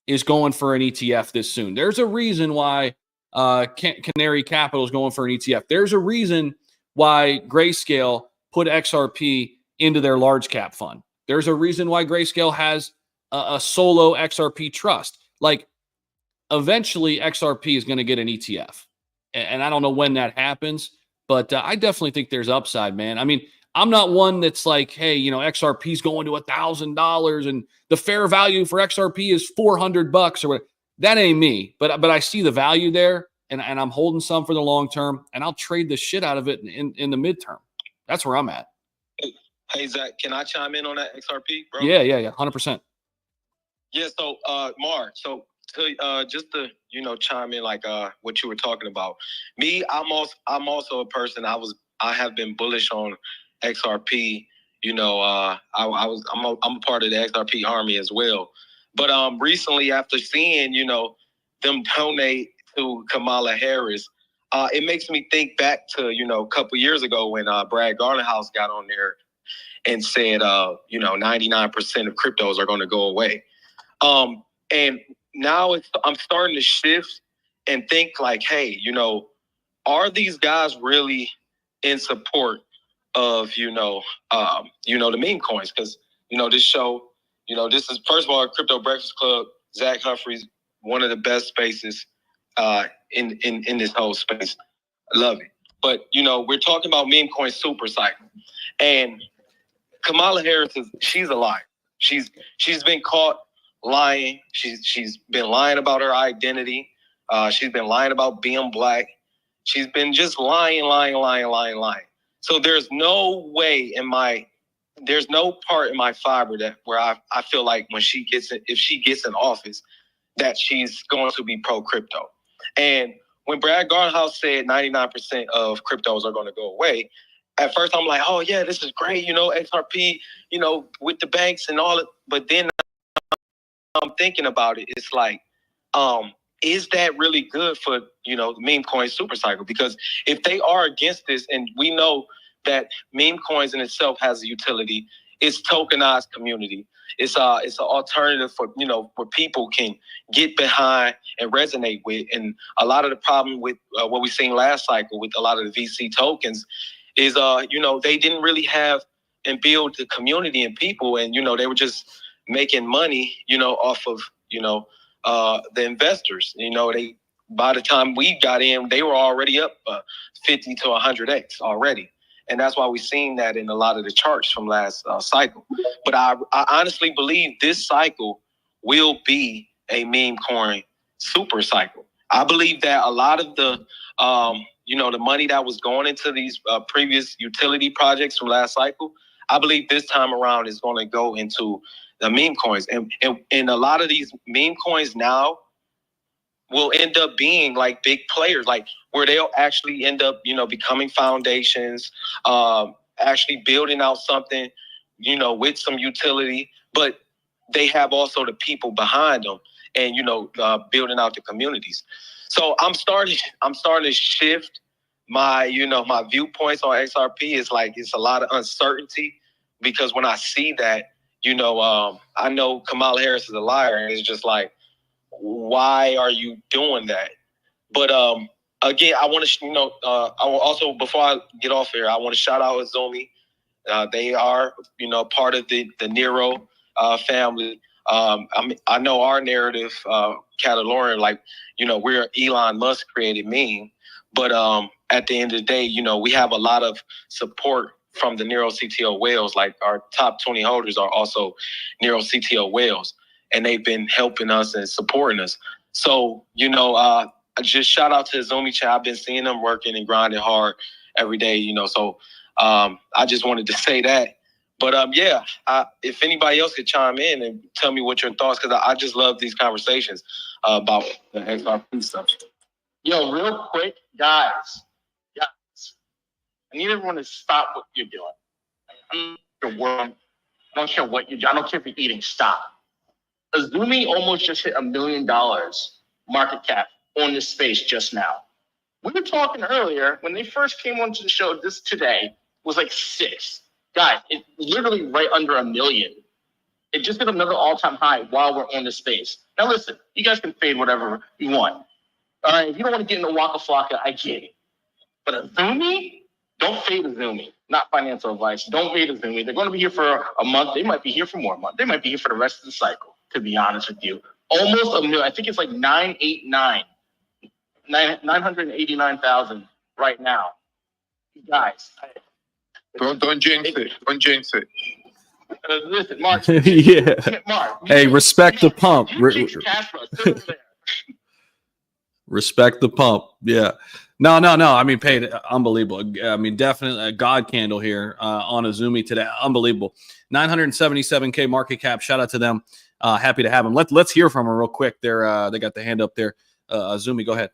is going for an ETF this soon. There's a reason why Canary Capital is going for an ETF. There's a reason why Grayscale put XRP into their large cap fund. There's a reason why Grayscale has a solo XRP trust. Like, eventually XRP is going to get an ETF. And I don't know when that happens, but I definitely think there's upside, man. I mean, I'm not one that's like, hey, XRP is going to $1,000 and the fair value for XRP is $400 or whatever. That ain't me, but I see the value there, and I'm holding some for the long term, and I'll trade the shit out of it in the midterm. That's where I'm at. Hey, Zach, can I chime in on that XRP, bro? Yeah, 100%. Yeah, so, Mar, just to chime in like what you were talking about. Me, I'm also a person. I have been bullish on XRP. I'm a part of the XRP army as well. But recently, after seeing them donate to Kamala Harris, it makes me think back to a couple years ago when Brad Garlinghouse got on there and said 99% of cryptos are going to go away. And now I'm starting to shift and think like, hey, are these guys really in support of, the meme coins? Because, this show, this is, first of all, Crypto Breakfast Club, Zach Humphries, one of the best spaces in this whole space. I love it. But, we're talking about Memecoin Supercycle. And Kamala Harris, she's a liar. She's been caught lying. She's been lying about her identity. She's been lying about being black. She's been just lying. So there's no way there's no part in my fiber where I feel like if she gets in office, that she's going to be pro crypto. And when Brad Garlinghouse said 99% of cryptos are going to go away, at first I'm like, oh yeah, this is great, XRP, with the banks and all it. But then I'm thinking about it. It's like, is that really good for, the Memecoin Supercycle? Because if they are against this, and we know that meme coins in itself has a utility, it's tokenized community. It's an alternative for, you know, where people can get behind and resonate with. And a lot of the problem with what we seen last cycle with a lot of the VC tokens is, you know, they didn't really have and build the community and people, and, you know, they were just making money, you know, off of, you know, the investors. You know, they, by the time we got in, they were already up 50 to 100x already. And that's why we've seen that in a lot of the charts from last cycle. But I honestly believe this cycle will be a meme coin super cycle. I believe that a lot of the, you know, the money that was going into these previous utility projects from last cycle, I believe this time around is going to go into the meme coins. And a lot of these meme coins now will end up being like big players, like where they'll actually end up, you know, becoming foundations, actually building out something, you know, with some utility, but they have also the people behind them and, you know, building out the communities. So I'm starting to shift my, you know, my viewpoints on XRP. Is like, it's a lot of uncertainty, because when I see that, you know, I know Kamala Harris is a liar, and it's just like, why are you doing that? But again, I want to, you know, I will also, before I get off here, I want to shout out Azumi. They are, you know, part of the Nero family. I know our narrative, Catalorian, like, you know, we're Elon Musk created meme, but at the end of the day, you know, we have a lot of support from the Nero CTO whales. Like, our top 20 holders are also Nero CTO whales, and they've been helping us and supporting us. So, you know, just shout out to Azumi Chan. I've been seeing them working and grinding hard every day, you know, so I just wanted to say that. But yeah, if anybody else could chime in and tell me what your thoughts, because I just love these conversations about the XRP stuff. Yo, real quick, guys, I need everyone to stop what you're doing. I don't care what you do. I don't care if you're eating. Stop. Azumi almost just hit $1 million market cap on this space just now. We were talking earlier when they first came onto the show. This today was like 6. Guys, it's literally right under $1 million. It just hit another all-time high while we're on this space. Now listen, you guys can fade whatever you want. All right, if you don't want to get into Waka Flocka, I get it. But Azumi, don't fade Azumi. Not financial advice. Don't fade Azumi. They're going to be here for a month. They might be here for more month. They might be here for the rest of the cycle, to be honest with you. Almost $1 million. I think it's like 989,000 right now. Guys. Don't jinx it. Don't jinx it. Listen, Mark. Yeah. Mark. Hey, respect the pump. Respect the pump. Yeah. No. I mean, paid unbelievable. I mean, definitely a god candle here on Azumi today. Unbelievable. 977K market cap. Shout out to them. Happy to have them. Let's hear from them real quick. They got the hand up there. Azumi, go ahead.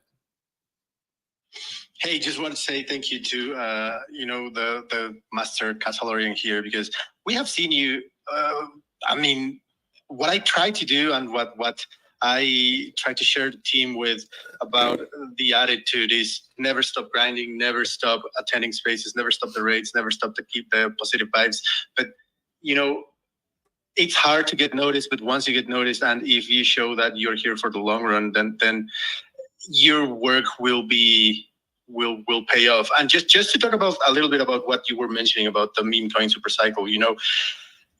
Hey, just want to say thank you to you know, the master Catalorian here, because we have seen you. I mean, what I try to do and what I try to share the team with about the attitude is never stop grinding, never stop attending spaces, never stop the rates, never stop to keep the positive vibes. But, you know, it's hard to get noticed, but once you get noticed, and if you show that you're here for the long run, then your work will pay off. And just to talk about a little bit about what you were mentioning about the Memecoin Supercycle, you know,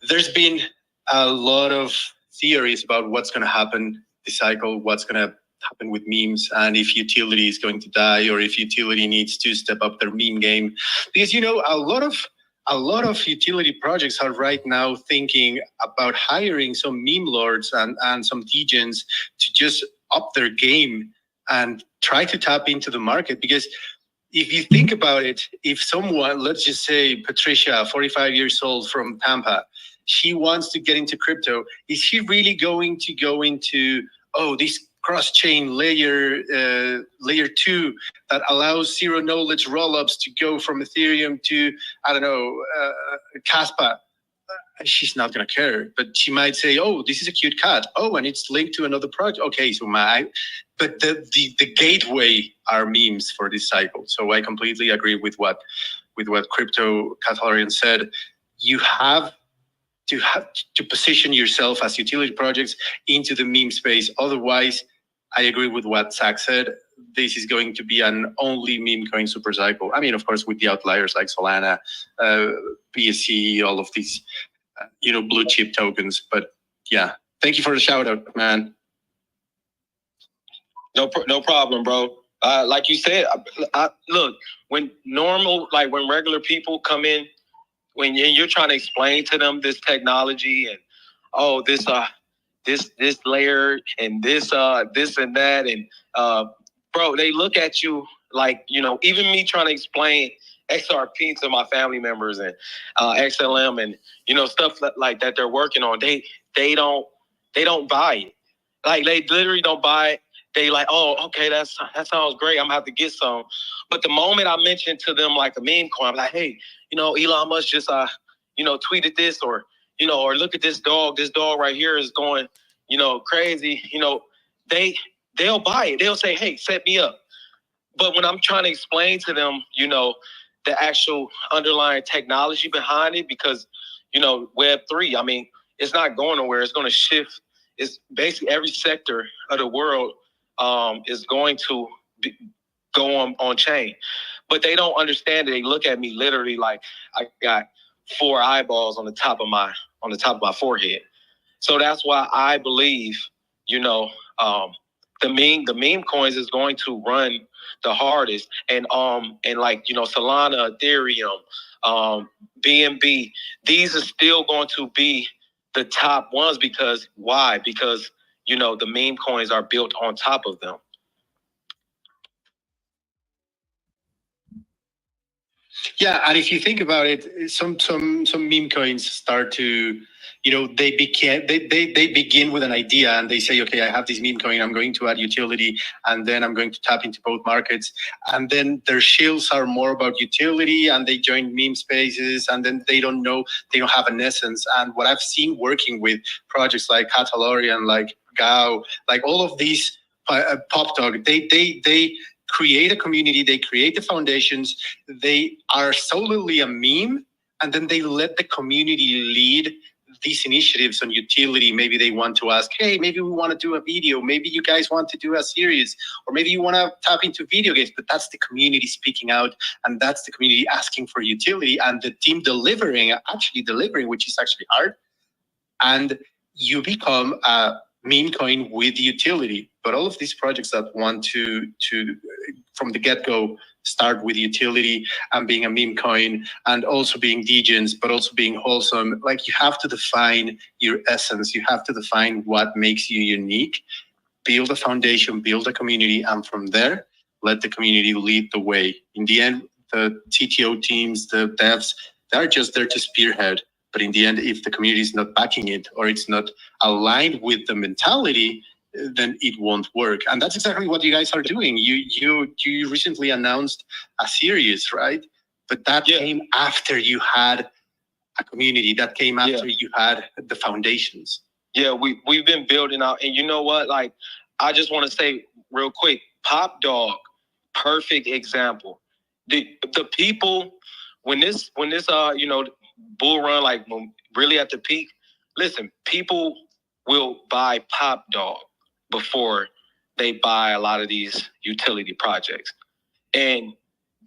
there's been a lot of theories about what's going to happen this cycle, what's going to happen with memes, and if utility is going to die, or if utility needs to step up their meme game. Because, you know, a lot of utility projects are right now thinking about hiring some meme lords and some degens to just up their game and try to tap into the market. Because if you think about it, if someone, let's just say Patricia, 45 years old from Tampa, she wants to get into crypto, is she really going to go into, this cross-chain layer 2 that allows zero knowledge rollups to go from Ethereum to, I don't know, Caspa? She's not going to care, but she might say, this is a cute cat. And it's linked to another project. Okay, but the gateway are memes for this cycle. So I completely agree with what Crypto Catalorian said. You have to position yourself as utility projects into the meme space. Otherwise, I agree with what Zach said. This is going to be an only Memecoin Supercycle. I mean, of course, with the outliers like Solana, BSC, all of these, blue chip tokens. But yeah, thank you for the shout out, man. No problem, bro. Like you said, look, when regular people come in, when you're trying to explain to them this technology and this layer and this and that, and bro, they look at you like, even me trying to explain XRP to my family members and XLM and stuff like that they're working on, they don't buy it. Like, they literally don't buy it. They like, oh, okay, that sounds great. I'm gonna have to get some. But the moment I mention to them like a meme coin, I'm like, hey, Elon Musk just tweeted this, or or look at this dog. This dog right here is going, crazy. They'll buy it. They'll say, hey, set me up. But when I'm trying to explain to them, the actual underlying technology behind it, because Web3, I mean, it's not going nowhere. It's going to shift. It's basically every sector of the world is going to go on chain, but they don't understand it. They look at me literally like I got 4 eyeballs on the top of my forehead. So that's why I believe, the meme coins is going to run the hardest, and like Solana, Ethereum, BNB, these are still going to be the top ones. Because why? Because the meme coins are built on top of them. Yeah, and if you think about it, some meme coins start to, they begin with an idea and they say, okay, I have this meme coin, I'm going to add utility, and then I'm going to tap into both markets. And then their shills are more about utility, and they join meme spaces, and then they don't have an essence. And what I've seen working with projects like Catalorian, like Gao, like all of these Pop Dog, they create a community, they create the foundations, they are solely a meme, and then they let the community lead these initiatives on utility. Maybe they want to ask, hey, maybe we want to do a video, maybe you guys want to do a series, or maybe you want to tap into video games. But that's the community speaking out, and that's the community asking for utility, and the team delivering, which is actually hard. And you become a meme coin with utility. But all of these projects that want to from the get-go start with utility and being a meme coin, and also being degens, but also being wholesome, like, you have to define your essence. You have to define what makes you unique, build a foundation, build a community, and from there, let the community lead the way. In the end, the TTO teams, the devs, they're just there to spearhead. But in the end, if the community is not backing it, or it's not aligned with the mentality, then it won't work. And that's exactly what you guys are doing. You recently announced a series, right? But that came after you had a community. That came after you had the foundations. Yeah, we've been building out. And you know what? Like, I just want to say real quick, Pop Dog, perfect example. The people, when this bull run, like, really at the peak, listen, people will buy Pop Dog before they buy a lot of these utility projects. And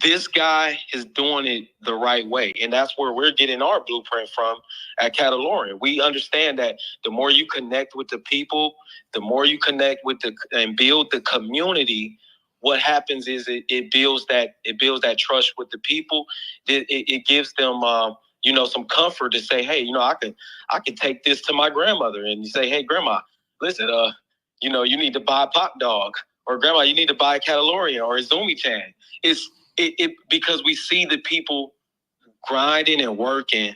this guy is doing it the right way. And that's where we're getting our blueprint from at Catalorian. We understand that the more you connect with the people, the more you connect with and build the community, what happens is it builds that trust with the people. It gives them some comfort to say, hey, I can take this to my grandmother and say, hey, grandma, listen, you need to buy Pop Dog, or grandma, you need to buy Catalorian or Zumi-chan. It's because we see the people grinding and working,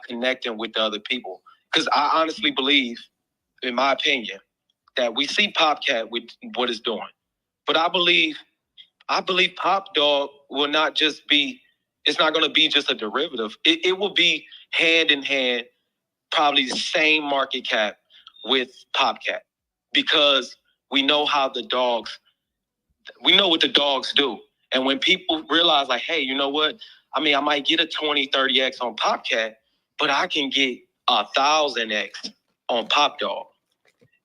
connecting with the other people. Because I honestly believe, in my opinion, that we see PopCat with what it's doing, but I believe Pop Dog will not just be. It's not going to be just a derivative. It will be hand in hand, probably the same market cap with PopCat, because we know what the dogs do. And when people realize, like, hey, you know what? I mean, I might get a 20, 30X on PopCat, but I can get 1,000x on Pop Dog.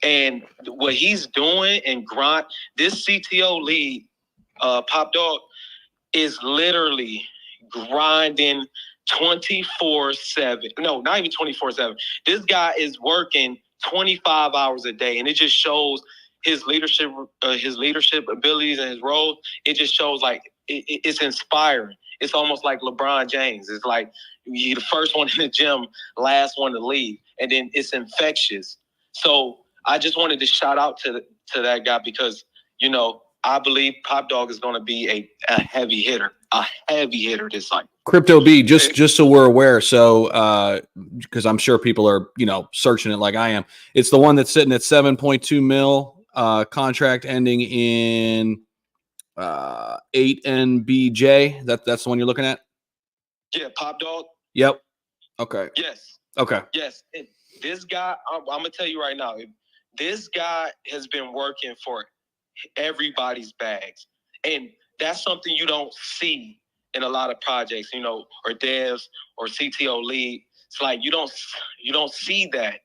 And what he's doing and grind, this CTO lead, Pop Dog, is literally grinding 24/7. No, not even 24/7. This guy is working 25 hours a day, and it just shows his leadership abilities and his roles. It just shows like it's inspiring. It's almost like LeBron James. It's like you're the first one in the gym, last one to leave, and then it's infectious. So I just wanted to shout out to that guy because, you know, I believe Pop Dog is going to be a heavy hitter this cycle. Crypto B, just so we're aware, so because I'm sure people are, you know, searching it like I am. It's the one that's sitting at 7.2 mil, contract ending in 8 NBJ. That's the one you're looking at? Yeah, Pop Dog. Yep. Okay. Yes. Okay. Yes. And this guy, I'm gonna tell you right now, this guy has been working for everybody's bags, and that's something you don't see in a lot of projects, you know, or devs or CTO lead. It's like you don't see that,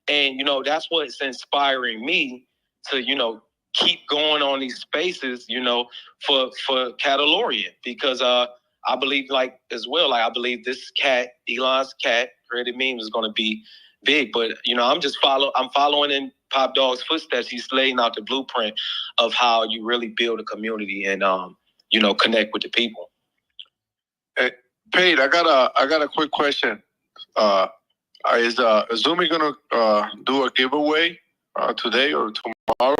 and you know that's what's inspiring me to, you know, keep going on these spaces, you know, for Catalorian, because I believe, like, as well, like I believe this cat, Elon's cat, created meme is going to be big. But you know, I'm following in Pop Dog's footsteps. He's laying out the blueprint of how you really build a community and you know, connect with the people. Hey, Pate, I got a quick question. Is Zumi gonna do a giveaway today or tomorrow?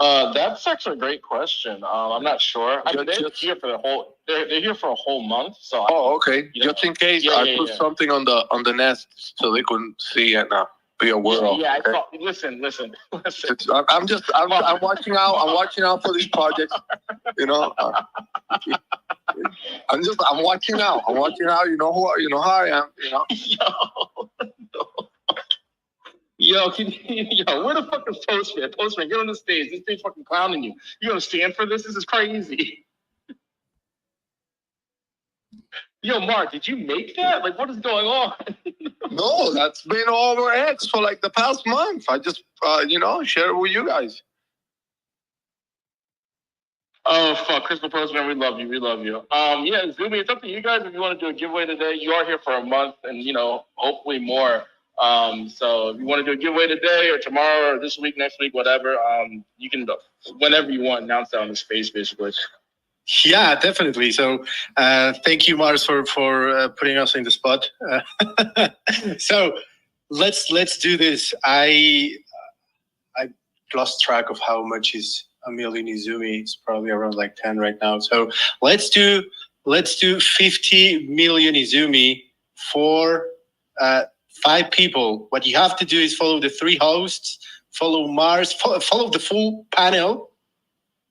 That's actually a great question. I'm not sure. I mean, they're here for they're here for a whole month. So okay. Just in case, I put something on the nest so they couldn't see and be aware of. Yeah, okay? Listen. I'm watching out. I'm watching out for these projects. You know, I'm watching out. I'm watching out. You know how I am. You know. Yo, where the fuck is Postman? Postman, get on the stage. This thing's fucking clowning you. You gonna stand for this? This is crazy. Yo, Mark, did you make that? Like, what is going on? No, that's been over X for like the past month. I just, you know, share it with you guys. Oh, fuck. Crystal Postman, we love you. Yeah, Zumi, it's up to you guys if you want to do a giveaway today. You are here for a month and, you know, hopefully more. So if you want to do a giveaway today or tomorrow or this week, next week, whatever, you can, whenever you want, announce that on the space, basically. Yeah, definitely. So thank you, Mars, for putting us in the spot. So let's do this. I lost track of how much is a million Izumi. It's probably around like 10 right now. So let's do 50 million Izumi for 5 people. What you have to do is follow the 3 hosts, follow Mars, follow the full panel,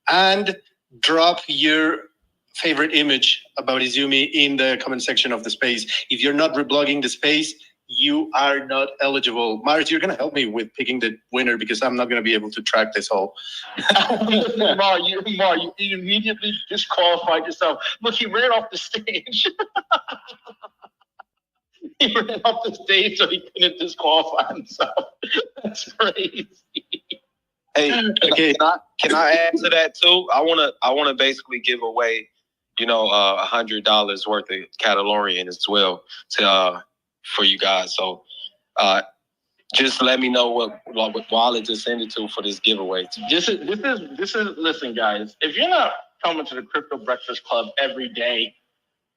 and drop your favorite image about Izumi in the comment section of the space. If you're not reblogging the space, you are not eligible. Mars, you're going to help me with picking the winner because I'm not going to be able to track this all. Mar, you immediately disqualified yourself. Look, he ran off the stage. He ran off the stage so he couldn't disqualify himself. That's crazy. Hey, okay. Can I add to that too? I wanna basically give away, you know, $100 worth of Catalorian as well to for you guys. So just let me know what wallet to send it to for this giveaway. This is listen, guys. If you're not coming to the Crypto Breakfast Club every day,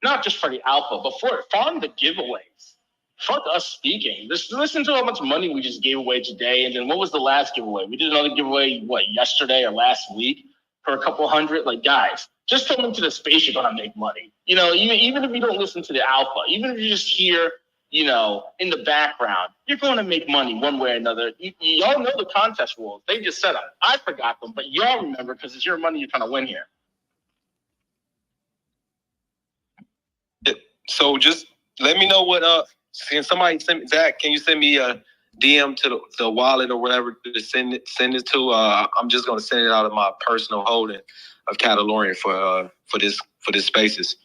not just for the alpha, but for the giveaways. Fuck us speaking. Just listen to how much money we just gave away today. And then what was the last giveaway? We did another giveaway, yesterday or last week for a couple hundred? Like, guys, just come into the space, you're going to make money. You know, even if you don't listen to the alpha, even if you just hear, you know, in the background, you're going to make money one way or another. Y'all know the contest rules. They just said them. I forgot them, but y'all remember because it's your money you're trying to win here. So just let me know what can somebody send me, Zach, can you send me a DM to the wallet or whatever to send it to? I'm just gonna send it out of my personal holding of Catalorian for this spaces.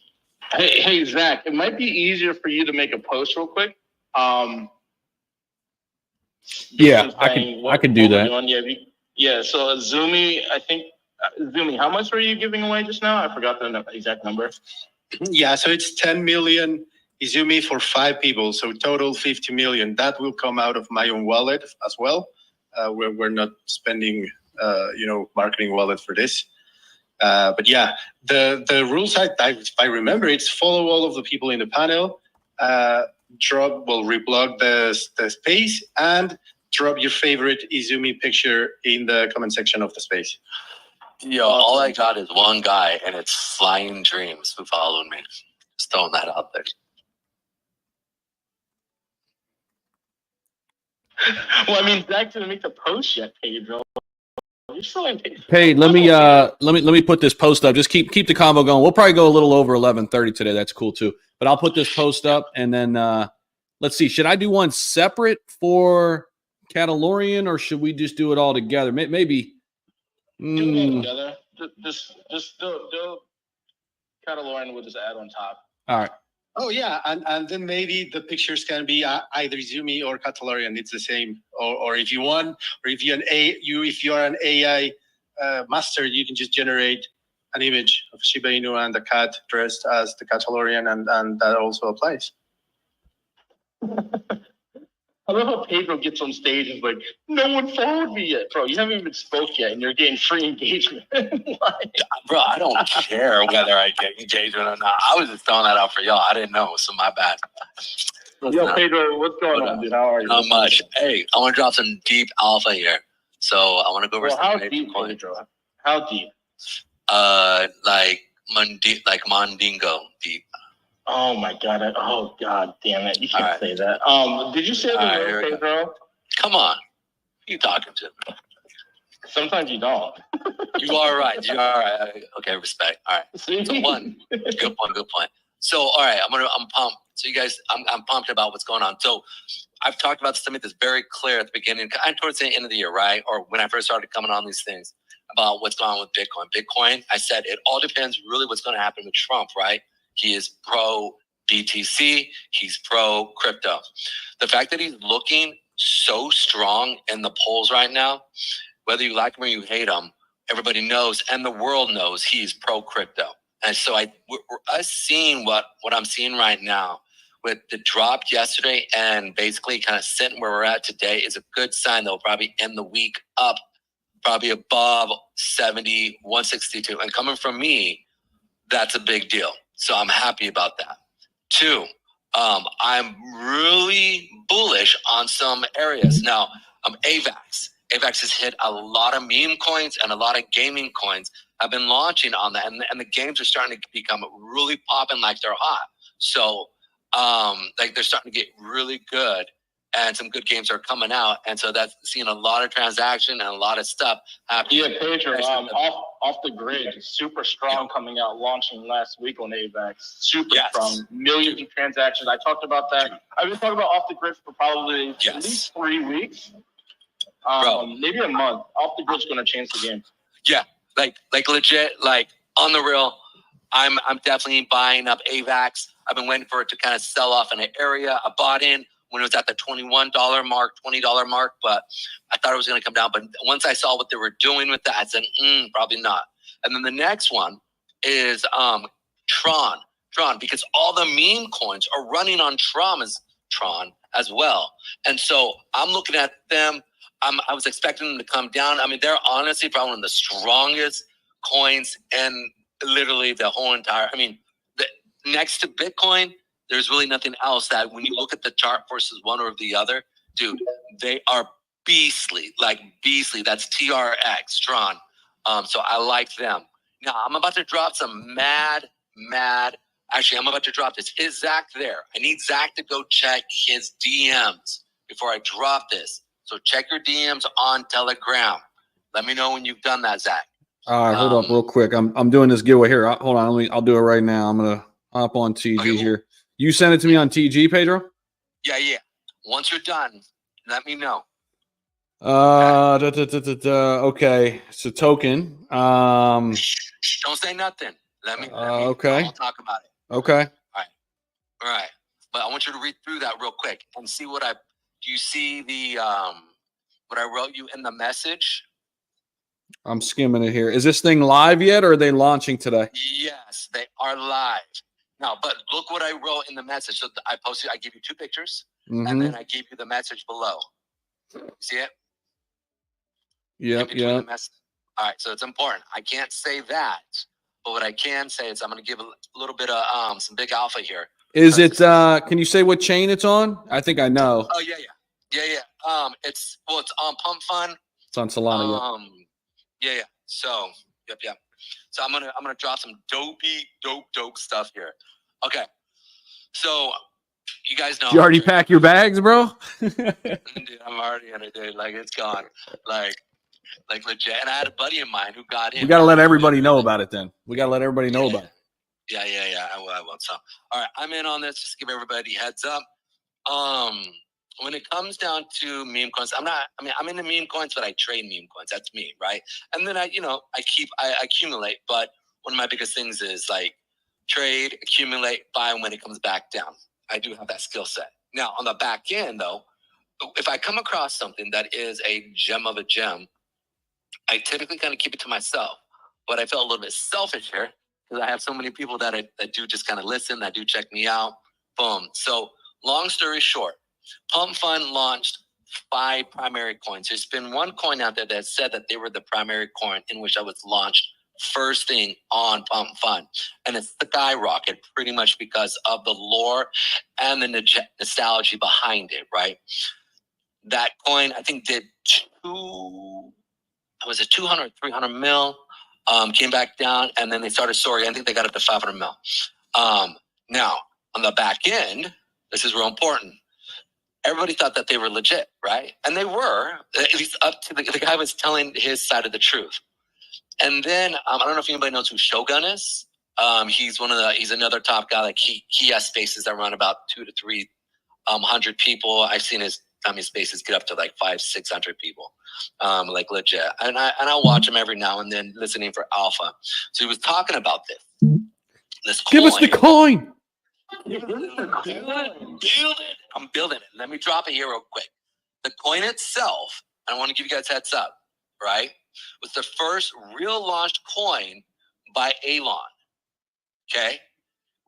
Hey, Zach, it might be easier for you to make a post real quick. Yeah, I can do that. Yeah, so Zumi, I think, Zumi, how much were you giving away just now? I forgot the exact number. Yeah, so it's 10 million Izumi for 5 people, so total 50 million. That will come out of my own wallet as well. We're not spending, marketing wallet for this. But yeah, the rules if I remember, it's follow all of the people in the panel, reblog the space, and drop your favorite Izumi picture in the comment section of the space. Yo, all I got is one guy, and it's Flying Dreams who followed me. Just throwing that out there. Well, I mean, Zach didn't make the post yet, Pedro. Hey, let me put this post up. Just keep the combo going. We'll probably go a little over 11:30 today. That's cool too. But I'll put this post up, and then let's see. Should I do one separate for Catalorian, or should we just do it all together? Maybe. Do it all together. Just do Catalorian. We'll just add on top. All right. Oh yeah, and then maybe the pictures can be either Izumi or Catalorian. It's the same. Or if you want, or if you're an AI master, you can just generate an image of Shiba Inu and the cat dressed as the Catalorian, and that also applies. I love how Pedro gets on stage and is like, no one followed me yet. Bro, you haven't even spoke yet, and you're getting free engagement. Bro, I don't care whether I get engagement or not. I was just throwing that out for y'all. I didn't know, so my bad. Yo, Pedro, what's going on, dude? How are you? Not much. Hey, I want to drop some deep alpha here. So I want to go over some how deep, Pedro? How deep? Like Mandingo deep. Oh my god! Oh god, damn it! You can't say that. Did you say the word, Pedro? Come on, who you talking to? Sometimes you don't. You are right. You are right. Okay, respect. All right. So one, good point. So all right, I'm pumped. So you guys, I'm pumped about what's going on. So I've talked about something that's very clear at the beginning, and towards the end of the year, right? Or when I first started coming on these things about what's going on with Bitcoin. Bitcoin, I said it all depends really what's going to happen with Trump, right? He is pro BTC. He's pro crypto. The fact that he's looking so strong in the polls right now, whether you like him or you hate him, everybody knows, and the world knows he's pro crypto. And so we're seeing what I'm seeing right now with the drop yesterday and basically kind of sitting where we're at today is a good sign that we'll probably end the week up, probably above 70, 162. And coming from me, that's a big deal. So I'm happy about that. 2, I'm really bullish on some areas. Now, AVAX. AVAX has hit a lot of meme coins and a lot of gaming coins have been launching on that. And the games are starting to become really popping like they're hot. So they're starting to get really good. And some good games are coming out, and so that's seeing a lot of transaction and a lot of stuff happening. Yeah, Pedro, off the grid, super strong coming out, launching last week on AVAX. Super strong, millions of transactions. I talked about that. I've been talking about off the grid for probably at least 3 weeks, maybe a month. Off the grid's going to change the game. Yeah, like legit, like on the real. I'm definitely buying up AVAX. I've been waiting for it to kind of sell off in an area. I bought in when it was at the $21 mark, $20 mark, but I thought it was going to come down. But once I saw what they were doing with that, I said, probably not. And then the next one is Tron, because all the meme coins are running on Tron as well. And so I'm looking at them. I was expecting them to come down. I mean, they're honestly probably one of the strongest coins in literally the whole entire, next to Bitcoin, there's really nothing else that when you look at the chart versus one or the other, dude, they are beastly, like beastly. That's TRX, Tron. So I like them. Now, I'm about to drop some mad. Actually, I'm about to drop this. Is Zach there? I need Zach to go check his DMs before I drop this. So check your DMs on Telegram. Let me know when you've done that, Zach. All right, hold up real quick. I'm doing this giveaway here. Hold on. I'll do it right now. I'm going to hop on TG here. You sent it to me on TG, Pedro? Yeah. Once you're done, let me know. Okay. It's a token. Don't say nothing. Let me okay. I'll talk about it. Okay. All right. But I want you to read through that real quick and see what do you see the, what I wrote you in the message? I'm skimming it here. Is this thing live yet, or are they launching today? Yes, they are live. Now, but look what I wrote in the message. So I give you 2 pictures, and then I gave you the message below. See it? Yep, The message. All right, so it's important. I can't say that, but what I can say is I'm going to give a little bit of some big alpha here. Is it, can you say what chain it's on? I think I know. Oh, yeah. It's on Pump Fund. It's on Solana. Yeah. So, yep. So I'm gonna drop some dope stuff here. Okay. So you guys know. Did you already pack your bags, bro? Dude, I'm already in it, dude. Like, it's gone. Like legit. And I had a buddy of mine who got in. We got to let everybody know about it then. We got to let everybody know about it. Yeah. I will. So, all right. I'm in on this. Just give everybody heads up. When it comes down to meme coins, I'm into meme coins, but I trade meme coins. That's me, right? And then I accumulate. But one of my biggest things is like trade, accumulate, buy when it comes back down. I do have that skill set. Now, on the back end, though, if I come across something that is a gem of a gem, I typically kind of keep it to myself. But I felt a little bit selfish here because I have so many people that do just kind of listen, that do check me out. Boom. So long story short, Pump Fund launched 5 primary coins. There's been one coin out there that said that they were the primary coin in which I was launched first thing on Pump Fund. And it's skyrocketed pretty much because of the lore and the nostalgia behind it, right? That coin, I think, did 200, 300 mil, came back down, and then they started soaring. I think they got up to 500 mil. Now, on the back end, this is real important. Everybody thought that they were legit, right? And they were, at least up to the guy was telling his side of the truth. And then, I don't know if anybody knows who Shogun is. He's another top guy. Like he has spaces that run about 200 to 300 people. I've seen his spaces get up to like 500-600 people, like legit. And I'll watch him every now and then, listening for alpha. So he was talking about this coin. Give us the coin. I'm building it. Let me drop it here real quick. The coin itself, I want to give you guys heads up, right? Was the first real launched coin by Elon. Okay?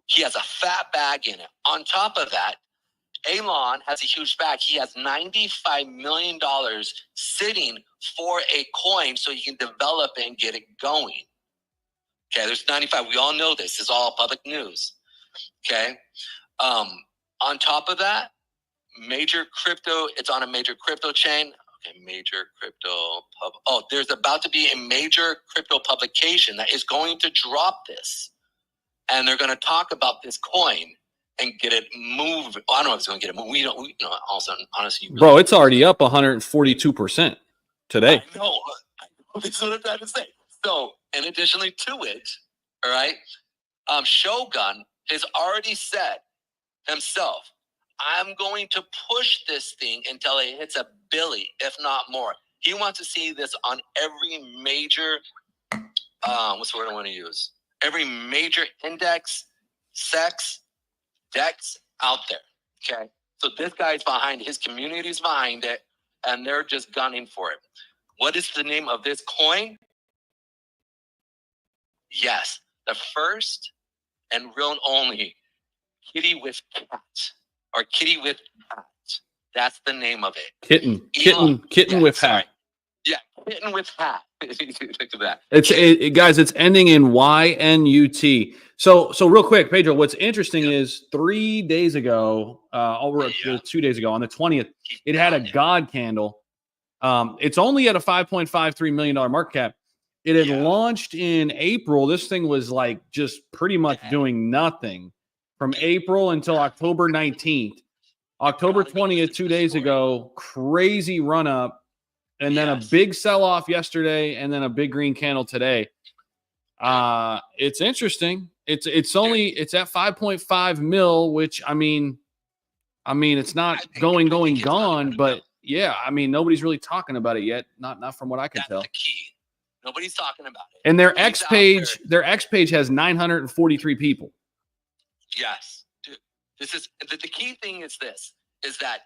He has a fat bag in it. On top of that, Elon has a huge bag. He has $95 million sitting for a coin so he can develop it and get it going. Okay, there's 95. We all know this. It's all public news. Okay. On top of that, major crypto, it's on a major crypto chain. Okay, major crypto there's about to be a major crypto publication that is going to drop this. And they're going to talk about this coin and get it moved. Well, I don't know if it's going to get it moved. Also, honestly, bro, it's already up 142% today. I know. That's what I'm trying to say. So, and additionally to it, all right, Shogun has already said himself, I'm going to push this thing until it hits $1 billion, if not more. He wants to see this on every major, what's the word I want to use? Every major index, DEX out there. Okay. So this guy's behind it. His community's behind it, and they're just gunning for it. What is the name of this coin? Yes, the first and real and only kitty with cat, or kitty with hat. That's the name of it. Kitten with hat. Yeah, kitten with hat. Look at that. Guys, it's ending in YNUT. So real quick, Pedro, what's interesting is 3 days ago, 2 days ago on the 20th, it had a God candle. It's only at a $5.53 million market cap. It had launched in April. This thing was like just pretty much doing nothing from April until October 19th. October 20th, 2 days ago, crazy run up, and then a big sell off yesterday, and then a big green candle today. It's interesting. It's at 5.5 mil, which I mean, it's not gone, but yeah, I mean, nobody's really talking about it yet. Not from what I can tell. The key. Nobody's talking about it. And their X page has 943 people. Yes, dude. This is the key thing is this, is that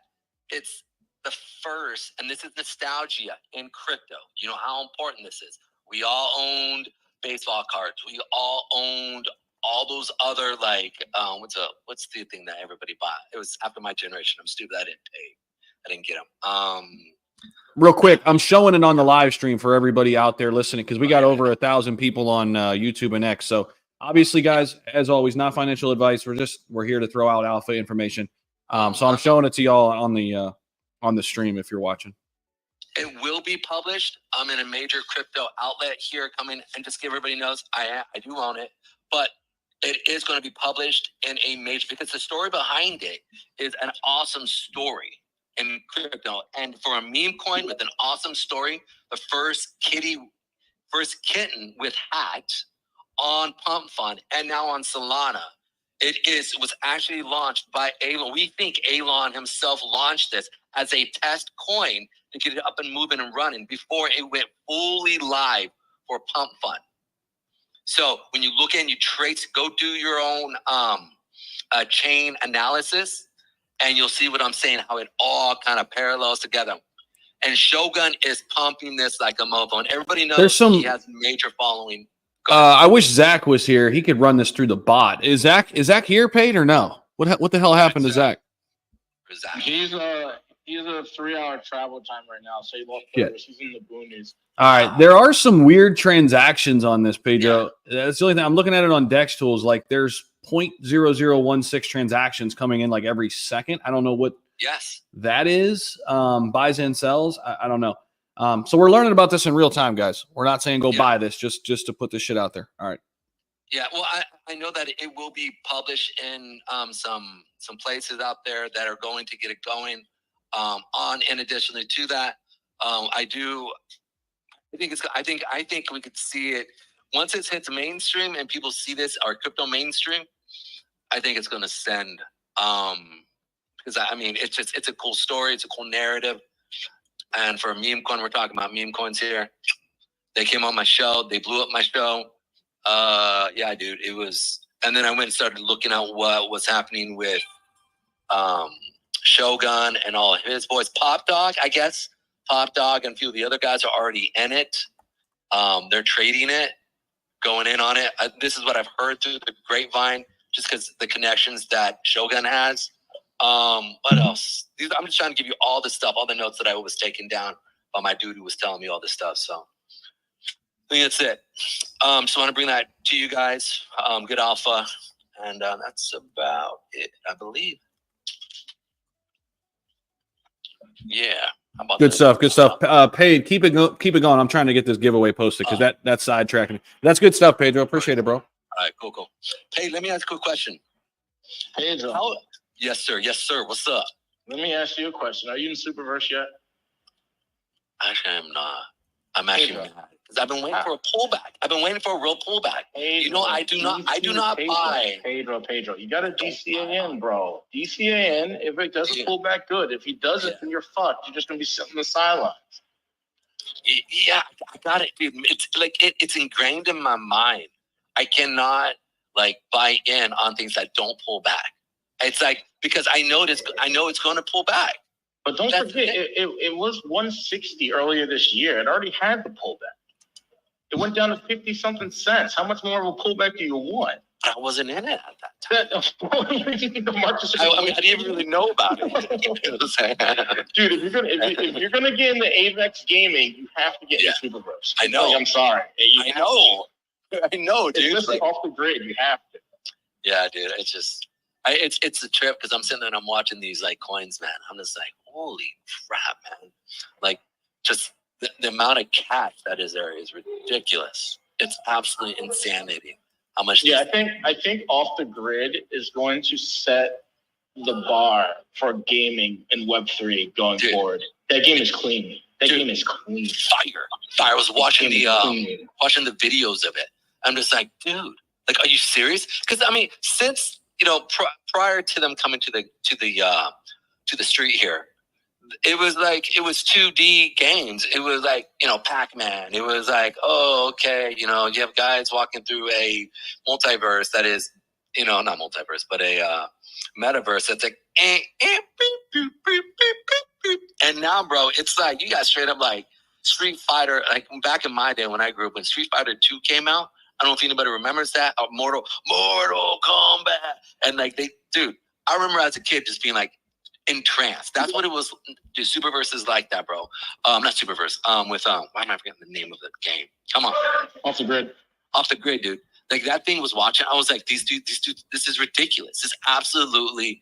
it's the first, and this is nostalgia in crypto. You know how important this is. We all owned baseball cards. We all owned all those other what's the thing that everybody bought? It was after my generation. I'm stupid. I didn't get them. Real quick, I'm showing it on the live stream for everybody out there listening because we got over 1,000 people on YouTube and X. So obviously, guys, as always, not financial advice. We're here to throw out alpha information. So I'm showing it to y'all on the stream if you're watching. It will be published. I'm in a major crypto outlet here coming, and just give everybody knows I do own it, but it is going to be published in a major, because the story behind it is an awesome story in crypto. And for a meme coin with an awesome story, the first kitten with hats on Pump Fund and now on Solana. It was actually launched by Elon. We think Elon himself launched this as a test coin to get it up and moving and running before it went fully live for Pump Fund. So when you look in, you trace, go do your own chain analysis, and you'll see what I'm saying, how it all kind of parallels together. And Shogun is pumping this like a mofo, and everybody knows he has major following. I wish Zach was here. He could run this through the bot. Is Zach here paid or no? What the hell happened to Zach? He's a 3-hour travel time right now, so he lost service. He's in the boonies. All right, there are some weird transactions on this, Pedro. Yeah. That's the only thing. I'm looking at it on Dex Tools. Like there's 0.0016 transactions coming in like every second. I don't know what that is. Buys and sells. I don't know. So we're learning about this in real time, guys. We're not saying go buy this, just to put this shit out there. All right. Yeah, well, I know that it will be published in some places out there that are going to get it going. And additionally to that, I think we could see it once it hits mainstream and people see this, our crypto mainstream. I think it's going to send, because I mean, it's a cool story, it's a cool narrative, and for a meme coin, we're talking about meme coins here. They came on my show, they blew up my show. Yeah, dude, it was, and then I went and started looking at what was happening with Shogun and all of his boys. Pop Dog, I guess. Pop Dog and a few of the other guys are already in it. They're trading it, going in on it. This is what I've heard through the grapevine, just because the connections that Shogun has. What else? I'm just trying to give you all the stuff, all the notes that I was taking down while my dude who was telling me all this stuff. So I think that's it. So I want to bring that to you guys. Good alpha. And that's about it, I believe. Yeah. Good stuff. Good stuff. Paid. Keep it going. I'm trying to get this giveaway posted because that's sidetracking. That's good stuff, Pedro. Appreciate it, bro. All right, cool. Hey, let me ask a quick question. Pedro. Yes, sir. What's up? Let me ask you a question. Are you in Superverse yet? Actually, I'm not. I'm actually mad because I've been waiting for a pullback. I've been waiting for a real pullback. Pedro, you know, I do not buy. Pedro. You got a DCAN, bro. DCAN. If it doesn't pull back, good. If he doesn't, then you're fucked. You're just gonna be sitting in the sidelines. Yeah, I got it, dude. It's like it's ingrained in my mind. I cannot buy in on things that don't pull back. It's like, because I know it's going to pull back. But don't forget, it was 160 earlier this year. It already had the pullback. It went down to 50-something cents. How much more of a pullback do you want? I wasn't in it at that time. I didn't even really know about it. Dude, if you're gonna get into AVEX gaming, you have to get into Superverse. I know. I'm sorry. I know, dude. It's just off the grid. You have to. Yeah, dude. It's just. It's a trip because I'm sitting there and I'm watching these coins, man. I'm just like, holy crap, man! Like, just the amount of cash that is there is ridiculous. It's absolutely insanity. How much? Yeah, I think off the grid is going to set the bar for gaming in Web3 going forward. That game is clean. Game is clean. Fire! I was watching the videos of it. I'm just like, dude, are you serious? Because I mean, since prior to them coming to the street here, it was 2D games. It was Pac-Man. It was okay, you have guys walking through a multiverse that is you know, not multiverse, but a metaverse that's like, and now, bro, it's like you got straight up like Street Fighter. Like back in my day when I grew up, when Street Fighter 2 came out, I don't know if anybody remembers that. Mortal Kombat, and like dude, I remember as a kid just being like entranced. That's what it was. Dude, Superverse is like that, bro. Not Superverse. With why am I forgetting the name of the game? Come on, Off the Grid. Off the Grid, dude. Like that thing was watching. I was like, these dudes, this is ridiculous. This is absolutely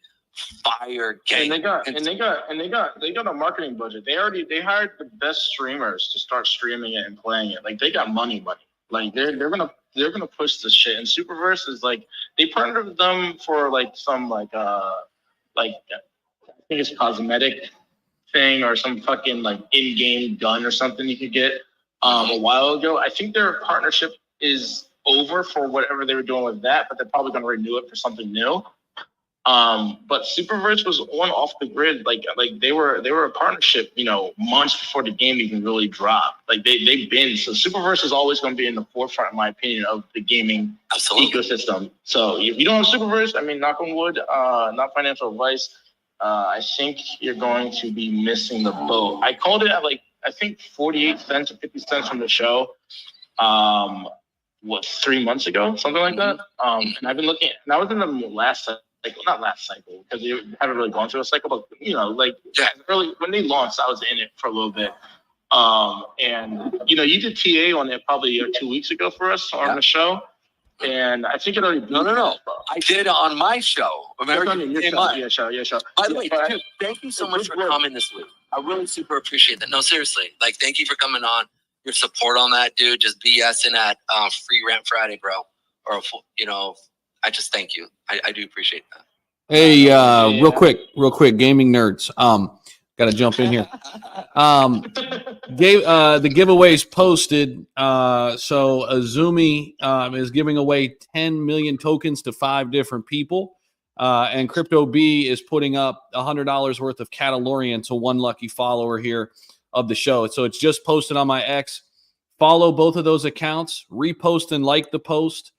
fire game. And they got a marketing budget. They hired the best streamers to start streaming it and playing it. Like they got money. Like they're gonna push this shit. And Superverse is like they partnered with them for like some like I think it's cosmetic thing or some fucking like in-game gun or something you could get a while ago. I think their partnership is over for whatever they were doing with that, but they're probably going to renew it for something new. But Superverse was on Off the Grid, like they were a partnership, you know, months before the game even really dropped. Like they've been, so Superverse is always going to be in the forefront, in my opinion, of the gaming ecosystem. So if you don't have Superverse, I mean, knock on wood, not financial advice, I think you're going to be missing the boat. I called it at like I think 48 cents or 50 cents from the show. 3 months ago, something like that. And I've been looking, and I was in the last cycle, not last cycle, because they haven't really gone through a cycle, but you know, like early when they launched, I was in it for a little bit. And you know, you did TA on it probably 2 weeks ago for us on the show. And I think it already No. I did it on my show. Remember? Your show. By the way, dude, thank you so much for coming this week. I really super appreciate that. No, seriously. Like, thank you for coming on. Your support on that, dude. Just BSing at Free Rent Friday, bro. Or, you know, I just thank you. I do appreciate that. Hey, real quick, gaming nerds. Got to jump in here. The giveaways posted. So Azumi is giving away 10 million tokens to 5 different people. And Crypto B is putting up $100 worth of Catalorian to one lucky follower here of the show. So it's just posted on my X. Follow both of those accounts. Repost and like the post.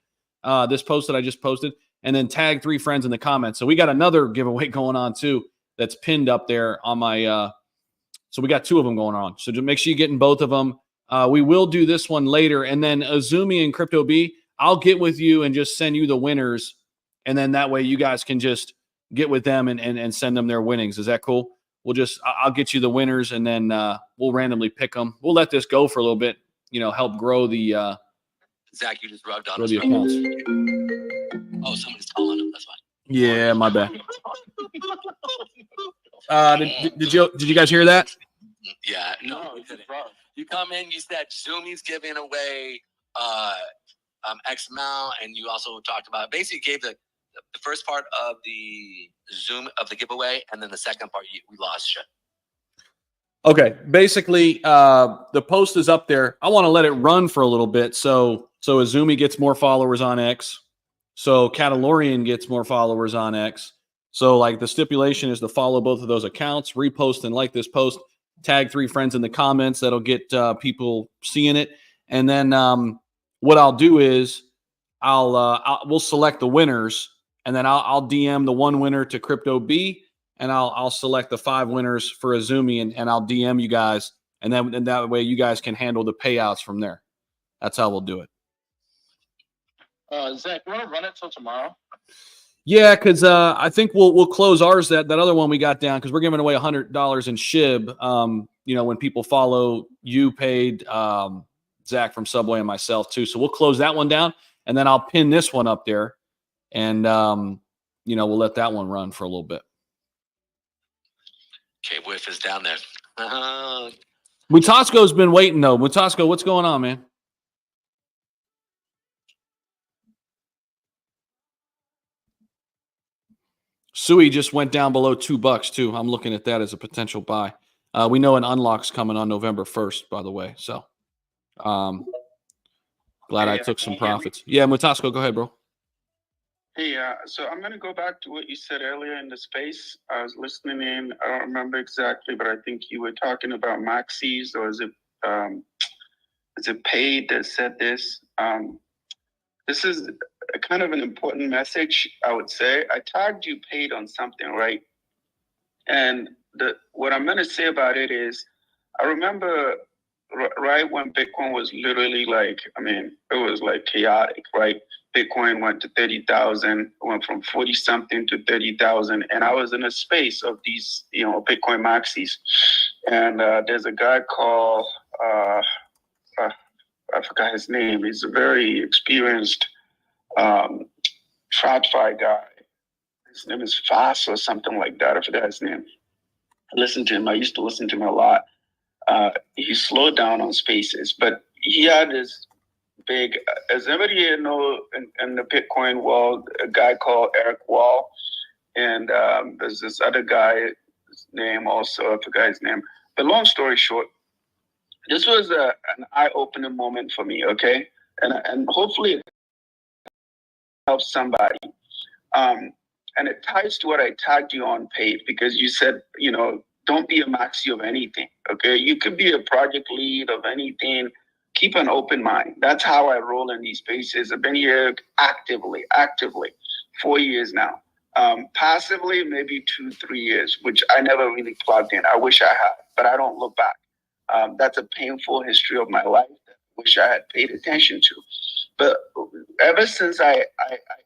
This post that I just posted. And then tag 3 friends in the comments. So we got another giveaway going on too. That's pinned up there on my, so we got 2 of them going on. So just make sure you're getting both of them. We will do this one later. And then Azumi and Crypto B, I'll get with you and just send you the winners. And then that way you guys can just get with them and send them their winnings. Is that cool? I'll get you the winners and then we'll randomly pick them. We'll let this go for a little bit, you know, help grow the, Zach, you just rubbed on the accounts. Oh, somebody's calling him. That's fine. Yeah, my bad. Did you guys hear that? Yeah, no, you come in. You said Zoomies giving away X amount, and you also talked about basically gave the first part of the Zoom of the giveaway, and then the second part we lost shit. Okay, basically, the post is up there. I want to let it run for a little bit, so Azumi gets more followers on X. So Catalorian gets more followers on X. So like the stipulation is to follow both of those accounts, repost and like this post, tag 3 friends in the comments. That'll get people seeing it. And then what I'll do is we'll select the winners, and then I'll DM the 1 winner to Crypto B, and I'll select the 5 winners for Azumi, and I'll DM you guys, and that way you guys can handle the payouts from there. That's how we'll do it. Zach, you want to run it till tomorrow? Yeah, because I think we'll close ours. That other one we got down because we're giving away $100 in SHIB. You know, when people follow you paid Zach from Subway and myself too. So we'll close that one down, and then I'll pin this one up there, and you know, we'll let that one run for a little bit. Okay, Whiff is down there. Mutasco's been waiting though. Mutasco, what's going on, man? Sui just went down below $2 too. I'm looking at that as a potential buy. We know an unlock's coming on November 1st, by the way. So glad I took some profits. Yeah, Mutasco, go ahead, bro. Hey, so I'm going to go back to what you said earlier in the space. I was listening in. I don't remember exactly, but I think you were talking about maxis, or is it paid that said this? This is a kind of an important message, I would say. I tagged you paid on something, right? And what I'm going to say about it is, I remember right when Bitcoin was literally like, I mean, it was like chaotic, right? Bitcoin went to 30,000, went from 40 something to 30,000. And I was in a space of these, Bitcoin maxis. And there's a guy called, I forgot his name. He's a very experienced TradFi guy. His name is Foss or something like that. I forgot his name. I listened to him. I used to listen to him a lot. He slowed down on spaces, but he had this big, as everybody here know in the Bitcoin world, a guy called Eric Wall. And there's this other guy, his name also, I forgot his name. But long story short, this was an eye-opening moment for me, okay? And hopefully it helps somebody. And it ties to what I tagged you on paid, because you said, don't be a maxi of anything, okay? You could be a project lead of anything. Keep an open mind. That's how I roll in these spaces. I've been here actively, 4 years now. Passively, maybe 2-3 years, which I never really plugged in. I wish I had, but I don't look back. That's a painful history of my life that I wish I had paid attention to. But ever since I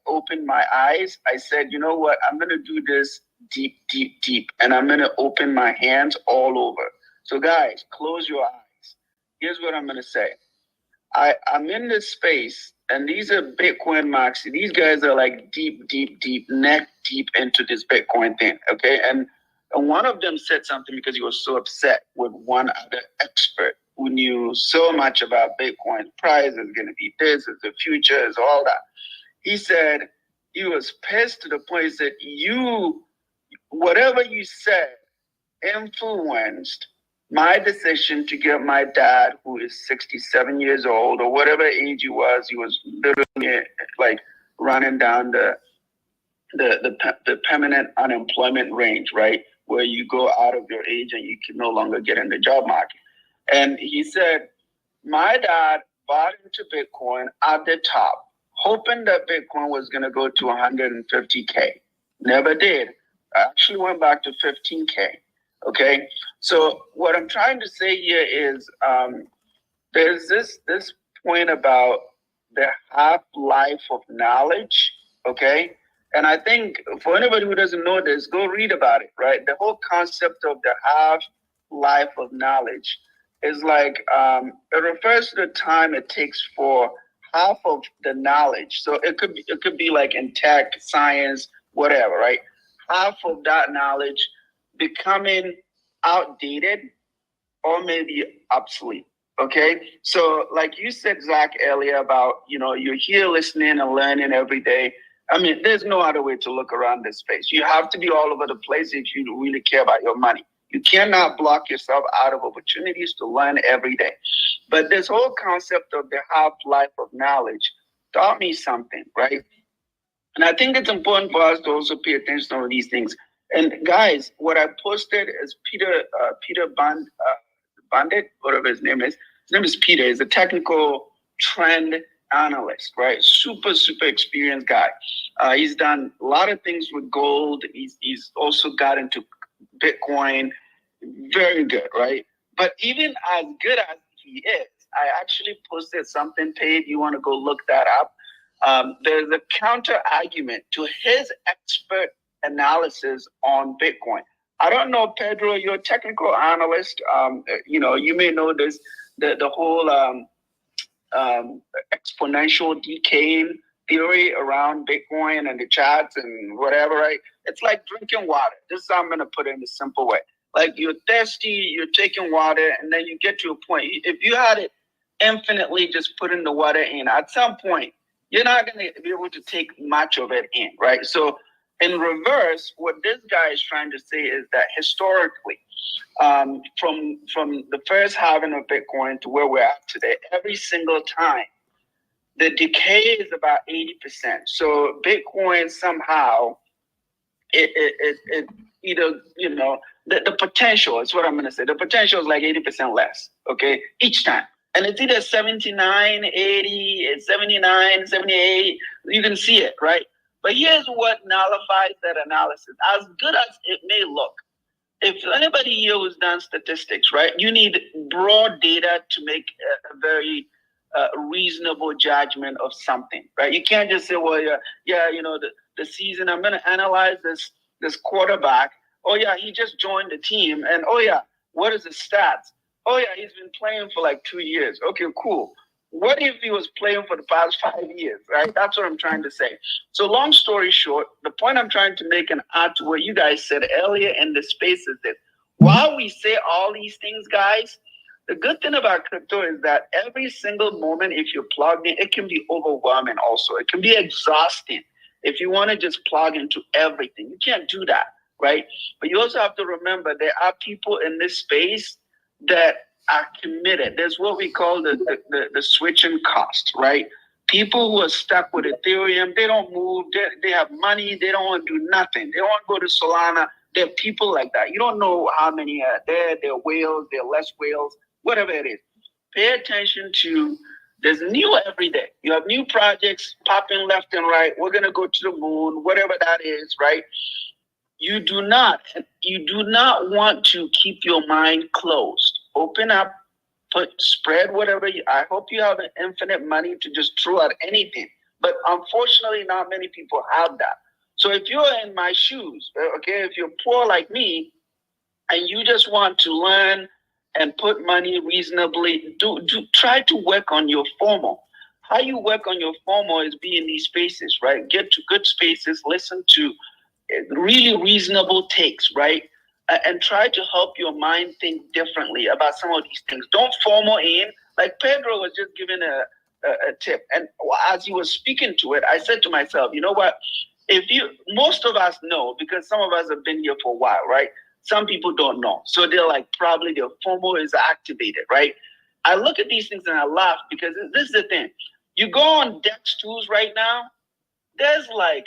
opened my eyes, I said, you know what? I'm going to do this deep, and I'm going to open my hands all over. So guys, close your eyes. Here's what I'm going to say. I'm in this space, and these are Bitcoin maxi. These guys are like deep, neck deep into this Bitcoin thing, okay? And one of them said something because he was so upset with one other expert who knew so much about Bitcoin price, is going to be this, is the future, is all that. He said he was pissed to the point that whatever you said influenced my decision to get my dad, who is 67 years old, or whatever age he was literally like running down the permanent unemployment range, right? Where you go out of your age and you can no longer get in the job market. And he said, my dad bought into Bitcoin at the top, hoping that Bitcoin was going to go to 150K. Never did. I actually went back to 15K. Okay. So what I'm trying to say here is there's this point about the half-life of knowledge. Okay. And I think for anybody who doesn't know this, go read about it, right? The whole concept of the half-life of knowledge is like, it refers to the time it takes for half of the knowledge. So it could be like in tech, science, whatever, right? Half of that knowledge becoming outdated or maybe obsolete. Okay. So like you said, Zach, earlier about, you're here listening and learning every day. I mean, there's no other way to look around this space. You have to be all over the place if you really care about your money. You cannot block yourself out of opportunities to learn every day. But this whole concept of the half-life of knowledge taught me something, right? And I think it's important for us to also pay attention to all these things. And guys, what I posted is Peter Bandit, whatever his name is. His name is Peter. He's a technical trend analyst, right? Super experienced guy. He's done a lot of things with gold. He's also got into Bitcoin. Very good, right? But even as good as he is, I actually posted something paid. You want to go look that up. There's a counter argument to his expert analysis on Bitcoin. I don't know, Pedro, you're a technical analyst. You may know this, the whole exponential decaying theory around Bitcoin and the charts and whatever, right? It's like drinking water. This is how I'm going to put it in a simple way. Like you're thirsty, you're taking water, and then you get to a point. If you had it infinitely just putting the water in, at some point, you're not going to be able to take much of it in, right? So in reverse, what this guy is trying to say is that historically, from the first halving of Bitcoin to where we're at today, every single time, the decay is about 80%. So Bitcoin somehow, it either, the potential is what I'm going to say. The potential is like 80% less, okay, each time. And it's either 79, 80, 79, 78. You can see it, right? But here's what nullifies that analysis. As good as it may look, if anybody here who's done statistics, right, you need broad data to make a very reasonable judgment of something, right? You can't just say, well, the season, I'm going to analyze this quarterback. Oh, yeah, he just joined the team. And, oh, yeah, what is his stats? Oh, yeah, he's been playing for like 2 years. Okay, cool. What if he was playing for the past 5 years, right? That's what I'm trying to say. So long story short, the point I'm trying to make and add to what you guys said earlier in the space is that while we say all these things, guys, the good thing about crypto is that every single moment, if you're plugged in, it can be overwhelming also. It can be exhausting if you want to just plug into everything. You can't do that, right? But you also have to remember there are people in this space that are committed. There's what we call the switching cost, right? People who are stuck with Ethereum, they don't move, they have money, they don't want to do nothing. They don't want to go to Solana. There are people like that. You don't know how many are there. There are whales, there are less whales, whatever it is. Pay attention to, there's new every day. You have new projects popping left and right. We're going to go to the moon, whatever that is, right? You do not want to keep your mind closed. Open up, spread whatever. I hope you have infinite money to just throw at anything. But unfortunately, not many people have that. So if you're in my shoes, okay, if you're poor like me, and you just want to learn and put money reasonably, try to work on your formal. How you work on your formal is be in these spaces, right? Get to good spaces, listen to really reasonable takes, right? And try to help your mind think differently about some of these things. Don't formal in. Like Pedro was just giving a tip. And as he was speaking to it, I said to myself, you know what? Most of us know, because some of us have been here for a while, right? Some people don't know. So they're like, probably their FOMO is activated, right? I look at these things and I laugh because this is the thing. You go on DEX tools right now, there's like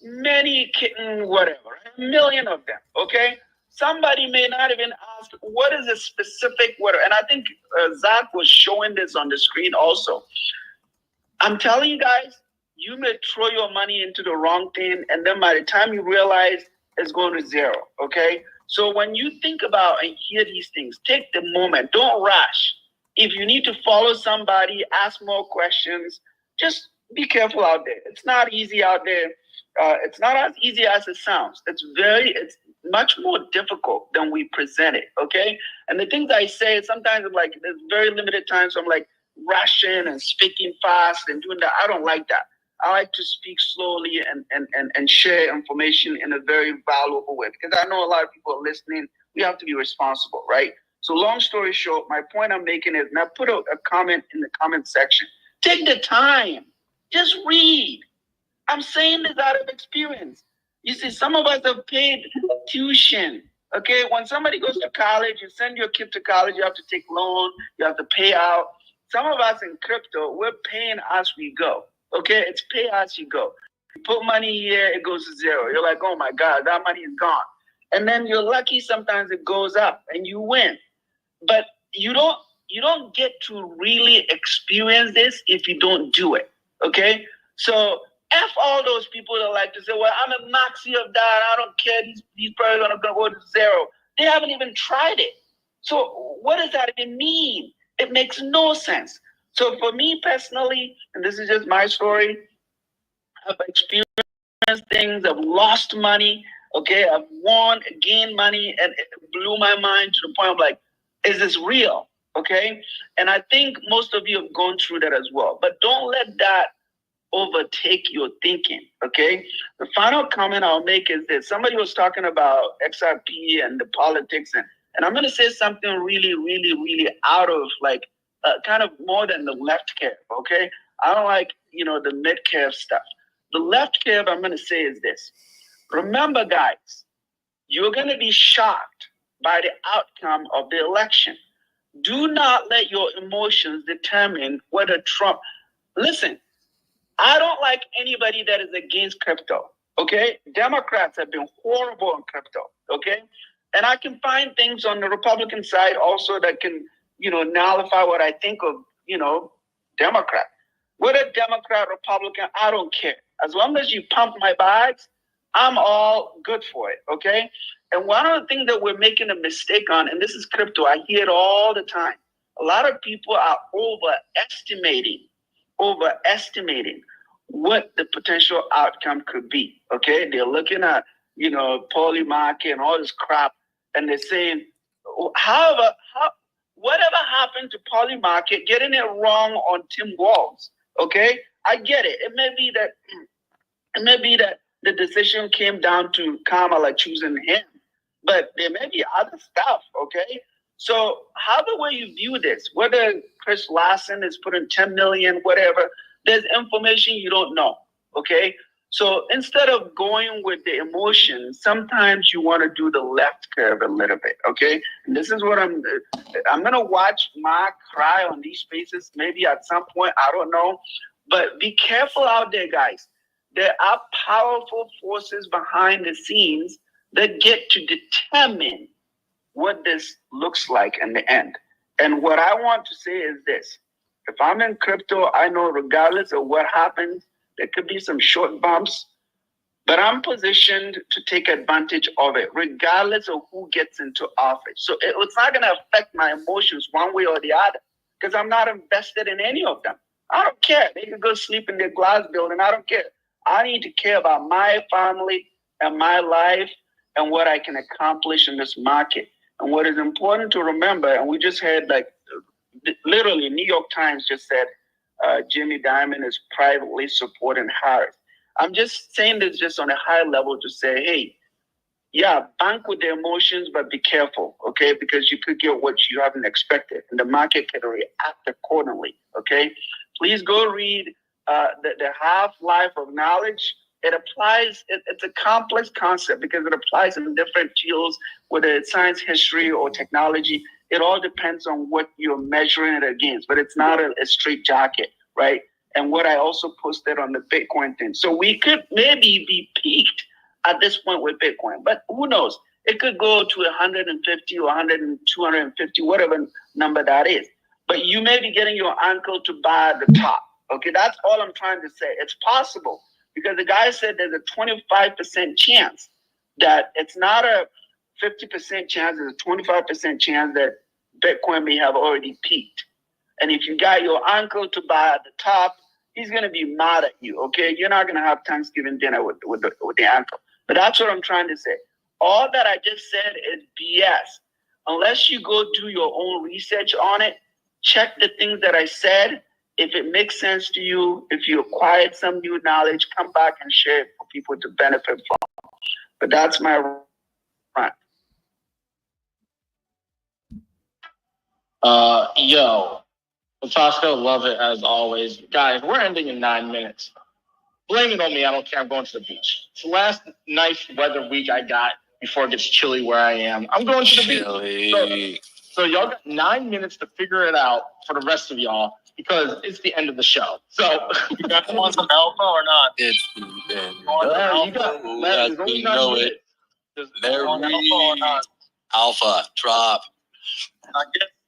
many kitten, whatever, a million of them, okay? Somebody may not even ask, what is a specific word? And I think Zach was showing this on the screen also. I'm telling you guys, you may throw your money into the wrong thing, and then by the time you realize, it's going to zero, okay? So when you think about and hear these things, take the moment. Don't rush. If you need to follow somebody, ask more questions. Just be careful out there. It's not easy out there. It's not as easy as it sounds. It's much more difficult than we present it, okay? And the things I say, sometimes I'm like, there's very limited time, so I'm like rushing and speaking fast and doing that. I don't like that. I like to speak slowly and share information in a very valuable way, because I know a lot of people are listening. We have to be responsible, right? So long story short, my point I'm making is, now put a comment in the comment section. Take the time. Just read. I'm saying this out of experience. You see, some of us have paid tuition. Okay, when somebody goes to college, you send your kid to college, you have to take loan, you have to pay out. Some of us in crypto, we're paying as we go. Okay, it's pay as you go. You put money here, it goes to zero. You're like, oh my God, that money is gone. And then you're lucky sometimes it goes up and you win. But you don't get to really experience this if you don't do it. Okay? So F all those people that like to say, well, I'm a maxi of that. I don't care. These prices are going to go to zero. They haven't even tried it. So what does that even mean? It makes no sense. So for me personally, and this is just my story, I've experienced things. I've lost money. Okay, I've won, gained money, and it blew my mind to the point of like, is this real? Okay, and I think most of you have gone through that as well. But don't let that overtake your thinking, okay? The final comment I'll make is this. Somebody was talking about XRP and the politics, and I'm going to say something really, really, really out of like kind of more than the left curve, okay? I don't like, the mid curve stuff. The left curve I'm going to say is this. Remember, guys, you're going to be shocked by the outcome of the election. Do not let your emotions determine whether Trump... Listen, I don't like anybody that is against crypto, okay? Democrats have been horrible on crypto, okay? And I can find things on the Republican side also that can nullify what I think of, Democrat. Whether Democrat, Republican, I don't care. As long as you pump my bags, I'm all good for it, okay? And one of the things that we're making a mistake on, and this is crypto, I hear it all the time. A lot of people are overestimating what the potential outcome could be, okay? They're looking at, poly market and all this crap, and they're saying, whatever happened to poly market, getting it wrong on Tim Walz, okay? I get it. It may be that the decision came down to Kamala choosing him, but there may be other stuff, okay? So however way you view this, whether Chris Larson is putting 10 million, whatever, there's information you don't know, okay? So instead of going with the emotion, sometimes you want to do the left curve a little bit, okay? And this is what I'm going to watch Mark cry on these spaces, maybe at some point, I don't know. But be careful out there, guys. There are powerful forces behind the scenes that get to determine what this looks like in the end. And what I want to say is this. If I'm in crypto, I know regardless of what happens, there could be some short bumps, but I'm positioned to take advantage of it, regardless of who gets into office. So it's not going to affect my emotions one way or the other, because I'm not invested in any of them. I don't care. They can go sleep in their glass building. I don't care. I need to care about my family and my life and what I can accomplish in this market. And what is important to remember, and we just had literally New York Times just said, Jimmy Dimon is privately supporting Harris. I'm just saying this just on a high level to say, hey, yeah, bank with the emotions, but be careful, okay? Because you could get what you haven't expected, and the market can react accordingly, okay? Please go read the half-life of knowledge. It applies, it's a complex concept because it applies in different fields, whether it's science, history, or technology. It all depends on what you're measuring it against, but it's not a straight jacket, right? And what I also posted on the Bitcoin thing. So we could maybe be peaked at this point with Bitcoin, but who knows? It could go to 150 or 100, 250, whatever number that is. But you may be getting your uncle to buy the top. Okay, that's all I'm trying to say. It's possible because the guy said there's a 25% chance that it's not a 50% chance, there's a 25% chance that Bitcoin may have already peaked. And if you got your uncle to buy at the top, he's going to be mad at you, okay? You're not going to have Thanksgiving dinner with the uncle. But that's what I'm trying to say. All that I just said is BS. Unless you go do your own research on it, check the things that I said. If it makes sense to you, if you acquired some new knowledge, come back and share it for people to benefit from. But that's my rant. Fasco, love it as always. Guys, we're ending in 9 minutes. Blame it on me. I don't care. I'm going to the beach. It's the last nice weather week I got before it gets chilly where I am. I'm going to the beach. So y'all got 9 minutes to figure it out for the rest of y'all because it's the end of the show. So you guys want some alpha or not? It's the end. You know it. Alpha, drop.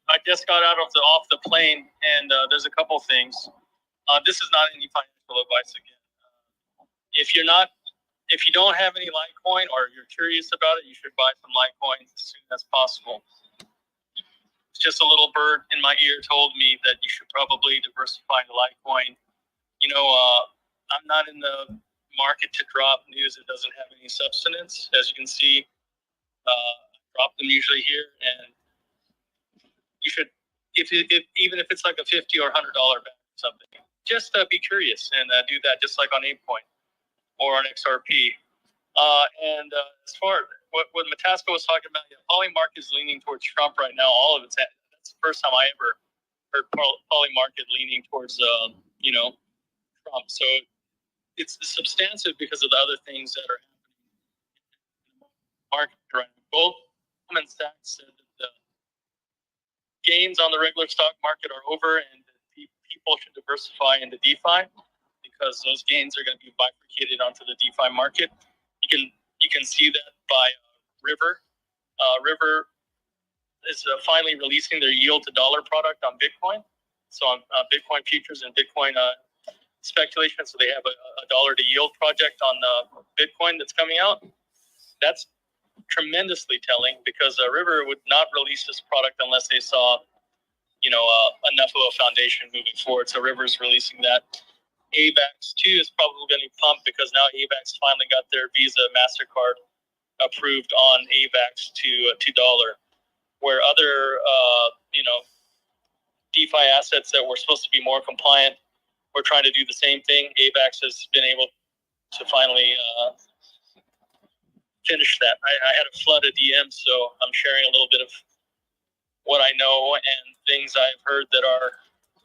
I just got out of off the plane, and there's a couple things. This is not any financial advice again. If you don't have any Litecoin or you're curious about it, you should buy some Litecoin as soon as possible. It's just a little bird in my ear told me that you should probably diversify into Litecoin. I'm not in the market to drop news that doesn't have any substance. As you can see, drop them usually here, and you should, even if it's like a $50 or $100 bet or something, just be curious and do that, just like on ApeCoin or on XRP. And as far as what Metasco was talking about, Polymarket is leaning towards Trump right now. All of it's that's the first time I ever heard Polymarket leaning towards Trump. So it's substantive because of the other things that are happening in the market right now. Both Goldman Sachs said that the gains on the regular stock market are over and people should diversify into DeFi because those gains are going to be bifurcated onto the DeFi market. You can see that by River. River is finally releasing their yield to dollar product on Bitcoin. So on Bitcoin futures and Bitcoin speculation. So they have a dollar to yield project on Bitcoin that's coming out. That's tremendously telling because River would not release this product unless they saw, enough of a foundation moving forward. So River's releasing that. AVAX too is probably going to pump because now AVAX finally got their Visa MasterCard approved on AVAX to dollar, where other DeFi assets that were supposed to be more compliant were trying to do the same thing. AVAX has been able to finally finish that. I had a flood of DMs, so I'm sharing a little bit of what I know and things I've heard that are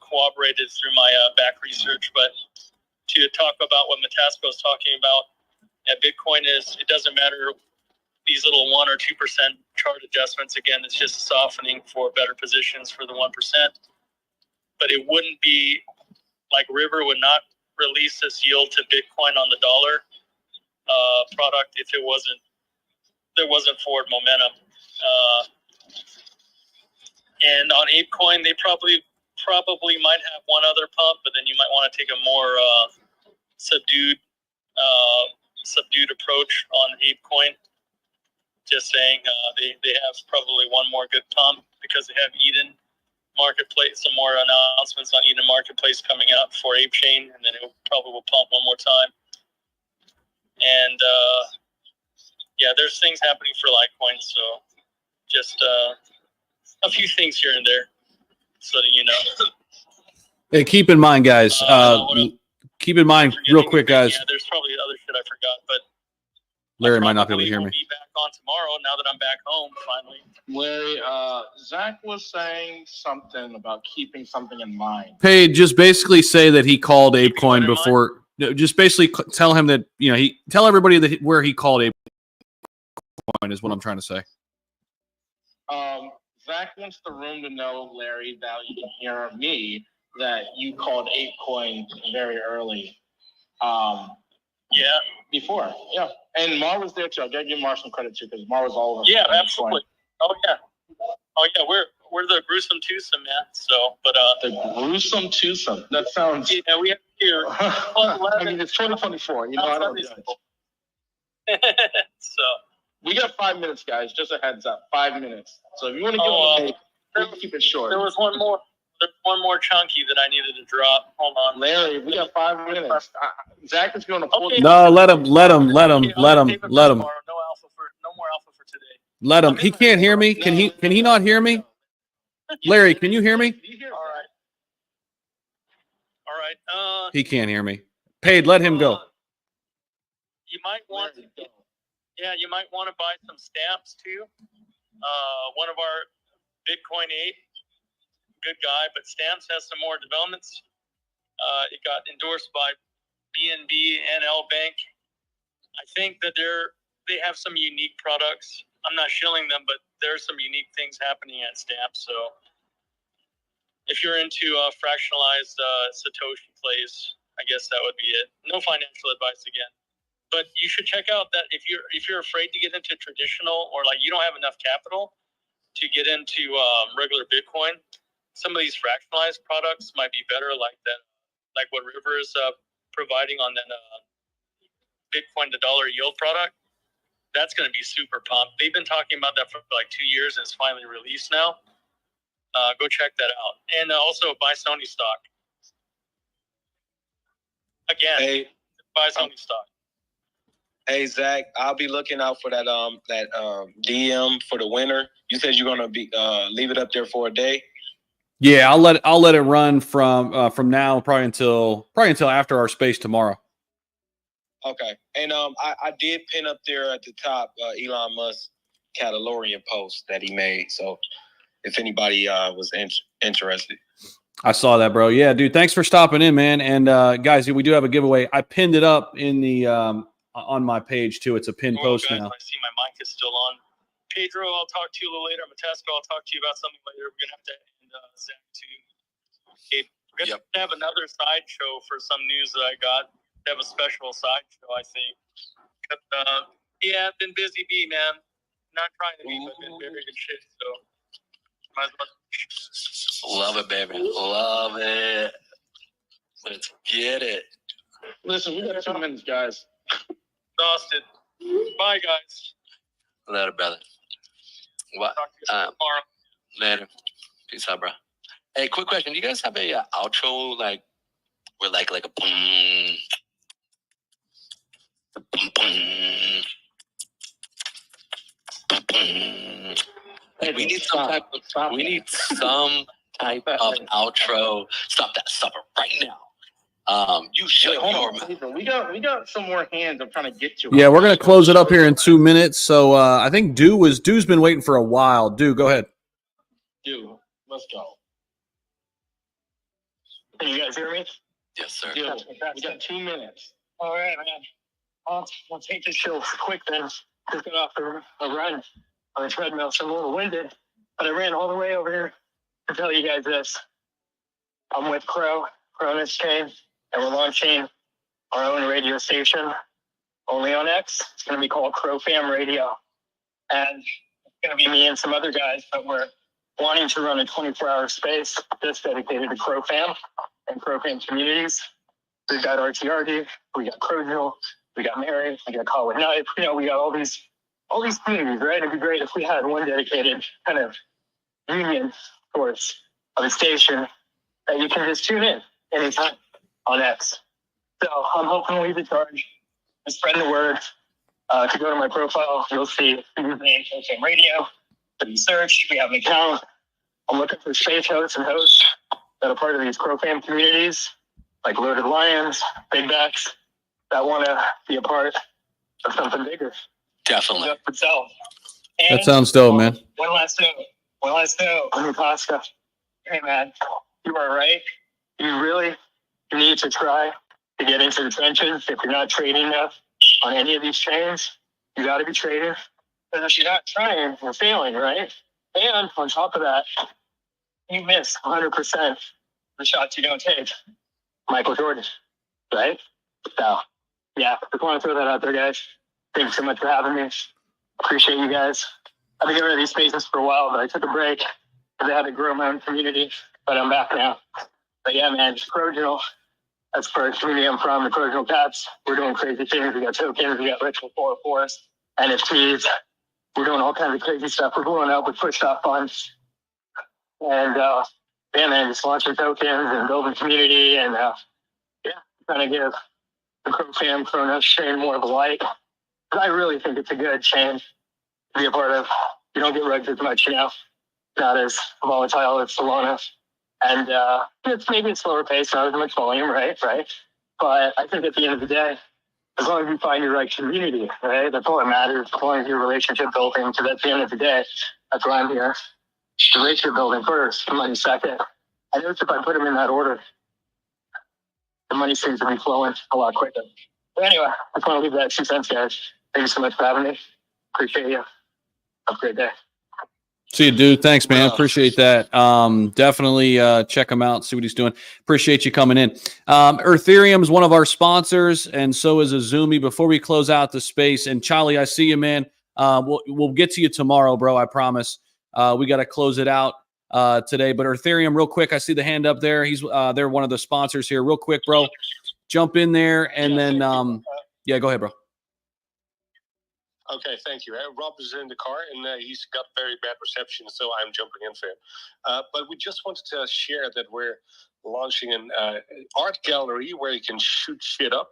corroborated through my back research. But to talk about what Matasco is talking about at Bitcoin is, it doesn't matter these little 1 or 2% chart adjustments. Again, it's just softening for better positions for the 1%. But it wouldn't be like River would not release this yield to Bitcoin on the dollar product if there wasn't forward momentum. And on ApeCoin, they probably might have one other pump, but then you might want to take a more subdued approach on ApeCoin. Just saying, they have probably one more good pump because they have Eden Marketplace, some more announcements on Eden Marketplace coming out for ApeChain, and then it probably will pump one more time. And there's things happening for Litecoin, so just a few things here and there, so that you know. Hey, keep in mind, guys. Keep in mind, real quick, guys. Yeah, there's probably other shit I forgot, but Larry might not be able to hear me. Be back on tomorrow now that I'm back home finally. Larry, Zach was saying something about keeping something in mind. Hey, just basically say that he called ApeCoin before. Just basically tell him that tell everybody that where he called ApeCoin is what I'm trying to say. Zach wants the room to know, Larry, that you can hear me, that you called ApeCoin very early. Before. Yeah. And Mar was there too. I gotta give Mar some credit too, because Mar was all over. Yeah, absolutely. Oh yeah. We're the gruesome twosome, man. So, but the gruesome twosome. That sounds. Yeah, we have here. I mean, it's 2024. You know, I don't judge. So we got 5 minutes, guys. Just a heads up, 5 minutes. So if you want to keep it short. There was one more. There's one more chunky that I needed to drop. Hold on, Larry. We got 5 minutes. Zach is going to pull. Okay. No, let him. No alpha for today. Let him. He can't hear me. Can he not hear me? Larry, can you hear me? All right. He can't hear me. Paid. Let him go. You might want to. Yeah, you might want to buy some stamps too. One of our Bitcoin 8, good guy, but Stamps has some more developments. It got endorsed by BNB and L Bank. I think that they have some unique products. I'm not shilling them, but there's some unique things happening at Stamps. So if you're into fractionalized Satoshi plays, I guess that would be it. No financial advice again. But you should check out that if you're afraid to get into traditional, or like you don't have enough capital to get into regular Bitcoin, some of these fractionalized products might be better, like what River is providing on that Bitcoin to dollar yield product. That's going to be super pumped. They've been talking about that for like 2 years, and it's finally released now. Go check that out, and also buy Sony stock. Again, buy Sony stock. Hey Zach, I'll be looking out for that DM for the winner. You said you're gonna be leave it up there for a day. Yeah, I'll let it run from now probably until after our space tomorrow. Okay, and I did pin up there at the top Elon Musk Catalorian post that he made. So if anybody was interested. I saw that, bro. Yeah, dude. Thanks for stopping in, man. And guys, we do have a giveaway. I pinned it up in the on my page too. It's a pinned post guys, now. I see my mic is still on. Pedro, I'll talk to you a little later. Matasco, I'll talk to you about something later. We're gonna have to end Zach too. Okay, we're gonna have another sideshow for some news that I got. Have a special sideshow, I think. Yeah, I've been busy, man. Not trying to be, but been very good shit. So Love it, baby. Love it. Let's get it. Listen, we got 2 minutes, guys. Exhausted. Bye, guys. Later, brother. What? Tomorrow. Later. Peace out, bro. Hey, quick question. Do you guys have a outro like where like a boom, boom, boom, boom, boom. Like, we need some type of outro. Stop that. Stop it right now. You shut your mouth. We got some more hands I'm trying to get to. Yeah, we're gonna close it up here in 2 minutes. So I think Du's been waiting for a while. Du, go ahead. Du, let's go. Can you guys hear me? Yes, sir. Du, we got 2 minutes. All right, man. I'll take this show quick then. Just got off a run on the treadmill, so I'm a little winded. But I ran all the way over here to tell you guys this. I'm with Cronus Chain, and we're launching our own radio station only on X. It's going to be called Crow Fam Radio. And it's going to be me and some other guys, but we're wanting to run a 24-hour space just dedicated to Crow Fam and Crow Fam communities. We've got RTRD, we got Crowgill, we got Mary, we got Colin Knife. You know, we got all these communities, right? It'd be great if we had one dedicated kind of union source of a station that you can just tune in anytime on X. So I'm hoping to lead the charge and spread the word. If you go to my profile, you'll see the username Crow Fam Radio. If you search, we have an account. I'm looking for space hosts and hosts that are part of these Crow Fam communities, like Loaded Lions, Big Backs, that want to be a part of something bigger. Definitely. That sounds dope, man. One last note. Pasca. Hey, man, you are right. You really need to try to get into the trenches. If you're not trading enough on any of these chains, you got to be trading. Because if you're not trying, you're failing, right? And on top of that, you miss 100% the shots you don't take. Michael Jordan, right? So, yeah, just want to throw that out there, guys. Thanks so much for having me. Appreciate you guys. I've been going to these spaces for a while, but I took a break because I had to grow my own community. But I'm back now. But yeah, man, just Crowgill. That's the community I'm from, the Crowgill Cats. We're doing crazy things. We got tokens, we got ritual 404s, NFTs. We're doing all kinds of crazy stuff. We're blowing up with push-off funds. And yeah, man, just launching tokens and building community and yeah, trying to give the Crow Fam, Cronus chain more of a light. I really think it's a good chain to be a part of. You don't get rugged as much, you know, not as volatile as Solana. And it's maybe a slower pace, not as much volume, right? But I think at the end of the day, as long as you find your right community, right? That's all that matters. As long as your relationship building, because at the end of the day, that's why I'm here. The relationship building first, the money second. I notice if I put them in that order, the money seems to be flowing a lot quicker. But anyway, I just want to leave that 2 cents, guys. Thank you so much for having me. Appreciate you. Have a great day. See you, dude. Thanks, man. Appreciate that. Definitely check him out, see what he's doing. Appreciate you coming in. Ethereum is one of our sponsors, and so is Azumi. Before we close out the space, and Charlie, I see you, man. We'll get to you tomorrow, bro. I promise. We got to close it out today. But Ethereum, real quick, I see the hand up there. They're one of the sponsors here. Real quick, bro. Jump in there, and then yeah, go ahead, bro. Okay, thank you. Rob is in the car, and he's got very bad reception, so I'm jumping in for him. But we just wanted to share that we're launching an art gallery where you can shoot shit up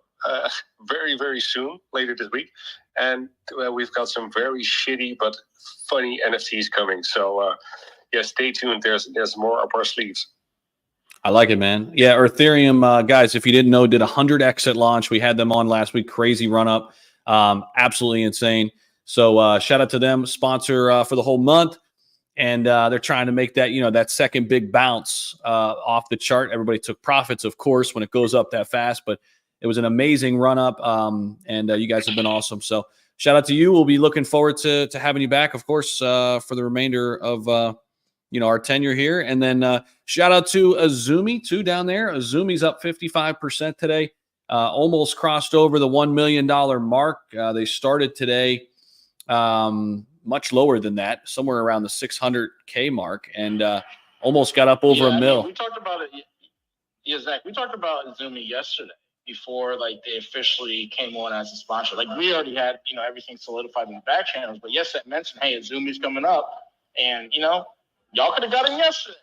very, very soon, later this week. And we've got some very shitty but funny NFTs coming. So, yeah, stay tuned. There's more up our sleeves. I like it, man. Yeah, Ethereum, guys, if you didn't know, did 100x at launch. We had them on last week. Crazy run up. Absolutely insane. So shout out to them, sponsor for the whole month. And they're trying to make that, that second big bounce off the chart. Everybody took profits, of course, when it goes up that fast. But it was an amazing run up. And you guys have been awesome. So shout out to you. We'll be looking forward to having you back, of course, for the remainder of our tenure here. And then shout out to Azumi too down there. Azumi's up 55% today. Almost crossed over the $1 million mark. They started today. much lower than that, somewhere around the 600K mark, and almost got up over Yeah, a I mean, mil. we talked about it. Yeah, Zach, we talked about Izumi yesterday before like they officially came on as a sponsor. Like we already had, everything solidified in the back channels. But yes, I mentioned, hey, Izumi's coming up, and y'all could have got him yesterday.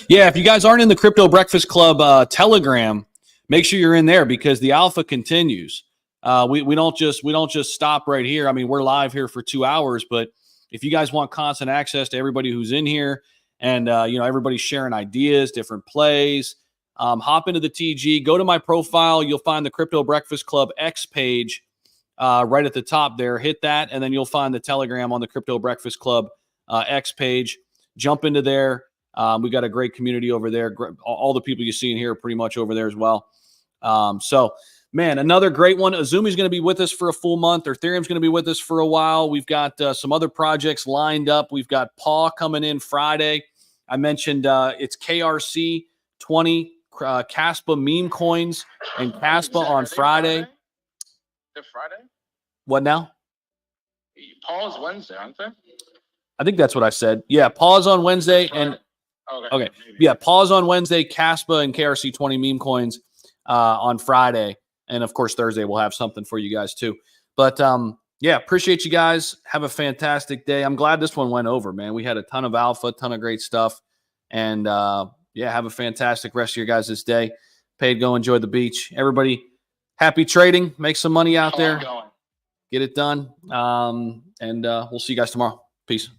Yeah. If you guys aren't in the Crypto Breakfast Club Telegram, make sure you're in there because the alpha continues. We don't just stop right here. I mean, we're live here for 2 hours, but if you guys want constant access to everybody who's in here, and everybody's sharing ideas, different plays, hop into the TG, go to my profile. You'll find the Crypto Breakfast Club X page right at the top there. Hit that, and then you'll find the Telegram on the Crypto Breakfast Club X page. Jump into there. We got a great community over there. All the people you see in here are pretty much over there as well. So, man, another great one. Izumi's going to be with us for a full month. Ethereum's going to be with us for a while. We've got some other projects lined up. We've got Paw coming in Friday. I mentioned it's KRC 20, Caspa meme coins, and Caspa on Friday. They're Friday? What now? Paul's Wednesday, aren't they? I think that's what I said. Yeah, pause on Wednesday and okay. Yeah, pause on Wednesday, Caspa and KRC 20 meme coins on Friday. And of course, Thursday we'll have something for you guys too. But yeah, appreciate you guys. Have a fantastic day. I'm glad this one went over, man. We had a ton of alpha, ton of great stuff. And yeah, have a fantastic rest of your guys' day. Paid, go enjoy the beach. Everybody, happy trading. Make some money out there. Get it done. And we'll see you guys tomorrow. Peace.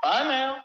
Bye now.